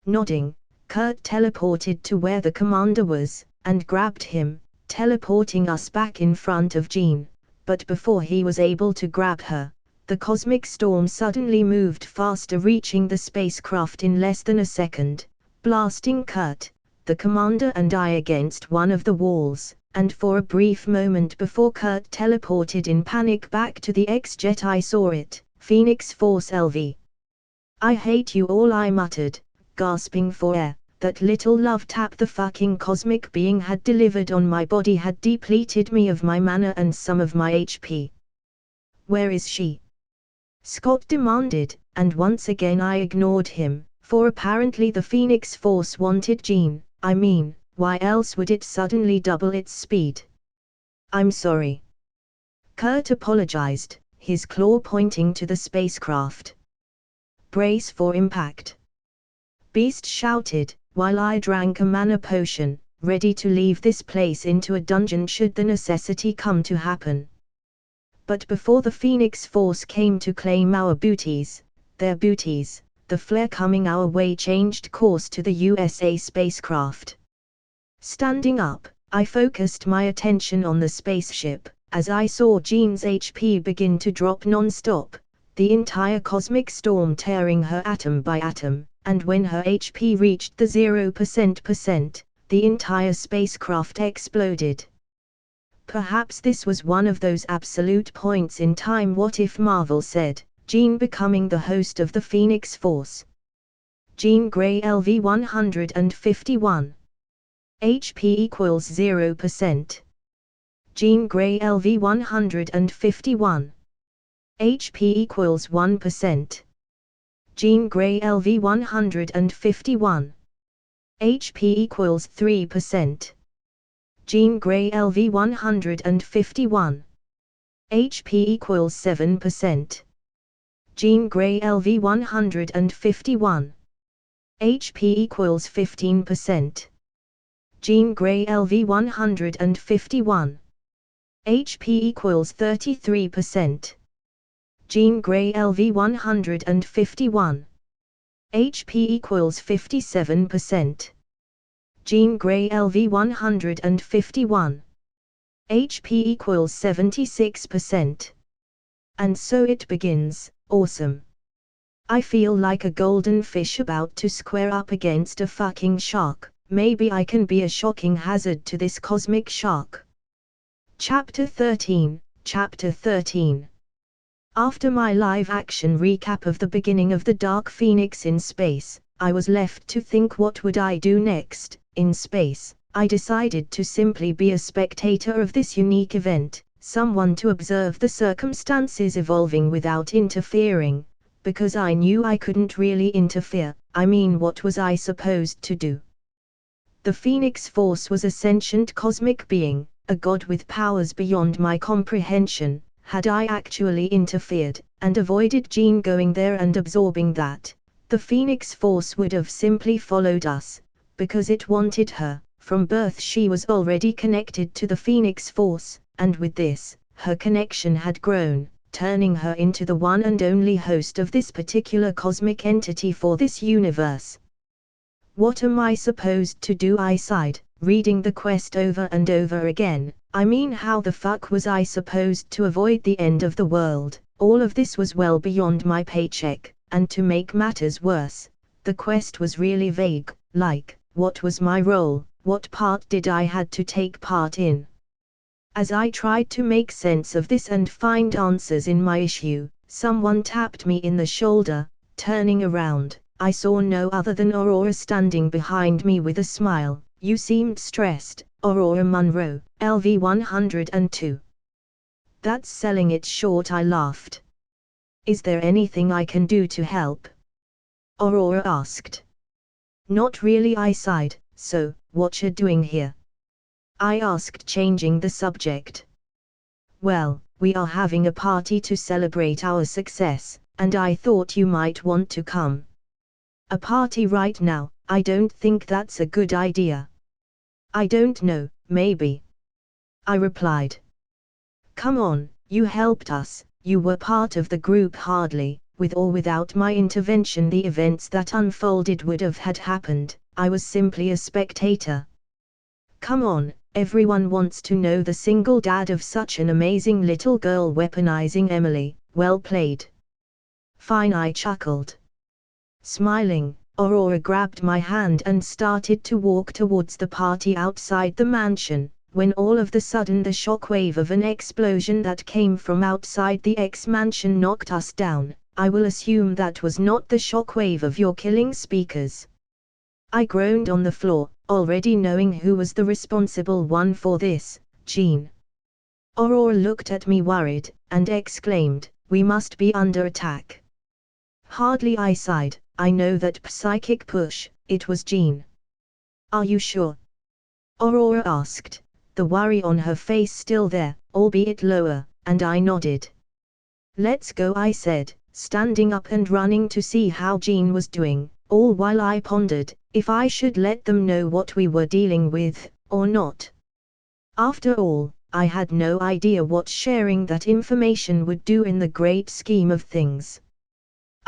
S1: Nodding, Kurt teleported to where the commander was, and grabbed him, teleporting us back in front of Jean. But before he was able to grab her, the cosmic storm suddenly moved faster, reaching the spacecraft in less than a second, blasting Kurt, the commander and I against one of the walls, and for a brief moment before Kurt teleported in panic back to the X-Jet I saw it, Phoenix Force LV. I hate you all, I muttered, gasping for air. That little love tap the fucking cosmic being had delivered on my body had depleted me of my mana and some of my HP. Where is she? Scott demanded, and once again I ignored him, for apparently the Phoenix Force wanted Jean. I mean, why else would it suddenly double its speed? I'm sorry. Kurt apologized, his claw pointing to the spacecraft. Brace for impact. Beast shouted, while I drank a mana potion, ready to leave this place into a dungeon should the necessity come to happen. But before the Phoenix Force came to claim our booties, their booties, the flare coming our way changed course to the USA spacecraft. Standing up, I focused my attention on the spaceship, as I saw Jean's HP begin to drop non-stop, the entire cosmic storm tearing her atom by atom. And when her HP reached the 0%, the entire spacecraft exploded. Perhaps this was one of those absolute points in time. What if, Marvel said, Jean becoming the host of the Phoenix Force? Jean Grey LV 151. HP equals 0%. Jean Grey LV 151. HP equals 1%. Jean Grey LV 151. HP equals 3%. Jean Grey LV 151. HP equals 7%. Jean Grey LV 151. HP equals 15%. Jean Grey LV 151. HP equals 33%. Jean Grey LV 151. HP equals 57%. Jean Grey LV 151. HP equals 76%. And so it begins. Awesome. I feel like a golden fish about to square up against a fucking shark. Maybe I can be a shocking hazard to this cosmic shark. Chapter 13. Chapter 13. After my live-action recap of the beginning of the Dark Phoenix in space, I was left to think, what would I do next? In space, I decided to simply be a spectator of this unique event, someone to observe the circumstances evolving without interfering, because I knew I couldn't really interfere. I mean, what was I supposed to do? The Phoenix Force was a sentient cosmic being, a god with powers beyond my comprehension. Had I actually interfered, and avoided Jean going there and absorbing that, the Phoenix Force would have simply followed us, because it wanted her. From birth she was already connected to the Phoenix Force, and with this, her connection had grown, turning her into the one and only host of this particular cosmic entity for this universe. What am I supposed to do? I sighed, reading the quest over and over again. I mean, how the fuck was I supposed to avoid the end of the world? All of this was well beyond my paycheck, and to make matters worse, the quest was really vague, like, what was my role, what part did I had to take part in? As I tried to make sense of this and find answers in my issue, someone tapped me in the shoulder. Turning around, I saw no other than Aurora standing behind me with a smile. You seemed stressed, Aurora Munro, LV 102. That's selling it short, I laughed. Is there anything I can do to help? Aurora asked. Not really, I sighed. So, what you doing here? I asked, changing the subject. Well, we are having a party to celebrate our success, and I thought you might want to come. A party right now? I don't think that's a good idea. I don't know, maybe. I replied. Come on, you helped us, you were part of the group. Hardly, with or without my intervention, the events that unfolded would have had happened. I was simply a spectator. Come on, everyone wants to know the single dad of such an amazing little girl weaponizing Emily. Well played. Fine, I chuckled. Smiling, Aurora grabbed my hand and started to walk towards the party outside the mansion, when all of the sudden the shockwave of an explosion that came from outside the X-mansion knocked us down. I will assume that was not the shockwave of your killing speakers. I groaned on the floor, already knowing who was the responsible one for this. Jean. Aurora looked at me worried, and exclaimed, we must be under attack. Hardly, I sighed. I know that psychic push. It was Jean. Are you sure? Aurora asked, the worry on her face still there, albeit lower, and I nodded. Let's go, I said, standing up and running to see how Jean was doing, all while I pondered if I should let them know what we were dealing with, or not. After all, I had no idea what sharing that information would do in the great scheme of things.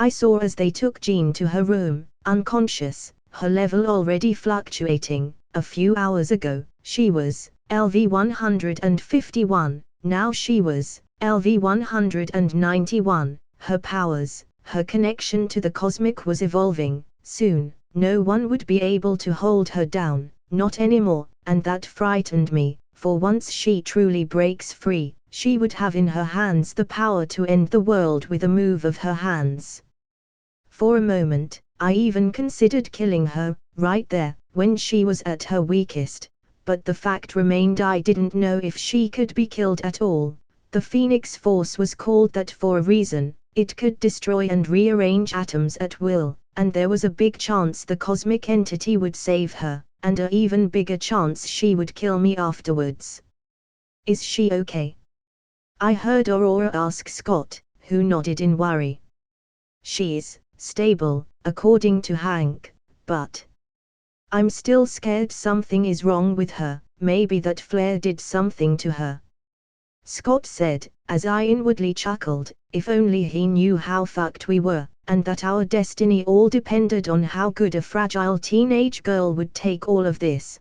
S1: I saw as they took Jean to her room, unconscious, her level already fluctuating. A few hours ago, she was LV 151, now she was LV 191. Her powers, her connection to the cosmic was evolving. Soon, no one would be able to hold her down, not anymore, and that frightened me, for once she truly breaks free, she would have in her hands the power to end the world with a move of her hands. For a moment, I even considered killing her, right there, when she was at her weakest, but the fact remained I didn't know if she could be killed at all. The Phoenix Force was called that for a reason. It could destroy and rearrange atoms at will, and there was a big chance the cosmic entity would save her, and an even bigger chance she would kill me afterwards. Is she okay? I heard Aurora ask Scott, who nodded in worry. She's stable, according to Hank, but I'm still scared something is wrong with her, maybe that flare did something to her. Scott said, as I inwardly chuckled, if only he knew how fucked we were, and that our destiny all depended on how good a fragile teenage girl would take all of this.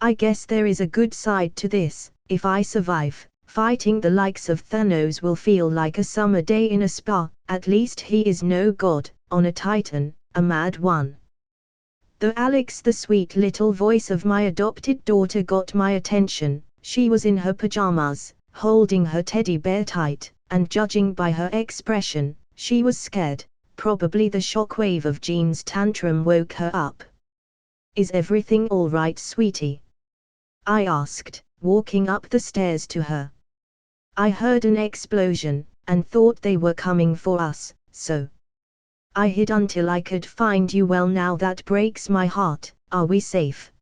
S1: I guess there is a good side to this. If I survive, fighting the likes of Thanos will feel like a summer day in a spa. At least he is no god, on a Titan, a mad one. Though Alex, the sweet little voice of my adopted daughter, got my attention, she was in her pajamas, holding her teddy bear tight, and judging by her expression, she was scared. Probably the shockwave of Jean's tantrum woke her up. Is everything all right, sweetie? I asked, walking up the stairs to her. I heard an explosion, and thought they were coming for us, so I hid until I could find you. Well, now that breaks my heart. Are we safe?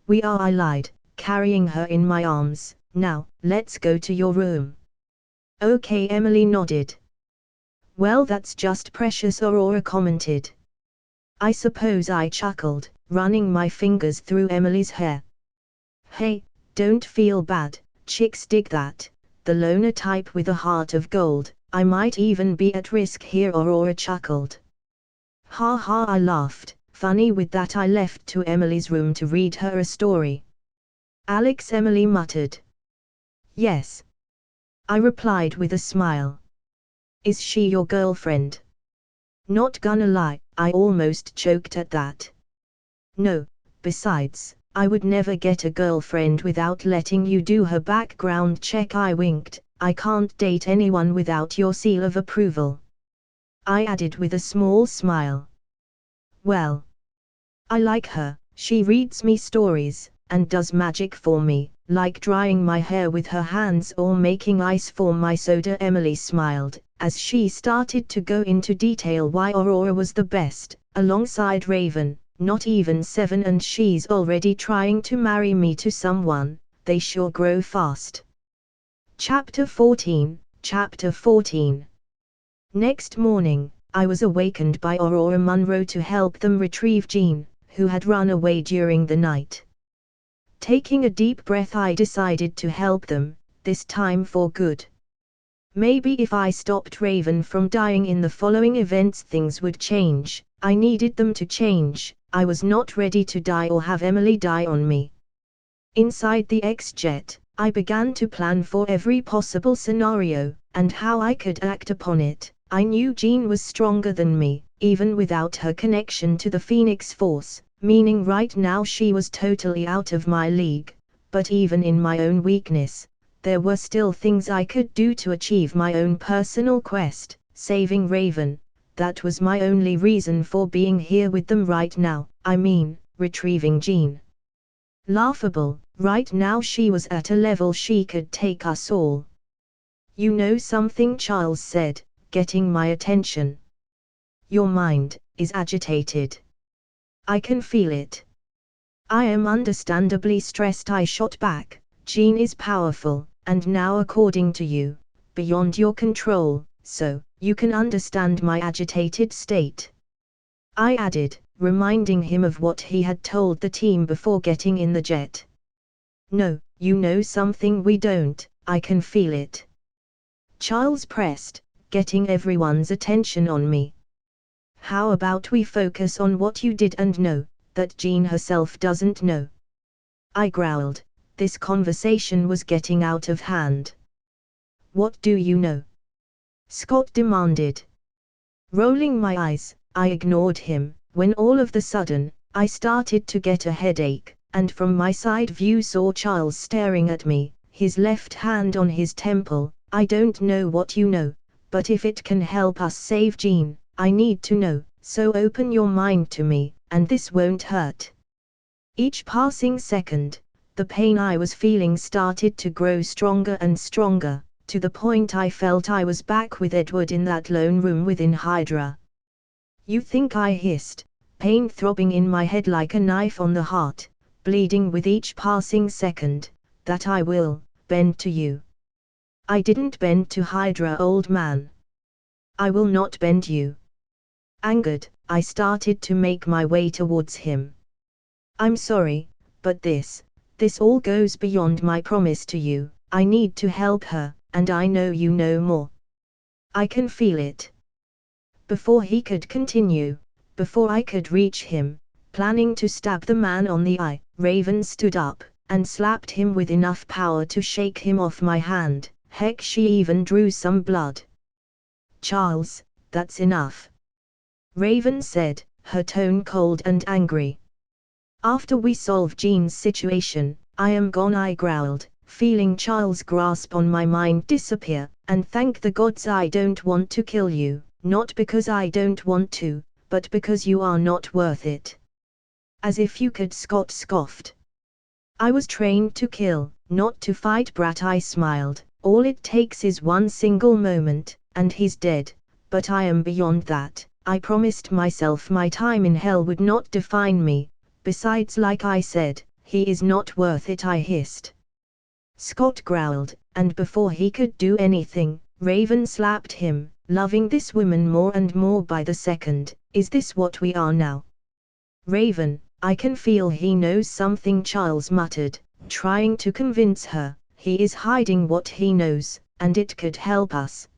S1: We are, I lied, carrying her in my arms. Now, let's go to your room. Okay, Emily nodded. Well, that's just precious, Aurora commented. I suppose, I chuckled, running my fingers through Emily's hair. Hey, don't feel bad, chicks dig that. The loner type with a heart of gold. I might even be at risk here, Aurora chuckled. Ha ha, I laughed. Funny. With that I left to Emily's room to read her a story. Alex, Emily muttered. Yes. I replied with a smile. Is she your girlfriend? Not gonna lie, I almost choked at that. No, besides, I would never get a girlfriend without letting you do her background check. I winked. I can't date anyone without your seal of approval. I added with a small smile. Well, I like her. She reads me stories, and does magic for me, like drying my hair with her hands or making ice for my soda. Emily smiled, as she started to go into detail why Aurora was the best, alongside Raven. Not even 7 and she's already trying to marry me to someone. They sure grow fast. Chapter 14. Next morning, I was awakened by Aurora Munro to help them retrieve Jean, who had run away during the night. Taking a deep breath, I decided to help them, this time for good. Maybe if I stopped Raven from dying in the following events, things would change. I needed them to change. I was not ready to die or have Emily die on me. Inside the X-Jet, I began to plan for every possible scenario, and how I could act upon it. I knew Jean was stronger than me, even without her connection to the Phoenix Force, meaning right now she was totally out of my league. But even in my own weakness, there were still things I could do to achieve my own personal quest, saving Raven. That was my only reason for being here with them right now, I mean, retrieving Jean. Laughable, right now she was at a level she could take us all. You know something, Charles said, getting my attention. Your mind is agitated. I can feel it. I am understandably stressed, I shot back. Jean is powerful, and now according to you, beyond your control, so you can understand my agitated state. I added, reminding him of what he had told the team before getting in the jet. No, you know something we don't, I can feel it. Charles pressed, getting everyone's attention on me. How about we focus on what you did and know, that Jean herself doesn't know? I growled. This conversation was getting out of hand. What do you know? Scott demanded. Rolling my eyes, I ignored him, when all of the sudden, I started to get a headache, and from my side view saw Charles staring at me, his left hand on his temple. I don't know what you know, but if it can help us save Jean, I need to know, so open your mind to me, and this won't hurt. Each passing second, the pain I was feeling started to grow stronger and stronger, to the point I felt I was back with Edward in that lone room within Hydra. You think, I hissed, pain throbbing in my head like a knife on the heart, bleeding with each passing second, that I will bend to you. I didn't bend to Hydra, old man. I will not bend you. Angered, I started to make my way towards him. I'm sorry, but this all goes beyond my promise to you. I need to help her, and I know you know more. I can feel it. Before he could continue, before I could reach him, planning to stab the man on the eye, Raven stood up, and slapped him with enough power to shake him off my hand. Heck, she even drew some blood. Charles, that's enough. Raven said, her tone cold and angry. After we solve Jean's situation, I am gone, I growled, feeling Charles' grasp on my mind disappear, and thank the gods I don't want to kill you, not because I don't want to, but because you are not worth it. As if you could, Scott scoffed. I was trained to kill, not to fight, brat, I smiled. All it takes is one single moment, and he's dead, but I am beyond that. I promised myself my time in hell would not define me. Besides, like I said, he is not worth it, I hissed. Scott growled, and before he could do anything, Raven slapped him, loving this woman more and more by the second. Is this what we are now? Raven, I can feel he knows something, Charles muttered, trying to convince her. He is hiding what he knows, and it could help us.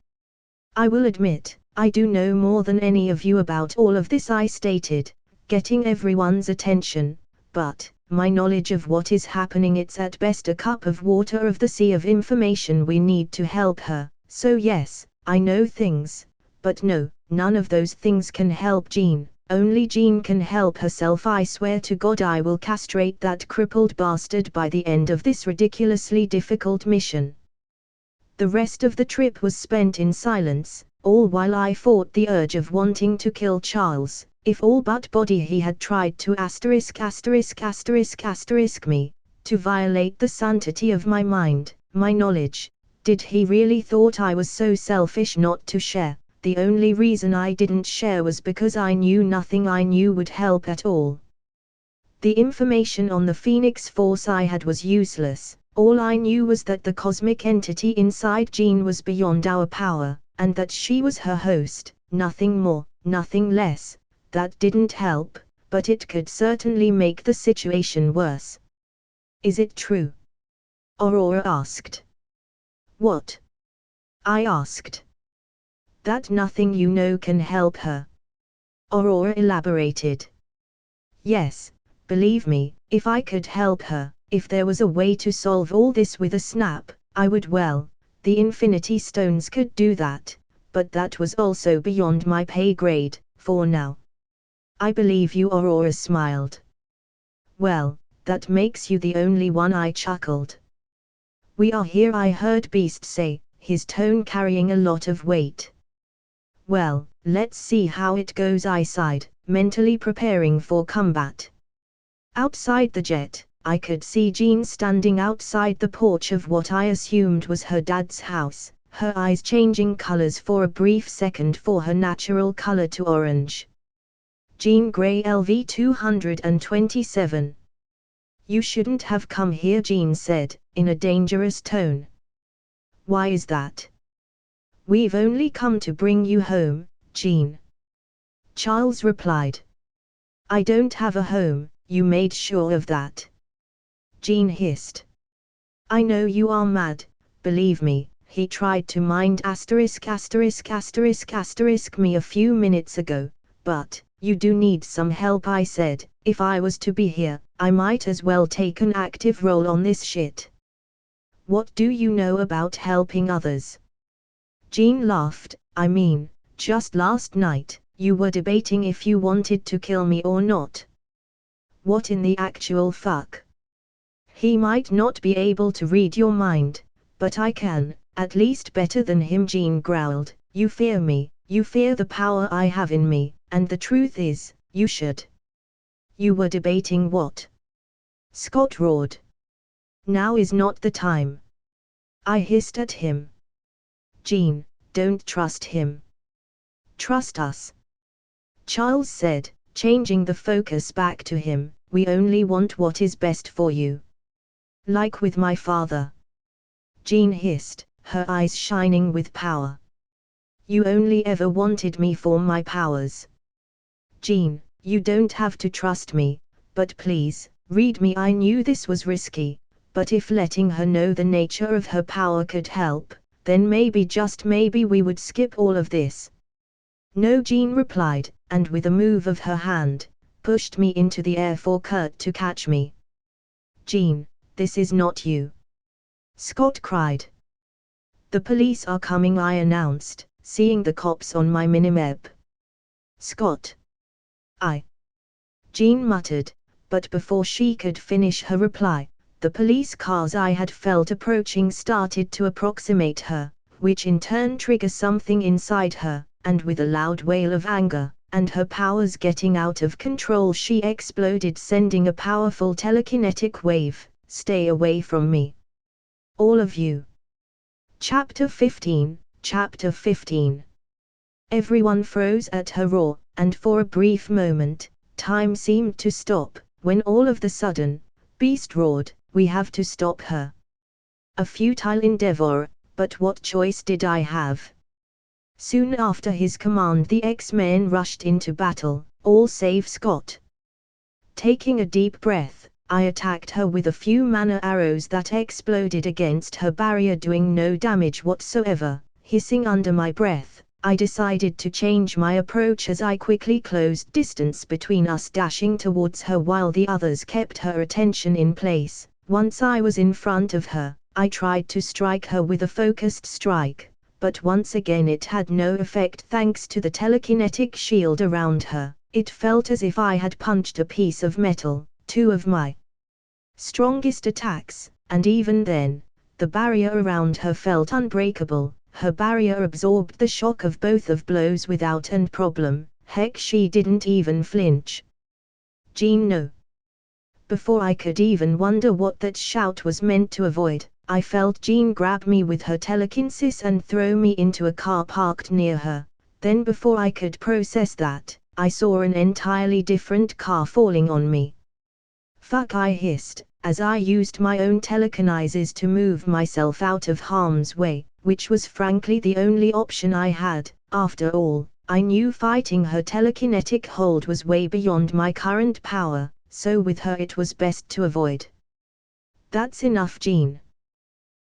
S1: I will admit, I do know more than any of you about all of this, I stated, getting everyone's attention, but my knowledge of what is happening, it's at best a cup of water of the sea of information we need to help her. So yes, I know things, but no, none of those things can help Jean. Only Jean can help herself. I swear to God I will castrate that crippled bastard by the end of this ridiculously difficult mission. The rest of the trip was spent in silence, all while I fought the urge of wanting to kill Charles. If all but body he had tried to me, to violate the sanctity of my mind, my knowledge. Did he really thought I was so selfish not to share? The only reason I didn't share was because I knew nothing I knew would help at all. The information on the Phoenix Force I had was useless. All I knew was that the cosmic entity inside Jean was beyond our power, and that she was her host, nothing more, nothing less. That didn't help, but it could certainly make the situation worse. Is it true? Aurora asked. What? I asked. That nothing you know can help her. Aurora elaborated. Yes, believe me, if I could help her, if there was a way to solve all this with a snap, I would. Well, the Infinity Stones could do that, but that was also beyond my pay grade, for now. I believe you, Aurora smiled. Well, that makes you the only one, I chuckled. We are here, I heard Beast say, his tone carrying a lot of weight. Well, let's see how it goes, I sighed, mentally preparing for combat. Outside the jet, I could see Jean standing outside the porch of what I assumed was her dad's house, her eyes changing colors for a brief second for her natural color to orange. Jean Grey, LV 227. You shouldn't have come here, Jean said, in a dangerous tone. Why is that? We've only come to bring you home, Jean. Charles replied. I don't have a home, you made sure of that. Jean hissed. I know you are mad, believe me, he tried to mind **** me a few minutes ago, but, you do need some help, I said. If I was to be here, I might as well take an active role on this shit. What do you know about helping others? Jean laughed. I mean, just last night, you were debating if you wanted to kill me or not. What in the actual fuck? He might not be able to read your mind, but I can, at least better than him, Jean growled. You fear me, you fear the power I have in me, and the truth is, you should. You were debating what? Scott roared. Now is not the time. I hissed at him. Jean, don't trust him. Trust us. Charles said, changing the focus back to him. We only want what is best for you. Like with my father. Jean hissed, her eyes shining with power. You only ever wanted me for my powers. Jean, you don't have to trust me, but please, read me. I knew this was risky, but if letting her know the nature of her power could help, then maybe, just maybe, we would skip all of this. No, Jean replied, and with a move of her hand, pushed me into the air for Kurt to catch me. Jean, this is not you, Scott cried. The police are coming, I announced, seeing the cops on my minimap. Scott. Jean muttered, but before she could finish her reply, the police cars I had felt approaching started to approximate her, which in turn triggered something inside her, and with a loud wail of anger, and her powers getting out of control, she exploded, sending a powerful telekinetic wave. Stay away from me, all of you. Chapter 15. Everyone froze at her roar, and for a brief moment, time seemed to stop, when all of the sudden, Beast roared, "We have to stop her." A futile endeavor, but what choice did I have? Soon after his command, the X-Men rushed into battle, all save Scott. Taking a deep breath, I attacked her with a few mana arrows that exploded against her barrier, doing no damage whatsoever. Hissing under my breath, I decided to change my approach as I quickly closed distance between us, dashing towards her while the others kept her attention in place. Once I was in front of her, I tried to strike her with a focused strike, but once again it had no effect thanks to the telekinetic shield around her. It felt as if I had punched a piece of metal. Two of my strongest attacks, and even then, the barrier around her felt unbreakable. Her barrier absorbed the shock of both of blows without a problem. Heck, she didn't even flinch. Jean, no. Before I could even wonder what that shout was meant to avoid, I felt Jean grab me with her telekinesis and throw me into a car parked near her. Then before I could process that, I saw an entirely different car falling on me. Fuck, I hissed, as I used my own telekinesis to move myself out of harm's way, which was frankly the only option I had. After all, I knew fighting her telekinetic hold was way beyond my current power, so with her it was best to avoid. That's enough, Jean,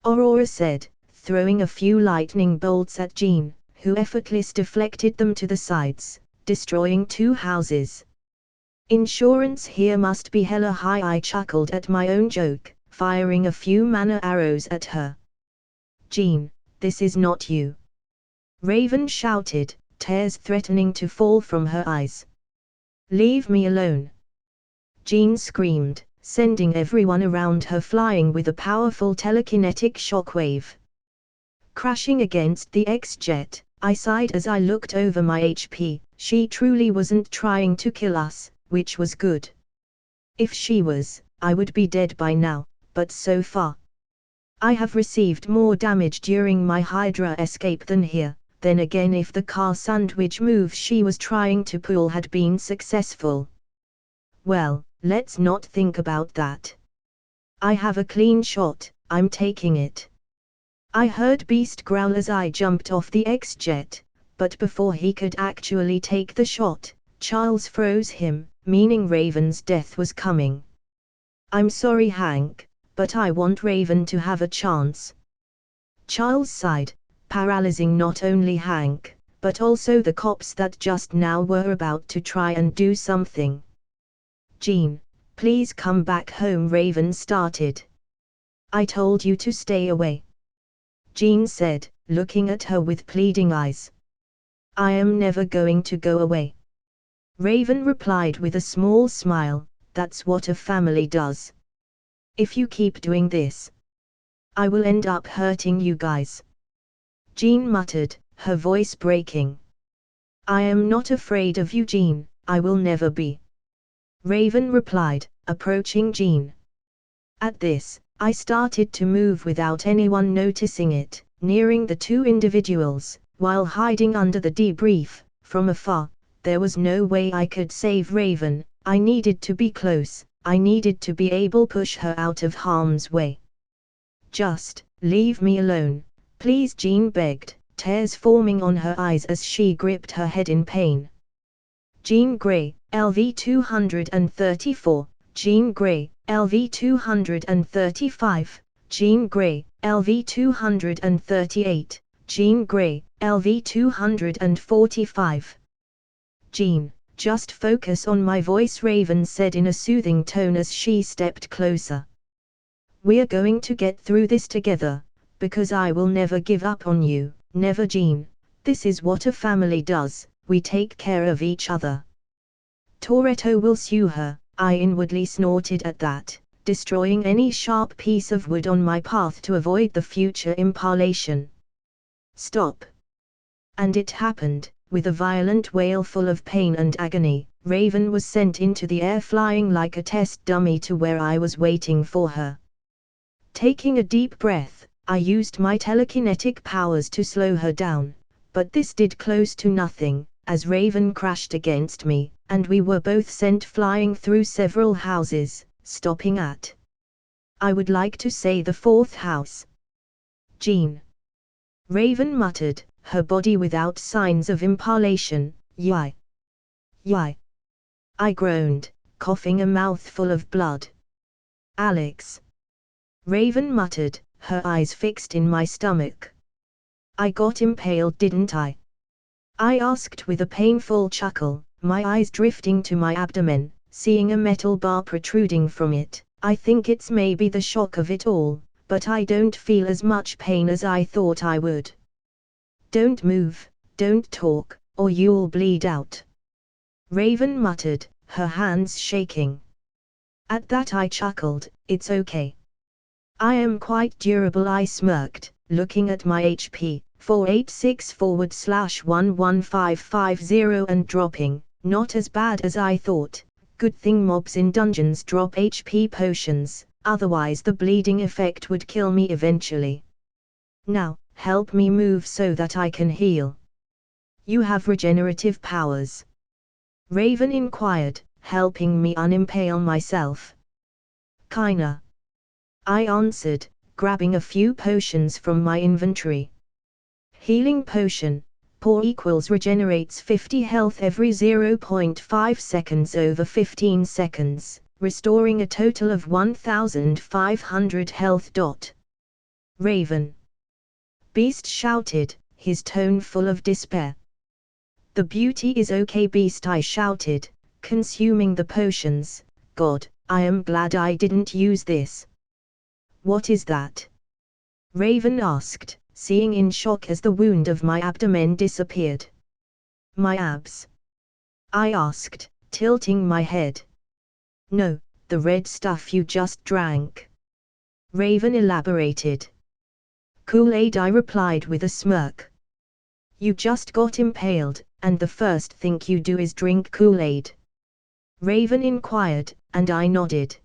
S1: Aurora said, throwing a few lightning bolts at Jean, who effortlessly deflected them to the sides, destroying two houses. Insurance here must be hella high, I chuckled at my own joke, firing a few mana arrows at her. Jean, this is not you, Raven shouted, tears threatening to fall from her eyes. Leave me alone, Jean screamed, sending everyone around her flying with a powerful telekinetic shockwave. Crashing against the X-Jet, I sighed as I looked over my HP. She truly wasn't trying to kill us, which was good. If she was, I would be dead by now, but so far, I have received more damage during my Hydra escape than here. Then again, if the car sandwich move she was trying to pull had been successful, well, let's not think about that. I have a clean shot, I'm taking it. I heard Beast growl as I jumped off the X-Jet, but before he could actually take the shot, Charles froze him, meaning Raven's death was coming. I'm sorry, Hank, but I want Raven to have a chance. Charles sighed, paralyzing not only Hank, but also the cops that just now were about to try and do something. Jean, please come back home, Raven started. I told you to stay away, Jean said, looking at her with pleading eyes. I am never going to go away, Raven replied with a small smile. That's what a family does. If you keep doing this, I will end up hurting you guys, Jean muttered, her voice breaking. I am not afraid of you, Jean, I will never be, Raven replied, approaching Jean. At this, I started to move without anyone noticing it, nearing the two individuals, while hiding under the debris. From afar, there was no way I could save Raven. I needed to be close, I needed to be able to push her out of harm's way. Just leave me alone, please, Jean begged, tears forming on her eyes as she gripped her head in pain. Jean Grey, LV 234, Jean Grey, LV 235, Jean Grey, LV 238, Jean Grey, LV 245. Jean, just focus on my voice, Raven said in a soothing tone as she stepped closer. We're going to get through this together, because I will never give up on you, never, Jean. This is what a family does, we take care of each other. Toretto will sue her, I inwardly snorted at that, destroying any sharp piece of wood on my path to avoid the future impalation. Stop. And it happened. With a violent wail full of pain and agony, Raven was sent into the air, flying like a test dummy to where I was waiting for her. Taking a deep breath, I used my telekinetic powers to slow her down, but this did close to nothing, as Raven crashed against me, and we were both sent flying through several houses, stopping at, I would like to say, the fourth house. Jean. Raven muttered, her body without signs of impalation. Yai. Yai. I groaned, coughing a mouthful of blood. Alex. Raven muttered, her eyes fixed in my stomach. I got impaled, didn't I? I asked with a painful chuckle, my eyes drifting to my abdomen, seeing a metal bar protruding from it. I think it's maybe the shock of it all, but I don't feel as much pain as I thought I would. Don't move, don't talk, or you'll bleed out. Raven muttered, her hands shaking. At that I chuckled, it's okay. I am quite durable, I smirked, looking at my HP, 486/11550 and dropping, not as bad as I thought. Good thing mobs in dungeons drop HP potions, otherwise the bleeding effect would kill me eventually. Now, help me move so that I can heal. You have regenerative powers? Raven inquired, helping me unimpale myself. Kinda. I answered, grabbing a few potions from my inventory. Healing potion, pour equals regenerates 50 health every 0.5 seconds over 15 seconds, restoring a total of 1500 health. Raven. Beast shouted, his tone full of despair. The beauty is okay, Beast, I shouted, consuming the potions. God, I am glad I didn't use this. What is that? Raven asked, seeing in shock as the wound of my abdomen disappeared. My abs? I asked, tilting my head. No, the red stuff you just drank. Raven elaborated. Kool-Aid, I replied with a smirk. You just got impaled, and the first thing you do is drink Kool-Aid? Raven inquired, and I nodded.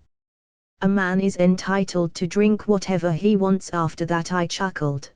S1: A man is entitled to drink whatever he wants. After that I chuckled.